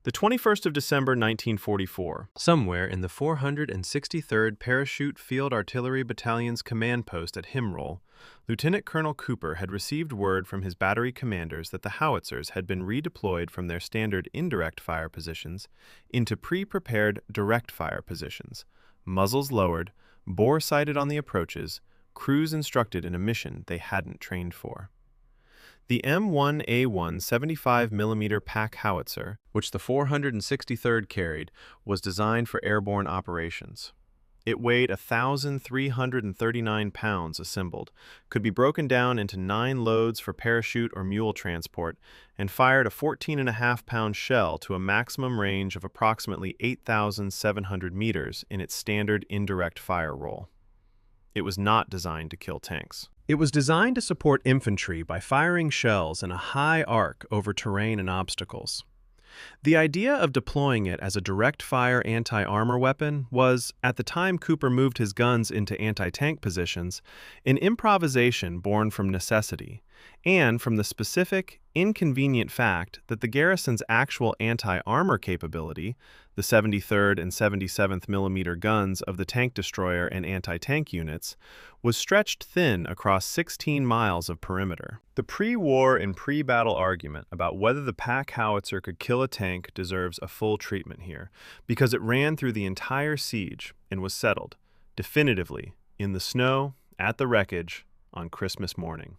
The 21st of December 1944, somewhere in the 463rd Parachute Field Artillery Battalion's command post at Himrel, Lieutenant Colonel Cooper had received word from his battery commanders that the howitzers had been redeployed from their standard indirect fire positions into pre-prepared direct fire positions, muzzles lowered, bore sighted on the approaches, crews instructed in a mission they hadn't trained for. The M1A1 75mm pack howitzer, which the 463rd carried, was designed for airborne operations. It weighed 1,339 pounds assembled, could be broken down into 9 loads for parachute or mule transport, and fired a 14.5-pound shell to a maximum range of approximately 8,700 meters in its standard indirect fire role. It was not designed to kill tanks. It was designed to support infantry by firing shells in a high arc over terrain and obstacles. The idea of deploying it as a direct-fire anti-armor weapon was, at the time Cooper moved his guns into anti-tank positions, an improvisation born from necessity, and from the specific, inconvenient fact that the garrison's actual anti-armor capability, the 73rd and 77th millimeter guns of the tank destroyer and anti-tank units, was stretched thin across 16 miles of perimeter. The pre-war and pre-battle argument about whether the pack howitzer could kill a tank deserves a full treatment here, because it ran through the entire siege and was settled, definitively, in the snow, at the wreckage, on Christmas morning.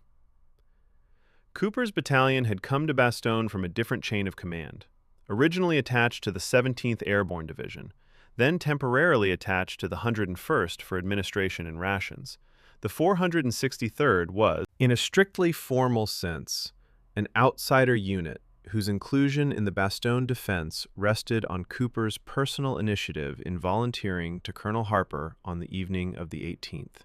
Cooper's battalion had come to Bastogne from a different chain of command, originally attached to the 17th Airborne Division, then temporarily attached to the 101st for administration and rations. The 463rd was, in a strictly formal sense, an outsider unit whose inclusion in the Bastogne defense rested on Cooper's personal initiative in volunteering to Colonel Harper on the evening of the 18th.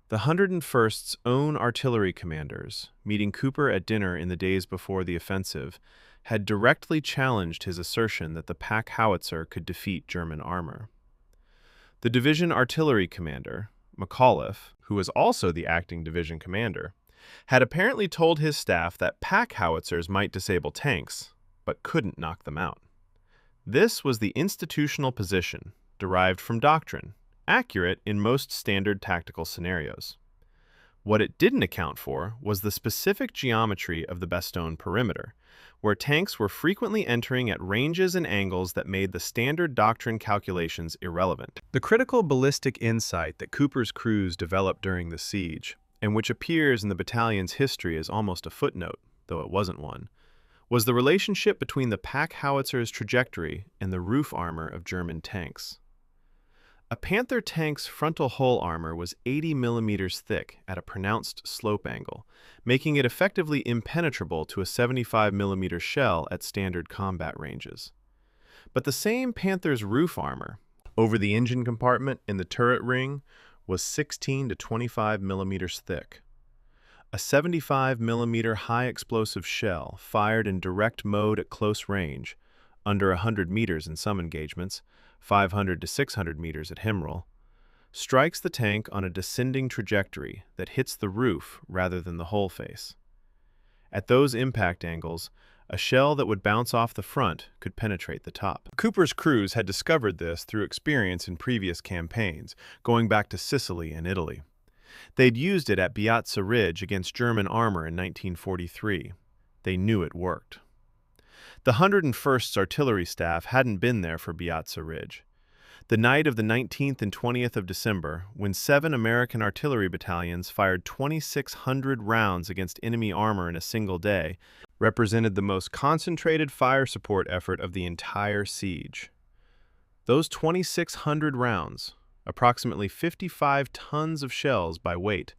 The 101st's own artillery commanders, meeting Cooper at dinner in the days before the offensive, had directly challenged his assertion that the pack howitzer could defeat German armor. The division artillery commander, McAuliffe, who was also the acting division commander, had apparently told his staff that pack howitzers might disable tanks, but couldn't knock them out. This was the institutional position, derived from doctrine, accurate in most standard tactical scenarios. What it didn't account for was the specific geometry of the Bastogne perimeter, where tanks were frequently entering at ranges and angles that made the standard doctrine calculations irrelevant. The critical ballistic insight that Cooper's crews developed during the siege, and which appears in the battalion's history as almost a footnote, though it wasn't one, was the relationship between the pack howitzer's trajectory and the roof armor of German tanks. A Panther tank's frontal hull armor was 80 millimeters thick at a pronounced slope angle, making it effectively impenetrable to a 75 millimeter shell at standard combat ranges. But the same Panther's roof armor, over the engine compartment and the turret ring, was 16 to 25 millimeters thick. A 75 millimeter high explosive shell fired in direct mode at close range, under 100 meters in some engagements, 500 to 600 meters at Himrel, strikes the tank on a descending trajectory that hits the roof rather than the hull face. At those impact angles, a shell that would bounce off the front could penetrate the top. Cooper's crews had discovered this through experience in previous campaigns, going back to Sicily and Italy. They'd used it at Piazza Ridge against German armor in 1943. They knew it worked. The 101st's artillery staff hadn't been there for Piazza Ridge. The night of the 19th and 20th of December, when 7 American artillery battalions fired 2,600 rounds against enemy armor in a single day, represented the most concentrated fire support effort of the entire siege. Those 2,600 rounds, approximately 55 tons of shells by weight,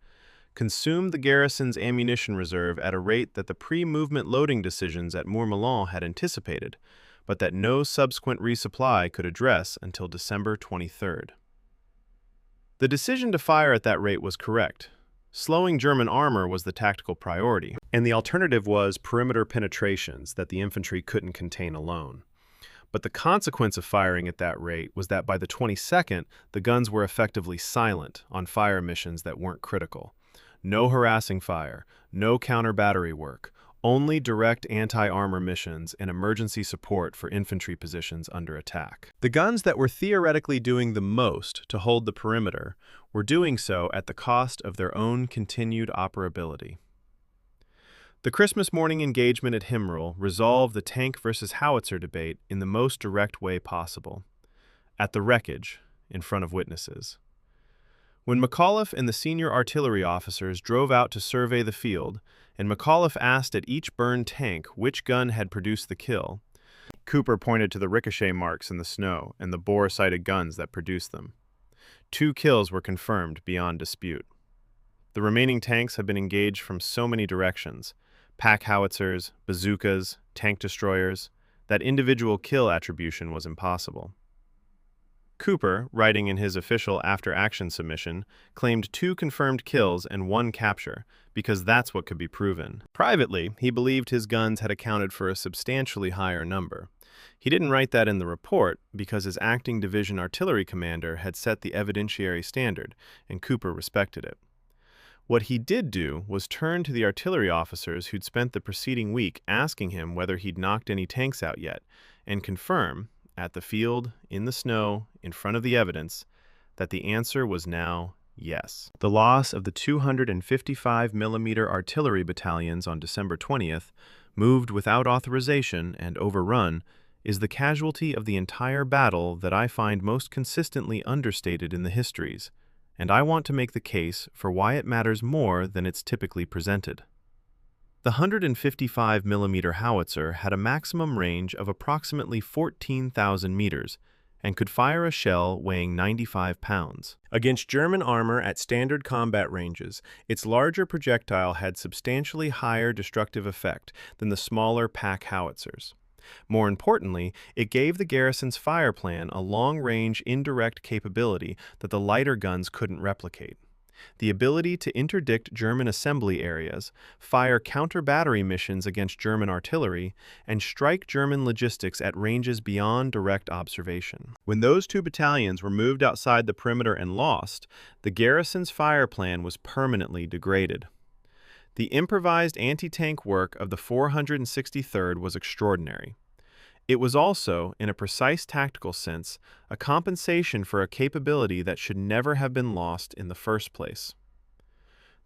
consumed the garrison's ammunition reserve at a rate that the pre-movement loading decisions at Mourmelon had anticipated, but that no subsequent resupply could address until December 23rd. The decision to fire at that rate was correct. Slowing German armor was the tactical priority, and the alternative was perimeter penetrations that the infantry couldn't contain alone. But the consequence of firing at that rate was that by the 22nd, the guns were effectively silent on fire missions that weren't critical. No harassing fire, no counter-battery work, only direct anti-armor missions and emergency support for infantry positions under attack. The guns that were theoretically doing the most to hold the perimeter were doing so at the cost of their own continued operability. The Christmas morning engagement at Himrel resolved the tank versus howitzer debate in the most direct way possible, at the wreckage, in front of witnesses. When McAuliffe and the senior artillery officers drove out to survey the field, and McAuliffe asked at each burned tank which gun had produced the kill, Cooper pointed to the ricochet marks in the snow and the bore-sighted guns that produced them. 2 kills were confirmed beyond dispute. The remaining tanks had been engaged from so many directions, pack howitzers, bazookas, tank destroyers, that individual kill attribution was impossible. Cooper, writing in his official after-action submission, claimed 2 confirmed kills and 1 capture, because that's what could be proven. Privately, he believed his guns had accounted for a substantially higher number. He didn't write that in the report because his acting division artillery commander had set the evidentiary standard, and Cooper respected it. What he did do was turn to the artillery officers who'd spent the preceding week asking him whether he'd knocked any tanks out yet, and confirm, at the field, in the snow, in front of the evidence, that the answer was now yes. The loss of the 255mm artillery battalions on December 20th, moved without authorization and overrun, is the casualty of the entire battle that I find most consistently understated in the histories, and I want to make the case for why it matters more than it's typically presented. The 155mm howitzer had a maximum range of approximately 14,000 meters and could fire a shell weighing 95 pounds. Against German armor at standard combat ranges, its larger projectile had substantially higher destructive effect than the smaller pack howitzers. More importantly, it gave the garrison's fire plan a long-range indirect capability that the lighter guns couldn't replicate. The ability to interdict German assembly areas, fire counter-battery missions against German artillery, and strike German logistics at ranges beyond direct observation. When those 2 battalions were moved outside the perimeter and lost, the garrison's fire plan was permanently degraded. The improvised anti-tank work of the 463rd was extraordinary. It was also, in a precise tactical sense, a compensation for a capability that should never have been lost in the first place.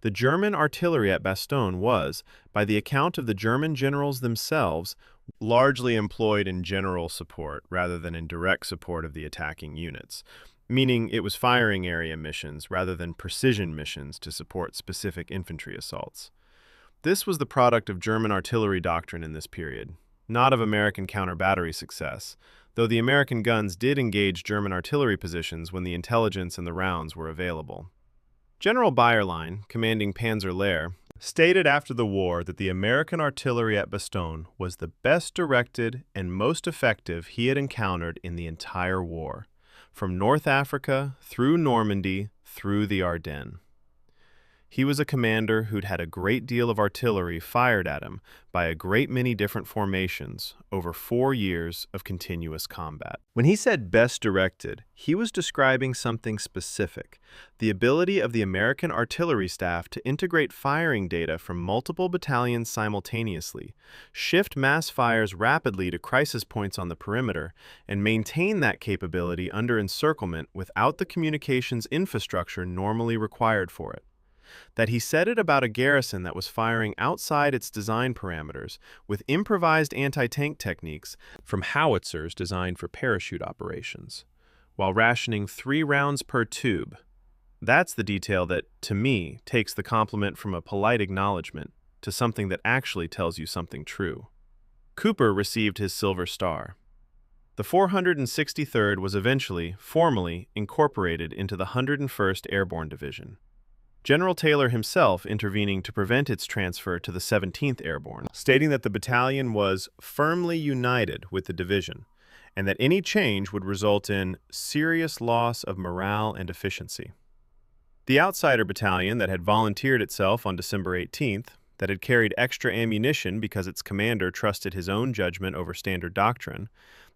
The German artillery at Bastogne was, by the account of the German generals themselves, largely employed in general support rather than in direct support of the attacking units, meaning it was firing area missions rather than precision missions to support specific infantry assaults. This was the product of German artillery doctrine in this period, not of American counter-battery success, though the American guns did engage German artillery positions when the intelligence and the rounds were available. General Bayerlein, commanding Panzer Lehr, stated after the war that the American artillery at Bastogne was the best directed and most effective he had encountered in the entire war, from North Africa through Normandy through the Ardennes. He was a commander who'd had a great deal of artillery fired at him by a great many different formations over 4 years of continuous combat. When he said best directed, he was describing something specific, the ability of the American artillery staff to integrate firing data from multiple battalions simultaneously, shift mass fires rapidly to crisis points on the perimeter, and maintain that capability under encirclement without the communications infrastructure normally required for it. That he said it about a garrison that was firing outside its design parameters with improvised anti-tank techniques from howitzers designed for parachute operations, while rationing 3 rounds per tube. That's the detail that, to me, takes the compliment from a polite acknowledgement to something that actually tells you something true. Cooper received his Silver Star. The 463rd was eventually, formally, incorporated into the 101st Airborne Division, General Taylor himself intervening to prevent its transfer to the 17th Airborne, stating that the battalion was firmly united with the division, and that any change would result in serious loss of morale and efficiency. The outsider battalion that had volunteered itself on December 18th, that had carried extra ammunition because its commander trusted his own judgment over standard doctrine,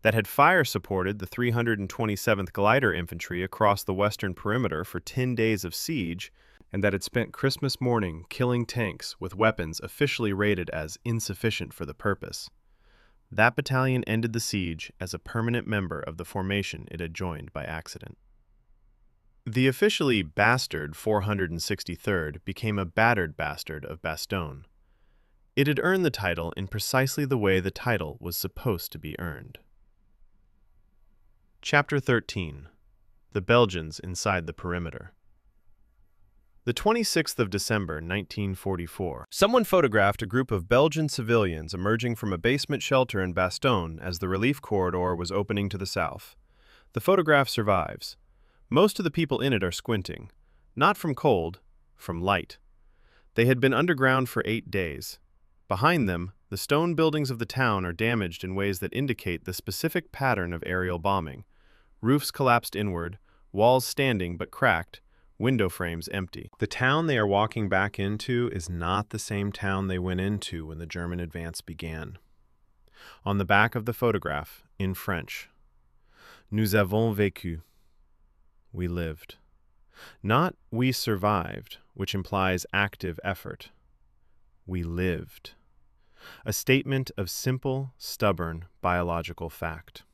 that had fire-supported the 327th Glider Infantry across the western perimeter for 10 days of siege, and that had spent Christmas morning killing tanks with weapons officially rated as insufficient for the purpose. That battalion ended the siege as a permanent member of the formation it had joined by accident. The officially bastard 463rd became a battered bastard of Bastogne. It had earned the title in precisely the way the title was supposed to be earned. Chapter 13. The Belgians Inside the Perimeter. The 26th of December, 1944, someone photographed a group of Belgian civilians emerging from a basement shelter in Bastogne as the relief corridor was opening to the south. The photograph survives. Most of the people in it are squinting, not from cold, from light. They had been underground for 8 days. Behind them, the stone buildings of the town are damaged in ways that indicate the specific pattern of aerial bombing. roofs collapsed inward, walls standing but cracked, window frames empty. The town they are walking back into is not the same town they went into when the German advance began. On the back of the photograph, in French, "Nous avons vécu." We lived. Not "we survived," which implies active effort. We lived. A statement of simple, stubborn, biological fact.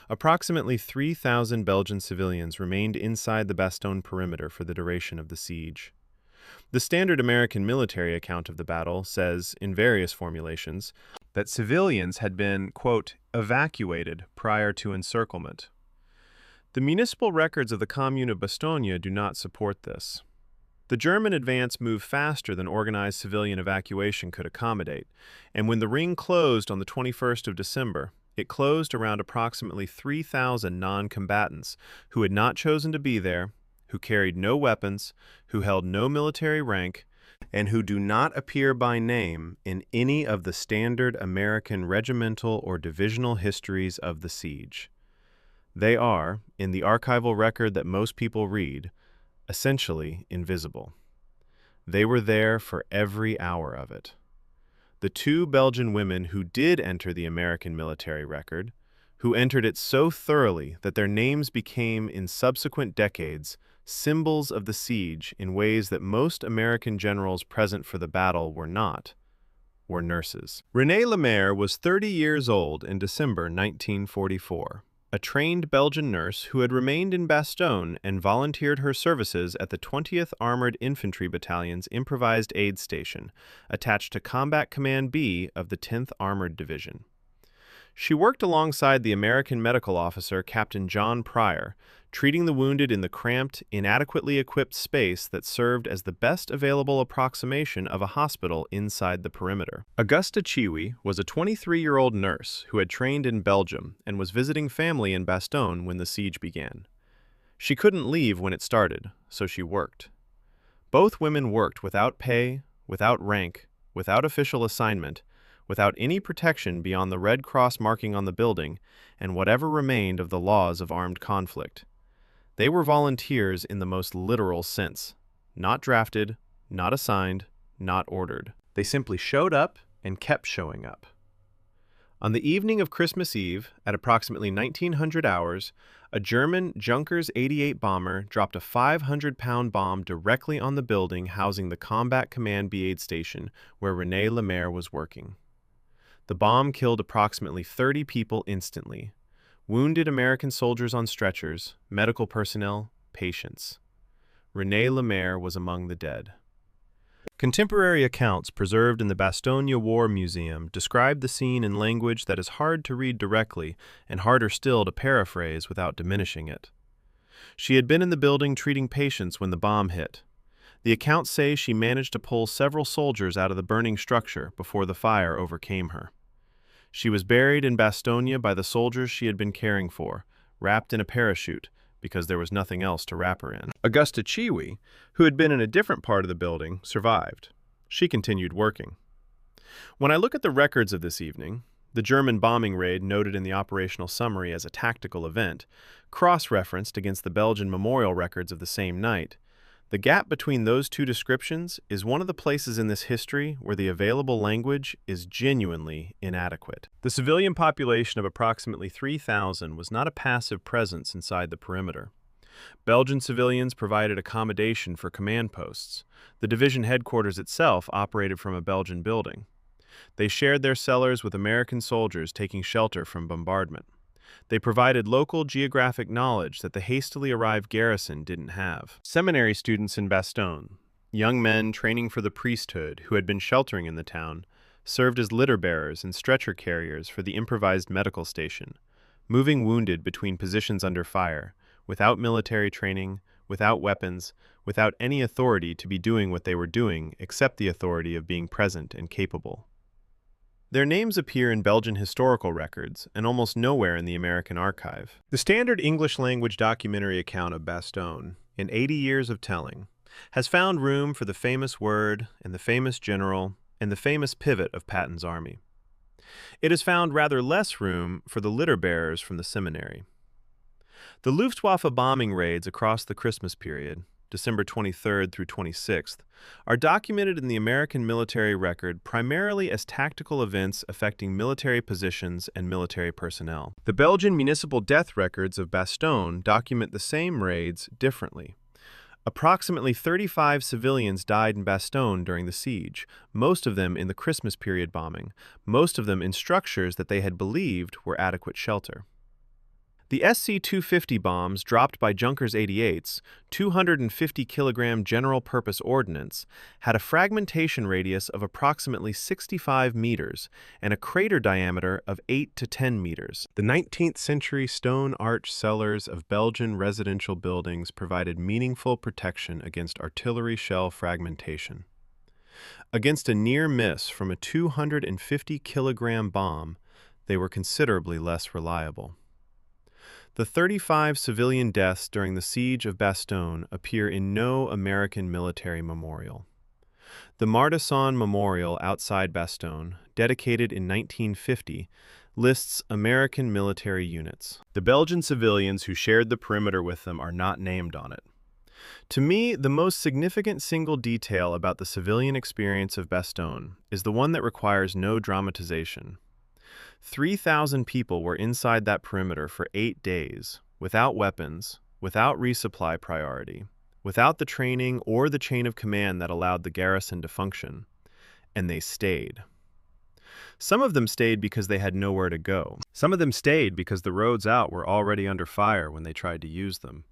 Approximately 3,000 Belgian civilians remained inside the Bastogne perimeter for the duration of the siege. The standard American military account of the battle says, in various formulations, that civilians had been, quote, evacuated prior to encirclement. The municipal records of the commune of Bastogne do not support this. The German advance moved faster than organized civilian evacuation could accommodate, and when the ring closed on the 21st of December, it closed around approximately 3,000 non-combatants who had not chosen to be there, who carried no weapons, who held no military rank, and who do not appear by name in any of the standard American regimental or divisional histories of the siege. They are, in the archival record that most people read, essentially invisible. They were there for every hour of it. The two Belgian women who did enter the American military record, who entered it so thoroughly that their names became, in subsequent decades, symbols of the siege in ways that most American generals present for the battle were not, were nurses. Renée Lemaire was 30 years old in December 1944. A trained Belgian nurse who had remained in Bastogne and volunteered her services at the 20th Armored Infantry Battalion's Improvised Aid Station, attached to Combat Command B of the 10th Armored Division. She worked alongside the American medical officer Captain John Pryor, treating the wounded in the cramped, inadequately equipped space that served as the best available approximation of a hospital inside the perimeter. Augusta Chiwi was a 23-year-old nurse who had trained in Belgium and was visiting family in Bastogne when the siege began. She couldn't leave when it started, so she worked. Both women worked without pay, without rank, without official assignment, without any protection beyond the Red Cross marking on the building and whatever remained of the laws of armed conflict. They were volunteers in the most literal sense, not drafted, not assigned, not ordered. They simply showed up and kept showing up. On the evening of Christmas Eve, at approximately 1900 hours, a German Junkers 88 bomber dropped a 500-pound bomb directly on the building housing the Combat Command B aid station where Renée Lemaire was working. The bomb killed approximately 30 people instantly. Wounded American soldiers on stretchers, medical personnel, patients. Renée Lemaire was among the dead. Contemporary accounts preserved in the Bastogne War Museum describe the scene in language that is hard to read directly and harder still to paraphrase without diminishing it. She had been in the building treating patients when the bomb hit. The accounts say she managed to pull several soldiers out of the burning structure before the fire overcame her. She was buried in Bastogne by the soldiers she had been caring for, wrapped in a parachute, because there was nothing else to wrap her in. Augusta Chiwi, who had been in a different part of the building, survived. She continued working. When I look at the records of this evening, the German bombing raid noted in the operational summary as a tactical event, cross-referenced against the Belgian memorial records of the same night, the gap between those two descriptions is one of the places in this history where the available language is genuinely inadequate. The civilian population of approximately 3,000 was not a passive presence inside the perimeter. Belgian civilians provided accommodation for command posts. The division headquarters itself operated from a Belgian building. They shared their cellars with American soldiers taking shelter from bombardment. They provided local geographic knowledge that the hastily arrived garrison didn't have. Seminary students in Bastogne, young men training for the priesthood who had been sheltering in the town, served as litter bearers and stretcher carriers for the improvised medical station, moving wounded between positions under fire, without military training, without weapons, without any authority to be doing what they were doing except the authority of being present and capable. Their names appear in Belgian historical records and almost nowhere in the American archive. The standard English-language documentary account of Bastogne, in 80 years of telling, has found room for the famous word and the famous general and the famous pivot of Patton's army. It has found rather less room for the litter bearers from the seminary. The Luftwaffe bombing raids across the Christmas period, December 23rd through 26th, are documented in the American military record primarily as tactical events affecting military positions and military personnel. The Belgian municipal death records of Bastogne document the same raids differently. Approximately 35 civilians died in Bastogne during the siege, most of them in the Christmas period bombing, most of them in structures that they had believed were adequate shelter. The SC-250 bombs dropped by Junkers 88's 250-kilogram general-purpose ordnance had a fragmentation radius of approximately 65 meters and a crater diameter of 8 to 10 meters. The 19th-century stone arch cellars of Belgian residential buildings provided meaningful protection against artillery shell fragmentation. Against a near miss from a 250-kilogram bomb, they were considerably less reliable. The 35 civilian deaths during the Siege of Bastogne appear in no American military memorial. The Martisson Memorial outside Bastogne, dedicated in 1950, lists American military units. The Belgian civilians who shared the perimeter with them are not named on it. To me, the most significant single detail about the civilian experience of Bastogne is the one that requires no dramatization. 3,000 people were inside that perimeter for 8 days, without weapons, without resupply priority, without the training or the chain of command that allowed the garrison to function, and they stayed. Some of them stayed because they had nowhere to go. Some of them stayed because the roads out were already under fire when they tried to use them,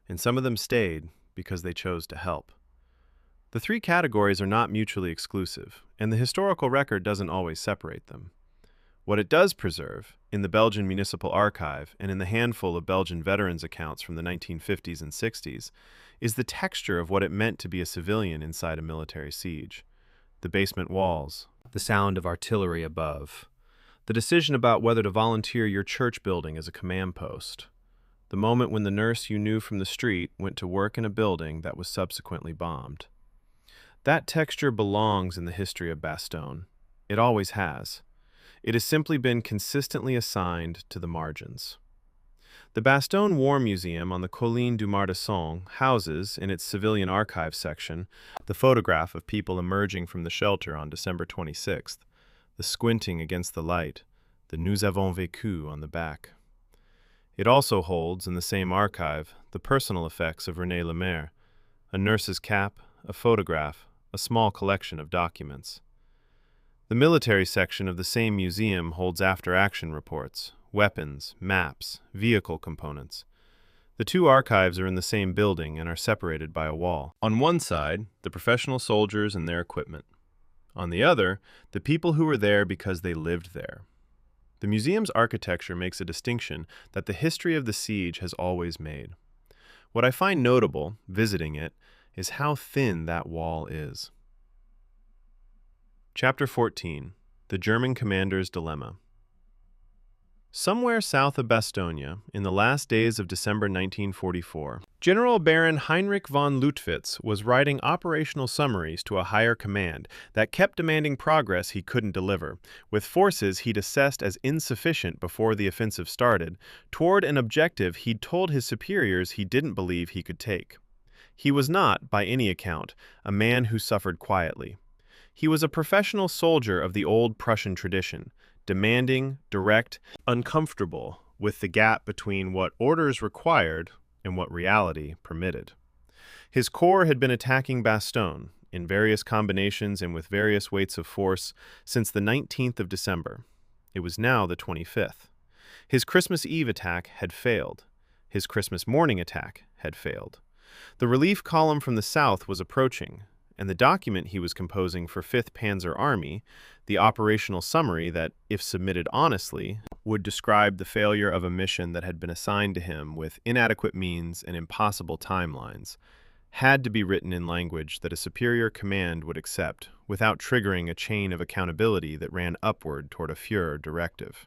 and some of them stayed because they chose to help. The three categories are not mutually exclusive, and the historical record doesn't always separate them. What it does preserve, in the Belgian Municipal Archive and in the handful of Belgian veterans' accounts from the 1950s and 60s, is the texture of what it meant to be a civilian inside a military siege. The basement walls, the sound of artillery above, the decision about whether to volunteer your church building as a command post, the moment when the nurse you knew from the street went to work in a building that was subsequently bombed. That texture belongs in the history of Bastogne. It always has. It has simply been consistently assigned to the margins. The Bastogne War Museum on the Colline du Martisson houses, in its civilian archive section, the photograph of people emerging from the shelter on December 26th, the squinting against the light, the Nous avons vécu on the back. It also holds, in the same archive, the personal effects of René Lemaire, a nurse's cap, a photograph, a small collection of documents. The military section of the same museum holds after-action reports, weapons, maps, vehicle components. The two archives are in the same building and are separated by a wall. On one side, the professional soldiers and their equipment. On the other, the people who were there because they lived there. The museum's architecture makes a distinction that the history of the siege has always made. What I find notable, visiting it, is how thin that wall is. Chapter 14. The German Commander's Dilemma. Somewhere south of Bastogne, in the last days of December 1944, General Baron Heinrich von Luttwitz was writing operational summaries to a higher command that kept demanding progress he couldn't deliver, with forces he'd assessed as insufficient before the offensive started, toward an objective he'd told his superiors he didn't believe he could take. He was not, by any account, a man who suffered quietly. He was a professional soldier of the old Prussian tradition, demanding, direct, uncomfortable with the gap between what orders required and what reality permitted. His corps had been attacking Bastogne, in various combinations and with various weights of force, since the 19th of December. It was now the 25th. His Christmas Eve attack had failed. His Christmas morning attack had failed. The relief column from the south was approaching, and the document he was composing for 5th Panzer Army, the operational summary that, if submitted honestly, would describe the failure of a mission that had been assigned to him with inadequate means and impossible timelines, had to be written in language that a superior command would accept without triggering a chain of accountability that ran upward toward a Führer directive.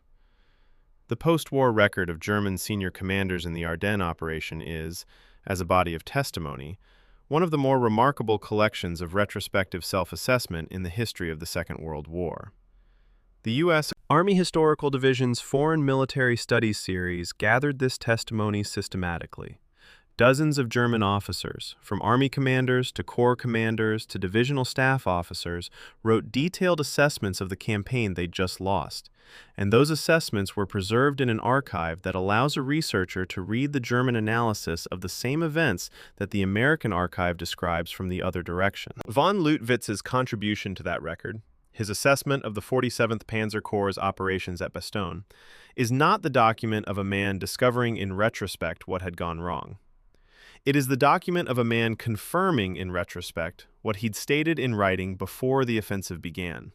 The post-war record of German senior commanders in the Ardennes operation is, as a body of testimony, one of the more remarkable collections of retrospective self-assessment in the history of the Second World War. The U.S. Army Historical Division's Foreign Military Studies series gathered this testimony systematically. Dozens of German officers, from army commanders to corps commanders to divisional staff officers, wrote detailed assessments of the campaign they'd just lost, and those assessments were preserved in an archive that allows a researcher to read the German analysis of the same events that the American archive describes from the other direction. Von Leutwitz's contribution to that record, his assessment of the 47th Panzer Corps' operations at Bastogne, is not the document of a man discovering in retrospect what had gone wrong. It is the document of a man confirming in retrospect what he'd stated in writing before the offensive began.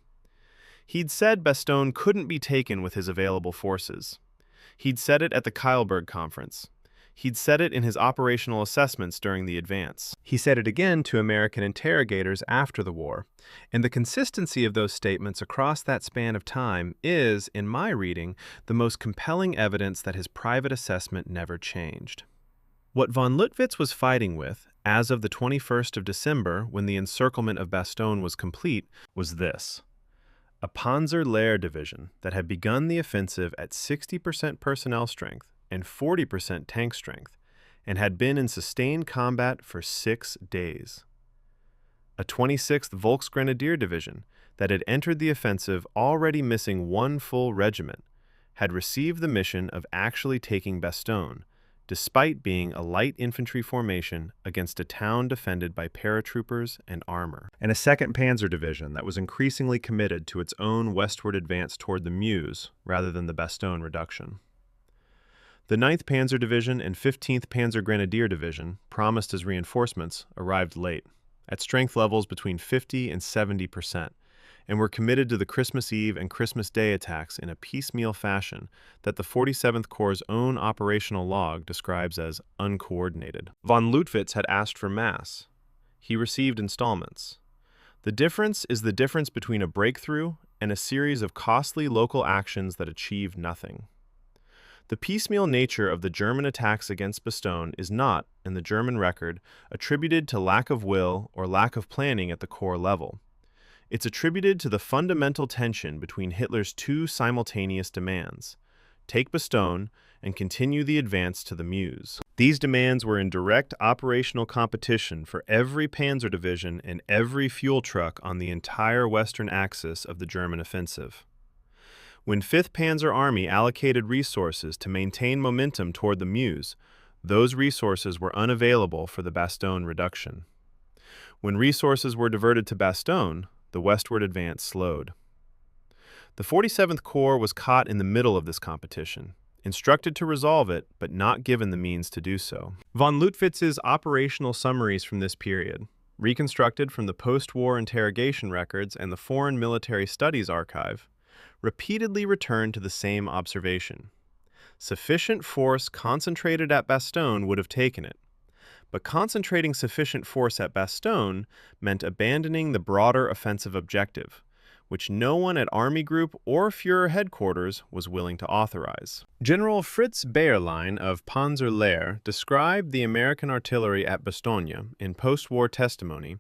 He'd said Bastogne couldn't be taken with his available forces. He'd said it at the Kielburg Conference. He'd said it in his operational assessments during the advance. He said it again to American interrogators after the war, and the consistency of those statements across that span of time is, in my reading, the most compelling evidence that his private assessment never changed. What von Leutwitz was fighting with, as of the 21st of December, when the encirclement of Bastogne was complete, was this: a Panzer Division that had begun the offensive at 60% personnel strength and 40% tank strength, and had been in sustained combat for 6 days. A 26th Volksgrenadier Division that had entered the offensive already missing 1 full regiment, had received the mission of actually taking Bastogne, despite being a light infantry formation against a town defended by paratroopers and armor. And a 2nd Panzer Division that was increasingly committed to its own westward advance toward the Meuse rather than the Bastogne reduction. The 9th Panzer Division and 15th Panzer Grenadier Division, promised as reinforcements, arrived late, at strength levels between 50 and 70%, and were committed to the Christmas Eve and Christmas Day attacks in a piecemeal fashion that the 47th Corps' own operational log describes as uncoordinated. Von Leutwitz had asked for mass. He received installments. The difference is the difference between a breakthrough and a series of costly local actions that achieve nothing. The piecemeal nature of the German attacks against Bastogne is not, in the German record, attributed to lack of will or lack of planning at the corps level. It's attributed to the fundamental tension between Hitler's 2 simultaneous demands: take Bastogne and continue the advance to the Meuse. These demands were in direct operational competition for every Panzer Division and every fuel truck on the entire western axis of the German offensive. When 5th Panzer Army allocated resources to maintain momentum toward the Meuse, those resources were unavailable for the Bastogne reduction. When resources were diverted to Bastogne, the westward advance slowed. The 47th Corps was caught in the middle of this competition, instructed to resolve it, but not given the means to do so. Von Leutwitz's operational summaries from this period, reconstructed from the post-war interrogation records and the Foreign Military Studies archive, repeatedly returned to the same observation. Sufficient force concentrated at Bastogne would have taken it, but concentrating sufficient force at Bastogne meant abandoning the broader offensive objective, which no one at Army Group or Führer headquarters was willing to authorize. General Fritz Bayerlein of Panzer Lehr described the American artillery at Bastogne in post-war testimony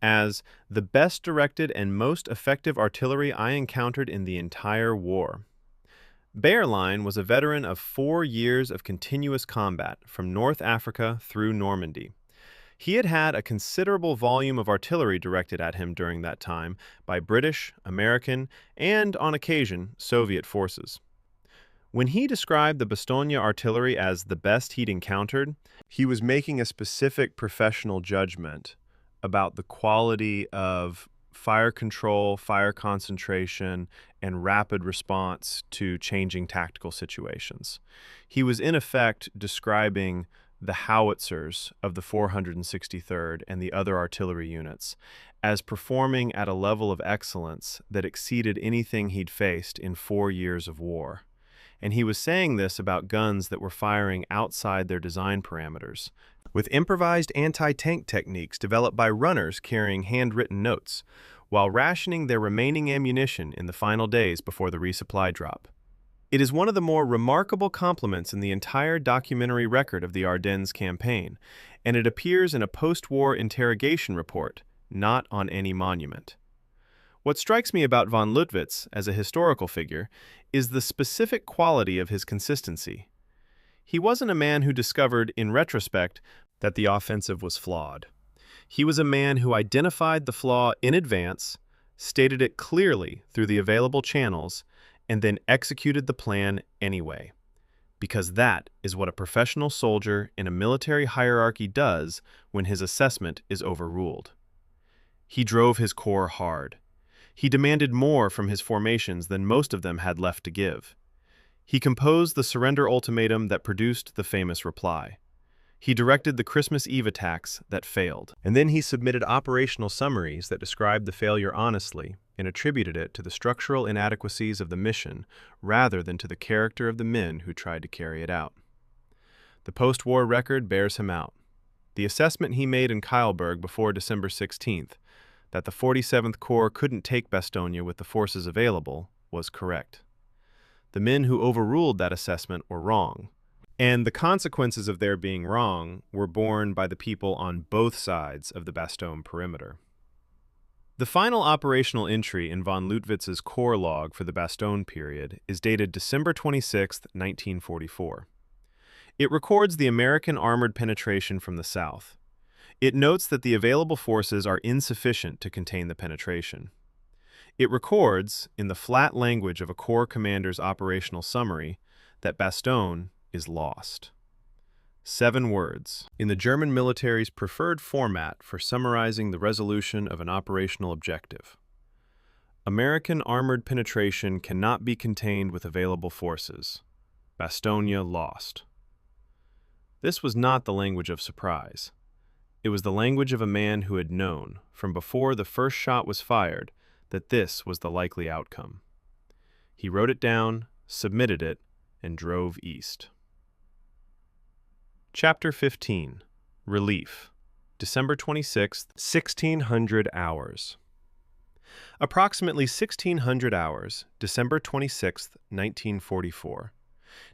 as the best directed and most effective artillery I encountered in the entire war. Bayerlein was a veteran of 4 years of continuous combat from North Africa through Normandy. He had had a considerable volume of artillery directed at him during that time by British, American, and, on occasion, Soviet forces. When he described the Bastogne artillery as the best he'd encountered, he was making a specific professional judgment about the quality of fire control, fire concentration, and rapid response to changing tactical situations. He was in effect describing the howitzers of the 463rd and the other artillery units as performing at a level of excellence that exceeded anything he'd faced in 4 years of war. And he was saying this about guns that were firing outside their design parameters, with improvised anti-tank techniques developed by runners carrying handwritten notes, while rationing their remaining ammunition in the final days before the resupply drop. It is one of the more remarkable compliments in the entire documentary record of the Ardennes campaign, and it appears in a post-war interrogation report, not on any monument. What strikes me about von Lüttwitz as a historical figure is the specific quality of his consistency. He wasn't a man who discovered, in retrospect, that the offensive was flawed. He was a man who identified the flaw in advance, stated it clearly through the available channels, and then executed the plan anyway. Because that is what a professional soldier in a military hierarchy does when his assessment is overruled. He drove his corps hard. He demanded more from his formations than most of them had left to give. He composed the surrender ultimatum that produced the famous reply. He directed the Christmas Eve attacks that failed. And then he submitted operational summaries that described the failure honestly and attributed it to the structural inadequacies of the mission rather than to the character of the men who tried to carry it out. The post-war record bears him out. The assessment he made in Kyleburg before December 16th, that the 47th Corps couldn't take Bastogne with the forces available, was correct. The men who overruled that assessment were wrong, and the consequences of their being wrong were borne by the people on both sides of the Bastogne perimeter. The final operational entry in von Lüttwitz's corps log for the Bastogne period is dated December 26, 1944. It records the American armored penetration from the south. It notes that the available forces are insufficient to contain the penetration. It records, in the flat language of a corps commander's operational summary, that Bastogne is lost. 7 words, in the German military's preferred format for summarizing the resolution of an operational objective. American armored penetration cannot be contained with available forces. Bastogne lost. This was not the language of surprise. It was the language of a man who had known, from before the first shot was fired, that this was the likely outcome. He wrote it down, submitted it, and drove east. Chapter 15. Relief. December 26, 1600 hours. Approximately 1600 hours, December 26, 1944.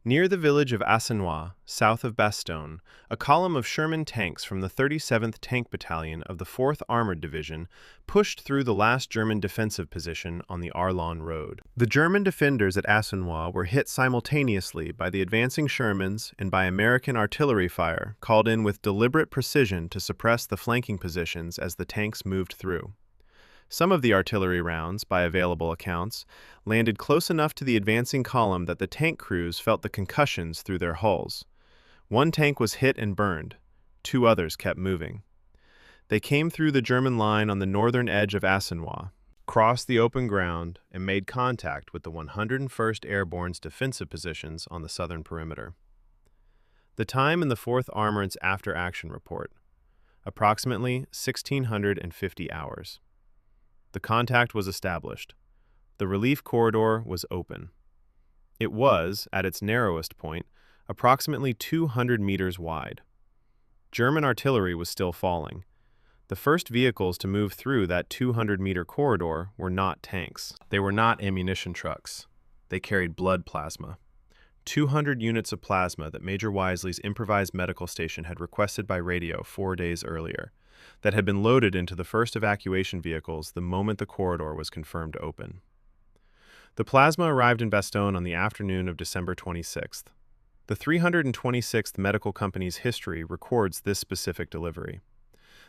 Near the village of Assenois, south of Bastogne, a column of Sherman tanks from the 37th Tank Battalion of the 4th Armored Division pushed through the last German defensive position on the Arlon Road. The German defenders at Assenois were hit simultaneously by the advancing Shermans and by American artillery fire called in with deliberate precision to suppress the flanking positions as the tanks moved through. Some of the artillery rounds, by available accounts, landed close enough to the advancing column that the tank crews felt the concussions through their hulls. One tank was hit and burned. 2 others kept moving. They came through the German line on the northern edge of Assenois, crossed the open ground, and made contact with the 101st Airborne's defensive positions on the southern perimeter. The time in the 4th Armored's after-action report, approximately 1650 hours. The contact was established. The relief corridor was open. It was, at its narrowest point, approximately 200 meters wide. German artillery was still falling. The first vehicles to move through that 200-meter corridor were not tanks. They were not ammunition trucks. They carried blood plasma. 200 units of plasma that Major Wisely's improvised medical station had requested by radio 4 days earlier, that had been loaded into the first evacuation vehicles the moment the corridor was confirmed open. The plasma arrived in Bastogne on the afternoon of December 26th. The 326th Medical Company's history records this specific delivery.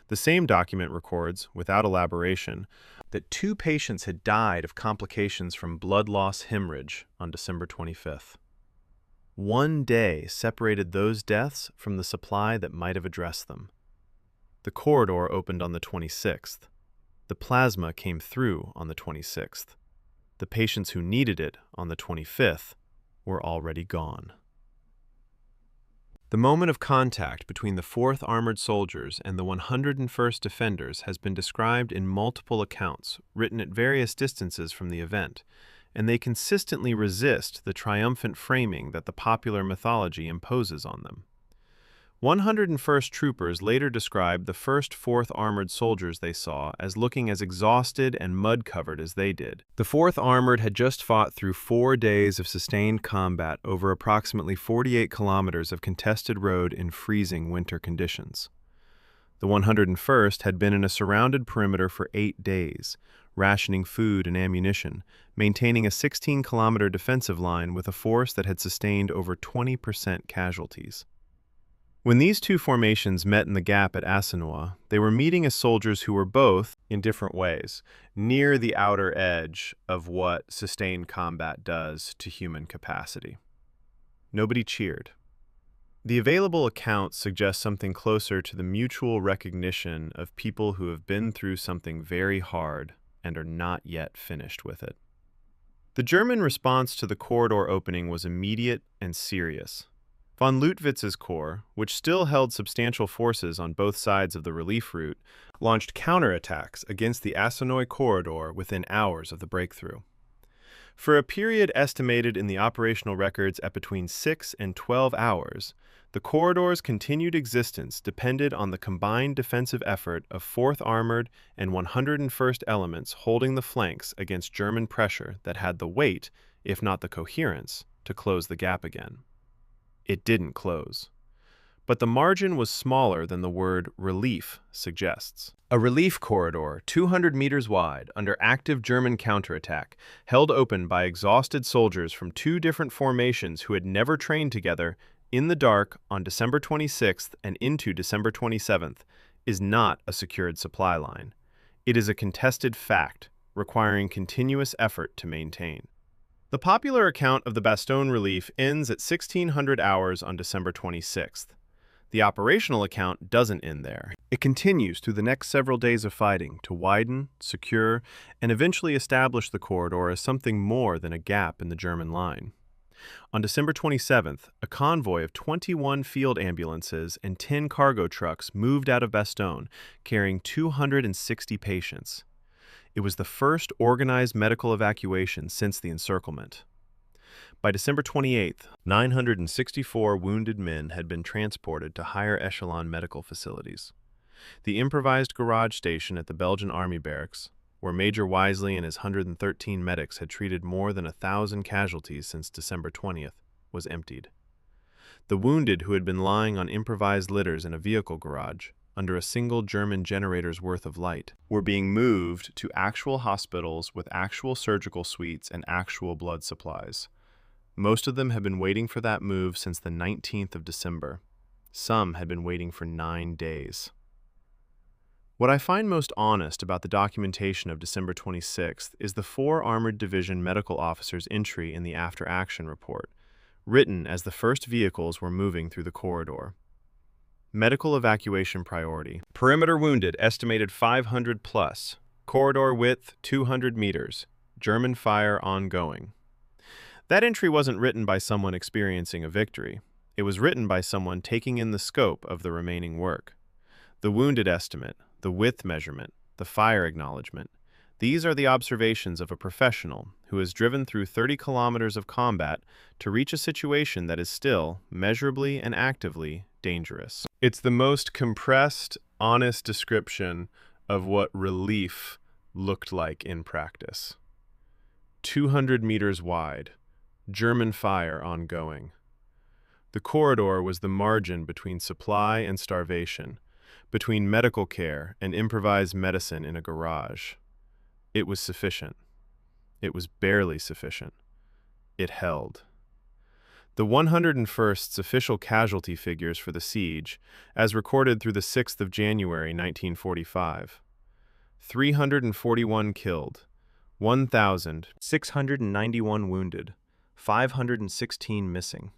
The same document records, without elaboration, that 2 patients had died of complications from blood loss hemorrhage on December 25th. 1 day separated those deaths from the supply that might have addressed them. The corridor opened on the 26th. The plasma came through on the 26th. The patients who needed it on the 25th were already gone. The moment of contact between the 4th Armored Soldiers and the 101st Defenders has been described in multiple accounts, written at various distances from the event, and they consistently resist the triumphant framing that the popular mythology imposes on them. 101st troopers later described the first 4th Armored soldiers they saw as looking as exhausted and mud-covered as they did. The 4th Armored had just fought through 4 days of sustained combat over approximately 48 kilometers of contested road in freezing winter conditions. The 101st had been in a surrounded perimeter for 8 days, rationing food and ammunition, maintaining a 16-kilometer defensive line with a force that had sustained over 20% casualties. When these two formations met in the gap at Bastogne, they were meeting as soldiers who were both, in different ways, near the outer edge of what sustained combat does to human capacity. Nobody cheered. The available accounts suggest something closer to the mutual recognition of people who have been through something very hard and are not yet finished with it. The German response to the corridor opening was immediate and serious. Von Leutwitz's corps, which still held substantial forces on both sides of the relief route, launched counterattacks against the Bastogne corridor within hours of the breakthrough. For a period estimated in the operational records at between 6 and 12 hours, the corridor's continued existence depended on the combined defensive effort of 4th Armored and 101st elements holding the flanks against German pressure that had the weight, if not the coherence, to close the gap again. It didn't close. But the margin was smaller than the word relief suggests. A relief corridor, 200 meters wide, under active German counterattack, held open by exhausted soldiers from two different formations who had never trained together, in the dark on December 26th and into December 27th, is not a secured supply line. It is a contested fact, requiring continuous effort to maintain. The popular account of the Bastogne relief ends at 1600 hours on December 26th. The operational account doesn't end there. It continues through the next several days of fighting to widen, secure, and eventually establish the corridor as something more than a gap in the German line. On December 27th, a convoy of 21 field ambulances and 10 cargo trucks moved out of Bastogne, carrying 260 patients. It was the first organized medical evacuation since the encirclement. By December 28th, 964 wounded men had been transported to higher echelon medical facilities. The improvised garage station at the Belgian army barracks, where Major Wisely and his 113 medics had treated more than 1,000 casualties since December 20th, was emptied. The wounded who had been lying on improvised litters in a vehicle garage, under a single German generator's worth of light, were being moved to actual hospitals with actual surgical suites and actual blood supplies. Most of them had been waiting for that move since the 19th of December. Some had been waiting for 9 days. What I find most honest about the documentation of December 26th is the 4 Armored Division medical officers' entry in the after-action report, written as the first vehicles were moving through the corridor. Medical evacuation priority. Perimeter wounded estimated 500 plus. Corridor width 200 meters. German fire ongoing. That entry wasn't written by someone experiencing a victory. It was written by someone taking in the scope of the remaining work. The wounded estimate, the width measurement, the fire acknowledgement. These are the observations of a professional who has driven through 30 kilometers of combat to reach a situation that is still, measurably and actively, dangerous. It's the most compressed, honest description of what relief looked like in practice. 200 meters wide. German fire ongoing. The corridor was the margin between supply and starvation, between medical care and improvised medicine in a garage. It was sufficient. It was barely sufficient. It held. The 101st's official casualty figures for the siege, as recorded through the 6th of January 1945. 341 killed, 1,691 wounded, 516 missing,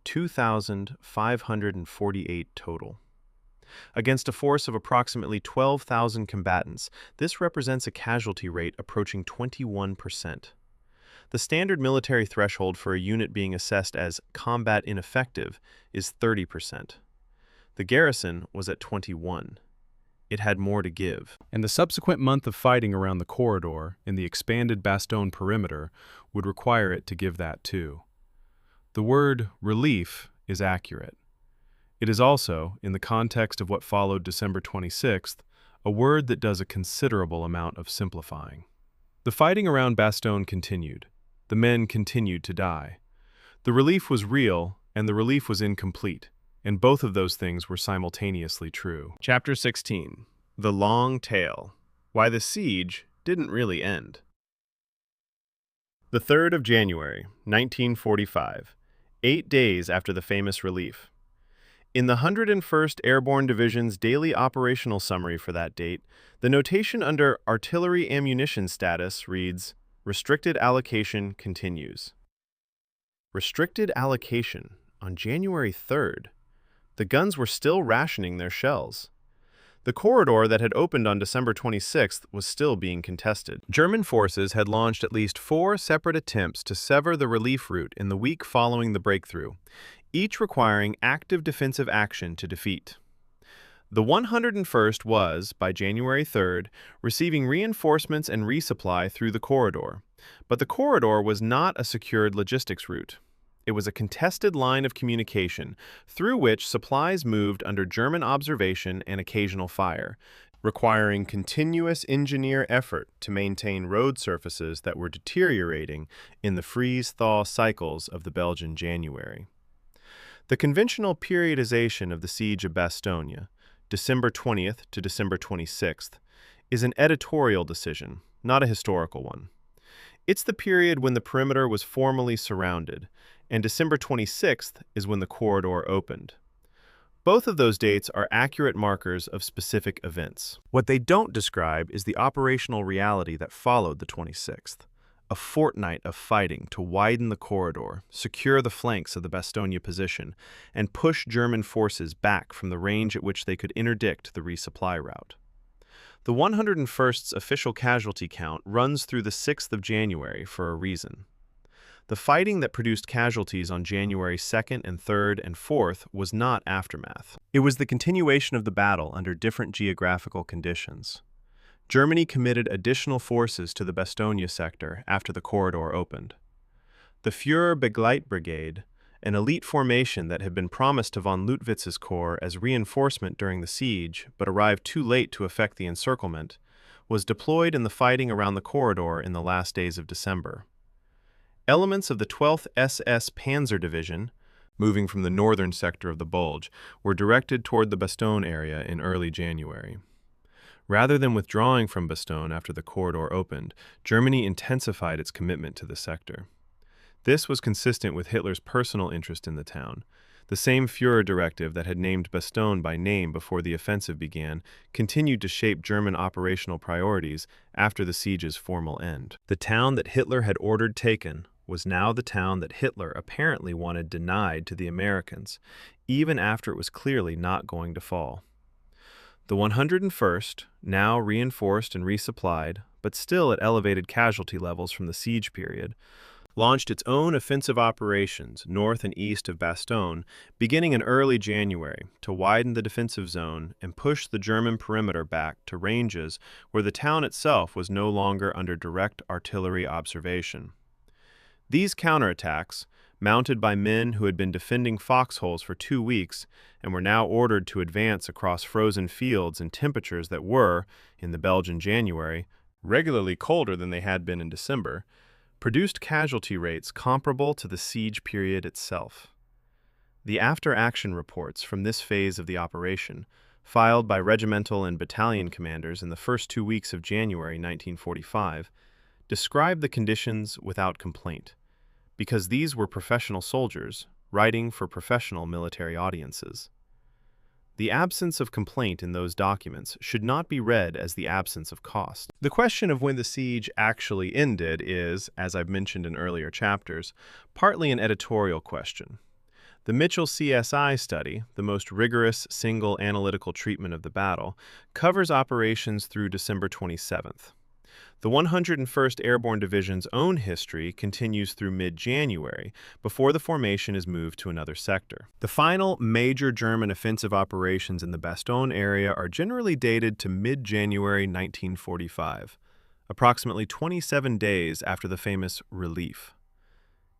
2,548 total. Against a force of approximately 12,000 combatants, this represents a casualty rate approaching 21%. The standard military threshold for a unit being assessed as combat ineffective is 30%. The garrison was at 21%. It had more to give. And the subsequent month of fighting around the corridor in the expanded Bastogne perimeter would require it to give that too. The word relief is accurate. It is also, in the context of what followed December 26th, a word that does a considerable amount of simplifying. The fighting around Bastogne continued. The men continued to die. The relief was real, and the relief was incomplete, and both of those things were simultaneously true. Chapter 16. The Long Tail. Why the siege didn't really end. The 3rd of January, 1945, 8 days after the famous relief. In the 101st Airborne Division's daily operational summary for that date, the notation under artillery ammunition status reads, "Restricted allocation continues." Restricted allocation on January 3rd. The guns were still rationing their shells. The corridor that had opened on December 26th was still being contested. German forces had launched at least 4 separate attempts to sever the relief route in the week following the breakthrough, each requiring active defensive action to defeat. The 101st was, by January 3rd, receiving reinforcements and resupply through the corridor, but the corridor was not a secured logistics route. It was a contested line of communication through which supplies moved under German observation and occasional fire, requiring continuous engineer effort to maintain road surfaces that were deteriorating in the freeze-thaw cycles of the Belgian January. The conventional periodization of the Siege of Bastogne, December 20th to December 26th, is an editorial decision, not a historical one. It's the period when the perimeter was formally surrounded, and December 26th is when the corridor opened. Both of those dates are accurate markers of specific events. What they don't describe is the operational reality that followed the 26th. A fortnight of fighting to widen the corridor, secure the flanks of the Bastogne position, and push German forces back from the range at which they could interdict the resupply route. The 101st's official casualty count runs through the 6th of January for a reason. The fighting that produced casualties on January 2nd and 3rd and 4th was not aftermath. It was the continuation of the battle under different geographical conditions. Germany committed additional forces to the Bastogne sector after the corridor opened. The Führer-Begleitbrigade, an elite formation that had been promised to von Luttwitz's corps as reinforcement during the siege but arrived too late to effect the encirclement, was deployed in the fighting around the corridor in the last days of December. Elements of the 12th SS Panzer Division, moving from the northern sector of the Bulge, were directed toward the Bastogne area in early January. Rather than withdrawing from Bastogne after the corridor opened, Germany intensified its commitment to the sector. This was consistent with Hitler's personal interest in the town. The same Führer directive that had named Bastogne by name before the offensive began continued to shape German operational priorities after the siege's formal end. The town that Hitler had ordered taken was now the town that Hitler apparently wanted denied to the Americans, even after it was clearly not going to fall. The 101st, now reinforced and resupplied, but still at elevated casualty levels from the siege period, launched its own offensive operations north and east of Bastogne beginning in early January to widen the defensive zone and push the German perimeter back to ranges where the town itself was no longer under direct artillery observation. These counterattacks, mounted by men who had been defending foxholes for 2 weeks and were now ordered to advance across frozen fields in temperatures that were, in the Belgian January, regularly colder than they had been in December, produced casualty rates comparable to the siege period itself. The after-action reports from this phase of the operation, filed by regimental and battalion commanders in the first 2 weeks of January 1945, describe the conditions without complaint, because these were professional soldiers writing for professional military audiences. The absence of complaint in those documents should not be read as the absence of cost. The question of when the siege actually ended is, as I've mentioned in earlier chapters, partly an editorial question. The Mitchell CSI study, the most rigorous single analytical treatment of the battle, covers operations through December 27th. The 101st Airborne Division's own history continues through mid-January, before the formation is moved to another sector. The final major German offensive operations in the Bastogne area are generally dated to mid-January 1945, approximately 27 days after the famous relief.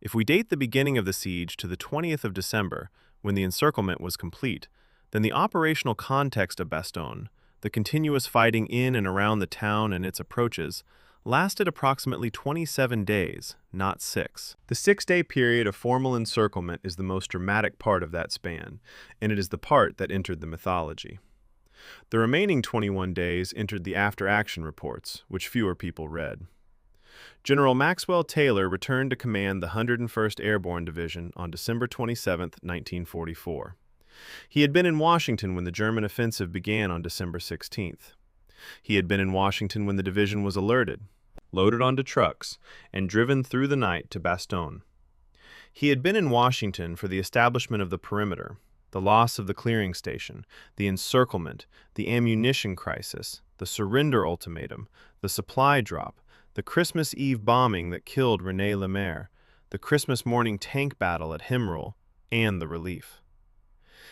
If we date the beginning of the siege to the 20th of December, when the encirclement was complete, then the operational context of Bastogne, the continuous fighting in and around the town and its approaches, lasted approximately 27 days, not 6. The 6-day period of formal encirclement is the most dramatic part of that span, and it is the part that entered the mythology. The remaining 21 days entered the after-action reports, which fewer people read. General Maxwell Taylor returned to command the 101st Airborne Division on December 27, 1944. He had been in Washington when the German offensive began on December 16th. He had been in Washington when the division was alerted, loaded onto trucks, and driven through the night to Bastogne. He had been in Washington for the establishment of the perimeter, the loss of the clearing station, the encirclement, the ammunition crisis, the surrender ultimatum, the supply drop, the Christmas Eve bombing that killed René Lemaire, the Christmas morning tank battle at Himrel, and the relief.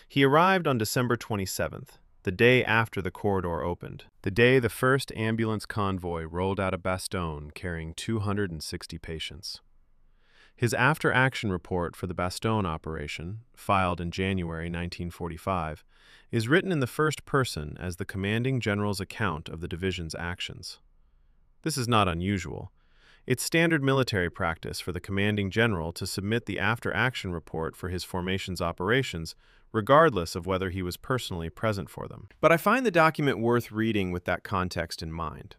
He arrived on December 27th, the day after the corridor opened, the day the first ambulance convoy rolled out of Bastogne carrying 260 patients. His after-action report for the Bastogne operation, filed in January 1945, is written in the first person as the commanding general's account of the division's actions. This is not unusual. It's standard military practice for the commanding general to submit the after-action report for his formation's operations, regardless of whether he was personally present for them. But I find the document worth reading with that context in mind.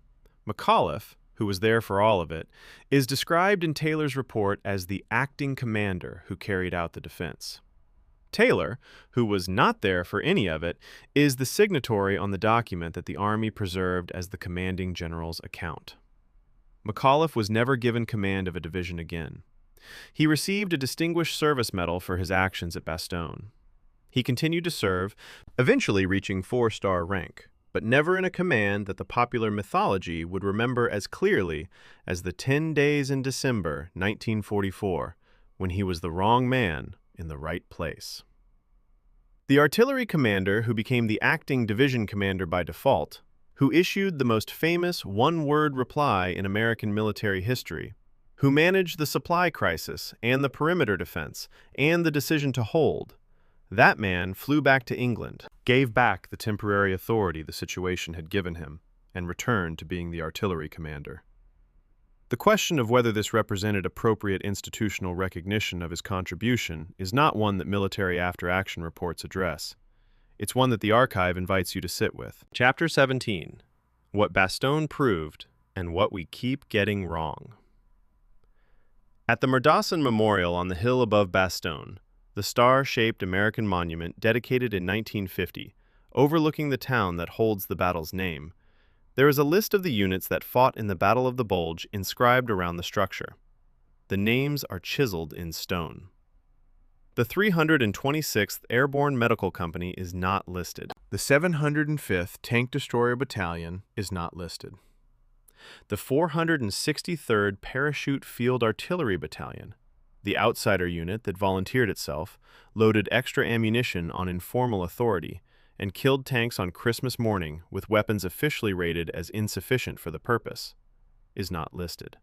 McAuliffe, who was there for all of it, is described in Taylor's report as the acting commander who carried out the defense. Taylor, who was not there for any of it, is the signatory on the document that the Army preserved as the commanding general's account. McAuliffe was never given command of a division again. He received a Distinguished Service Medal for his actions at Bastogne. He continued to serve, eventually reaching 4-star rank, but never in a command that the popular mythology would remember as clearly as the 10 days in December 1944, when he was the wrong man in the right place. The artillery commander who became the acting division commander by default, who issued the most famous one-word reply in American military history, who managed the supply crisis and the perimeter defense and the decision to hold, that man flew back to England, gave back the temporary authority the situation had given him, and returned to being the artillery commander. The question of whether this represented appropriate institutional recognition of his contribution is not one that military after-action reports address. It's one that the archive invites you to sit with. Chapter 17. What Bastogne Proved and What We Keep Getting Wrong. At the Murdasson Memorial on the hill above Bastogne, the star-shaped American monument dedicated in 1950, overlooking the town that holds the battle's name, there is a list of the units that fought in the Battle of the Bulge inscribed around the structure. The names are chiseled in stone. The 326th Airborne Medical Company is not listed. The 705th Tank Destroyer Battalion is not listed. The 463rd Parachute Field Artillery Battalion, the outsider unit that volunteered itself, loaded extra ammunition on informal authority, and killed tanks on Christmas morning with weapons officially rated as insufficient for the purpose, is not listed.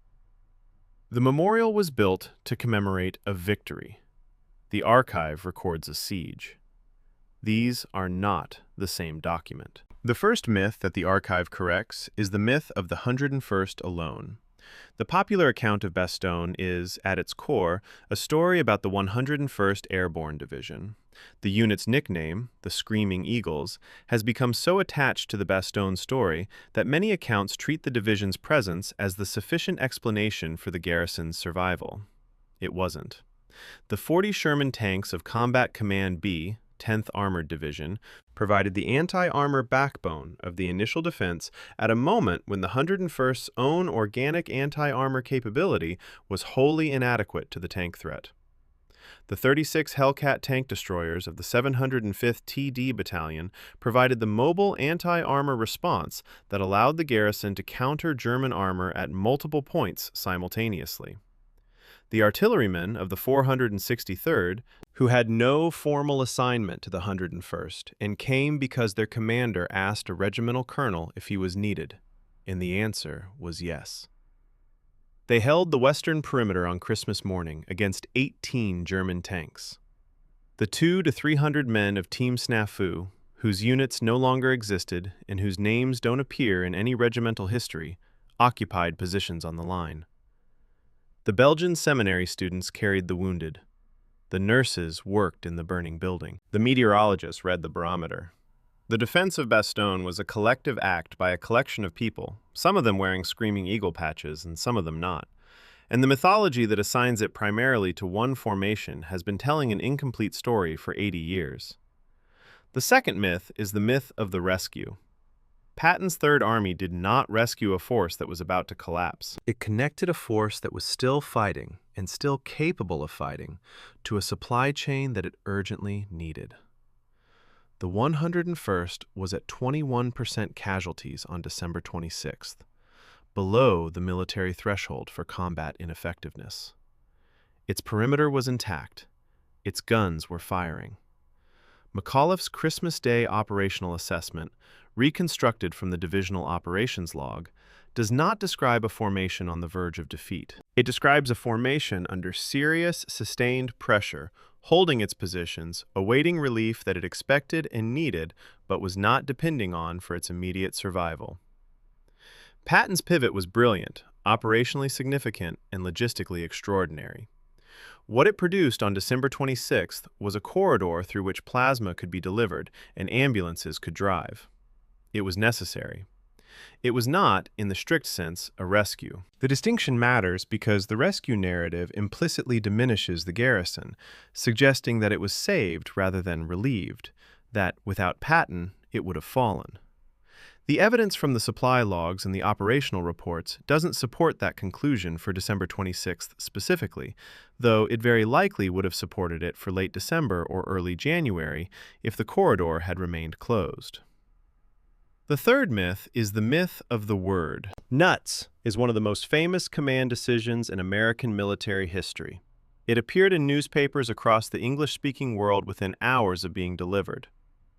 The memorial was built to commemorate a victory. The archive records a siege. These are not the same document. The first myth that the archive corrects is the myth of the 101st alone. The popular account of Bastogne is, at its core, a story about the 101st Airborne Division. The unit's nickname, the Screaming Eagles, has become so attached to the Bastogne story that many accounts treat the division's presence as the sufficient explanation for the garrison's survival. It wasn't. The 40 Sherman tanks of Combat Command B, 10th Armored Division, provided the anti-armor backbone of the initial defense at a moment when the 101st's own organic anti-armor capability was wholly inadequate to the tank threat. The 36 Hellcat tank destroyers of the 705th TD Battalion provided the mobile anti-armor response that allowed the garrison to counter German armor at multiple points simultaneously. The artillerymen of the 463rd, who had no formal assignment to the 101st and came because their commander asked a regimental colonel if he was needed, and the answer was yes. They held the western perimeter on Christmas morning against 18 German tanks. The 200 to 300 men of Team Snafu, whose units no longer existed and whose names don't appear in any regimental history, occupied positions on the line. The Belgian seminary students carried the wounded. The nurses worked in the burning building. The meteorologists read the barometer. The The defense of Bastogne was a collective act by a collection of people, some of them wearing screaming eagle patches and some of them not. And the mythology that assigns it primarily to one formation has been telling an incomplete story for 80 years. The second myth is the myth of the rescue. Patton's Third Army did not rescue a force that was about to collapse. It connected a force that was still fighting, and still capable of fighting, to a supply chain that it urgently needed. The 101st was at 21% casualties on December 26th, below the military threshold for combat ineffectiveness. Its perimeter was intact. Its guns were firing. McAuliffe's Christmas Day operational assessment, reconstructed from the divisional operations log, does not describe a formation on the verge of defeat. It describes a formation under serious, sustained pressure, holding its positions, awaiting relief that it expected and needed, but was not depending on for its immediate survival. Patton's pivot was brilliant, operationally significant, and logistically extraordinary. What it produced on December 26th was a corridor through which plasma could be delivered and ambulances could drive. It was necessary. It was not, in the strict sense, a rescue. The distinction matters because the rescue narrative implicitly diminishes the garrison, suggesting that it was saved rather than relieved, that, without Patton, it would have fallen. The evidence from the supply logs and the operational reports doesn't support that conclusion for December 26th specifically, though it very likely would have supported it for late December or early January if the corridor had remained closed. The third myth is the myth of the word. Nuts is one of the most famous command decisions in American military history. It appeared in newspapers across the English-speaking world within hours of being delivered.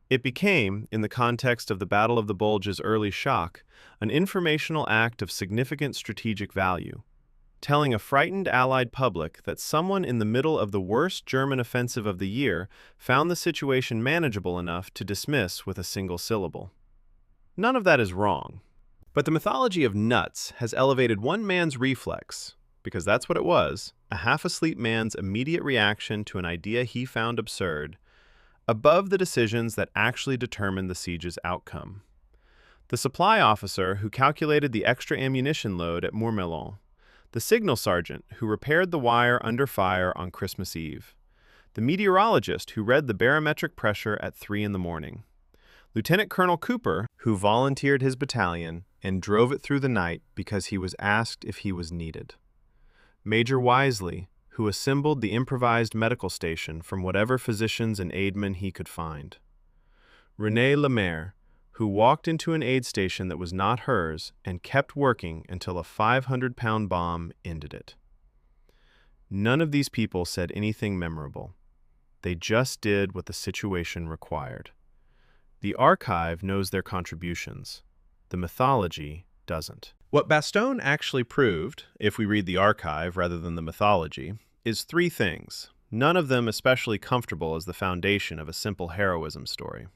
It became, in the context of the Battle of the Bulge's early shock, an informational act of significant strategic value, telling a frightened Allied public that someone in the middle of the worst German offensive of the year found the situation manageable enough to dismiss with a single syllable. None of that is wrong, but the mythology of nuts has elevated one man's reflex, because that's what it was, a half-asleep man's immediate reaction to an idea he found absurd, above the decisions that actually determined the siege's outcome. The supply officer who calculated the extra ammunition load at Mourmelon, the signal sergeant who repaired the wire under fire on Christmas Eve, the meteorologist who read the barometric pressure at 3 a.m, Lieutenant Colonel Cooper, who volunteered his battalion and drove it through the night because he was asked if he was needed, Major Wisely, who assembled the improvised medical station from whatever physicians and aidmen he could find, René Lemaire, who walked into an aid station that was not hers and kept working until a 500-pound bomb ended it. None of these people said anything memorable. They just did what the situation required. The archive knows their contributions. The mythology doesn't. What Bastogne actually proved, if we read the archive rather than the mythology, is 3 things, none of them especially comfortable as the foundation of a simple heroism story.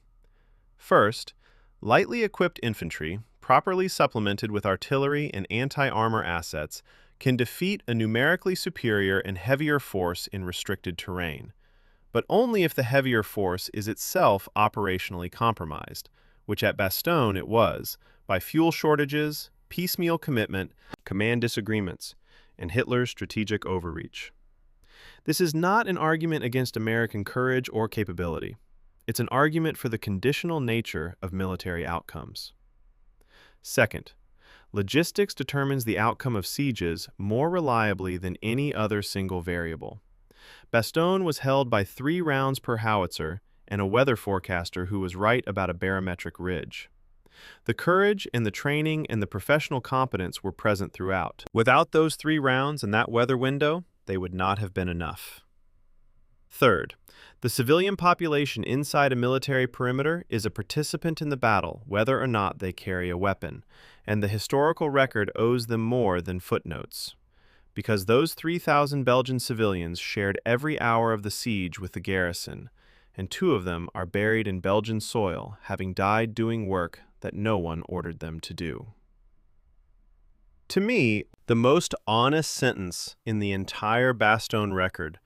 First, lightly equipped infantry, properly supplemented with artillery and anti-armor assets, can defeat a numerically superior and heavier force in restricted terrain, but only if the heavier force is itself operationally compromised, which at Bastogne it was, by fuel shortages, piecemeal commitment, command disagreements, and Hitler's strategic overreach. This is not an argument against American courage or capability. It's an argument for the conditional nature of military outcomes. Second, logistics determines the outcome of sieges more reliably than any other single variable. Bastogne was held by 3 rounds per howitzer and a weather forecaster who was right about a barometric ridge. The courage and the training and the professional competence were present throughout. Without those 3 rounds and that weather window, they would not have been enough. Third, the civilian population inside a military perimeter is a participant in the battle, whether or not they carry a weapon, and the historical record owes them more than footnotes. Because those 3,000 Belgian civilians shared every hour of the siege with the garrison, and 2 of them are buried in Belgian soil, having died doing work that no one ordered them to do. To me, the most honest sentence in the entire Bastogne record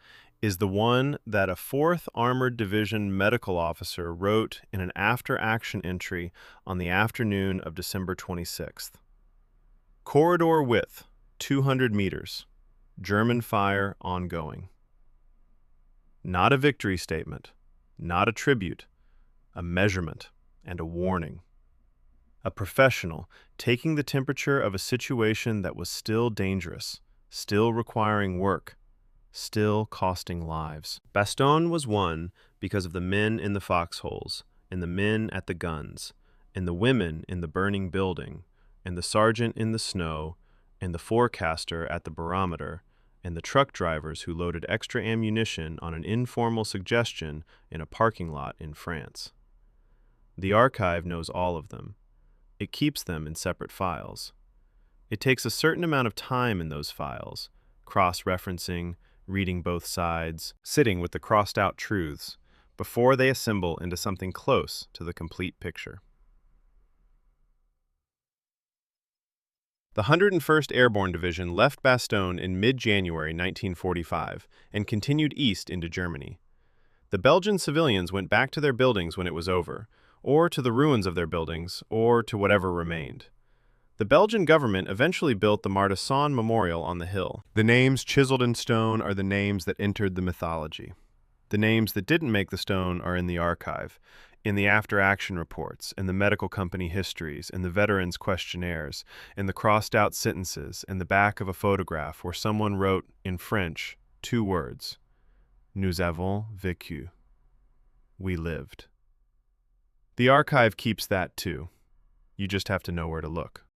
is the one that a 4th Armored Division medical officer wrote in an after-action entry on the afternoon of December 26th. Corridor width, 200 meters. German fire ongoing. Not a victory statement, not a tribute, a measurement and a warning. A professional taking the temperature of a situation that was still dangerous, still requiring work, still costing lives. Bastogne was won because of the men in the foxholes, and the men at the guns, and the women in the burning building, and the sergeant in the snow, and the forecaster at the barometer, and the truck drivers who loaded extra ammunition on an informal suggestion in a parking lot in France. The archive knows all of them. It keeps them in separate files. It takes a certain amount of time in those files, cross-referencing, reading both sides, sitting with the crossed-out truths, before they assemble into something close to the complete picture. The 101st Airborne Division left Bastogne in mid-January 1945 and continued east into Germany. The Belgian civilians went back to their buildings when it was over, or to the ruins of their buildings, or to whatever remained. The Belgian government eventually built the Martyrs Memorial on the hill. The names chiseled in stone are the names that entered the mythology. The names that didn't make the stone are in the archive, in the after-action reports, in the medical company histories, in the veterans' questionnaires, in the crossed-out sentences, in the back of a photograph where someone wrote, in French, 2 words, "Nous avons vécu." We lived. The archive keeps that too. You just have to know where to look.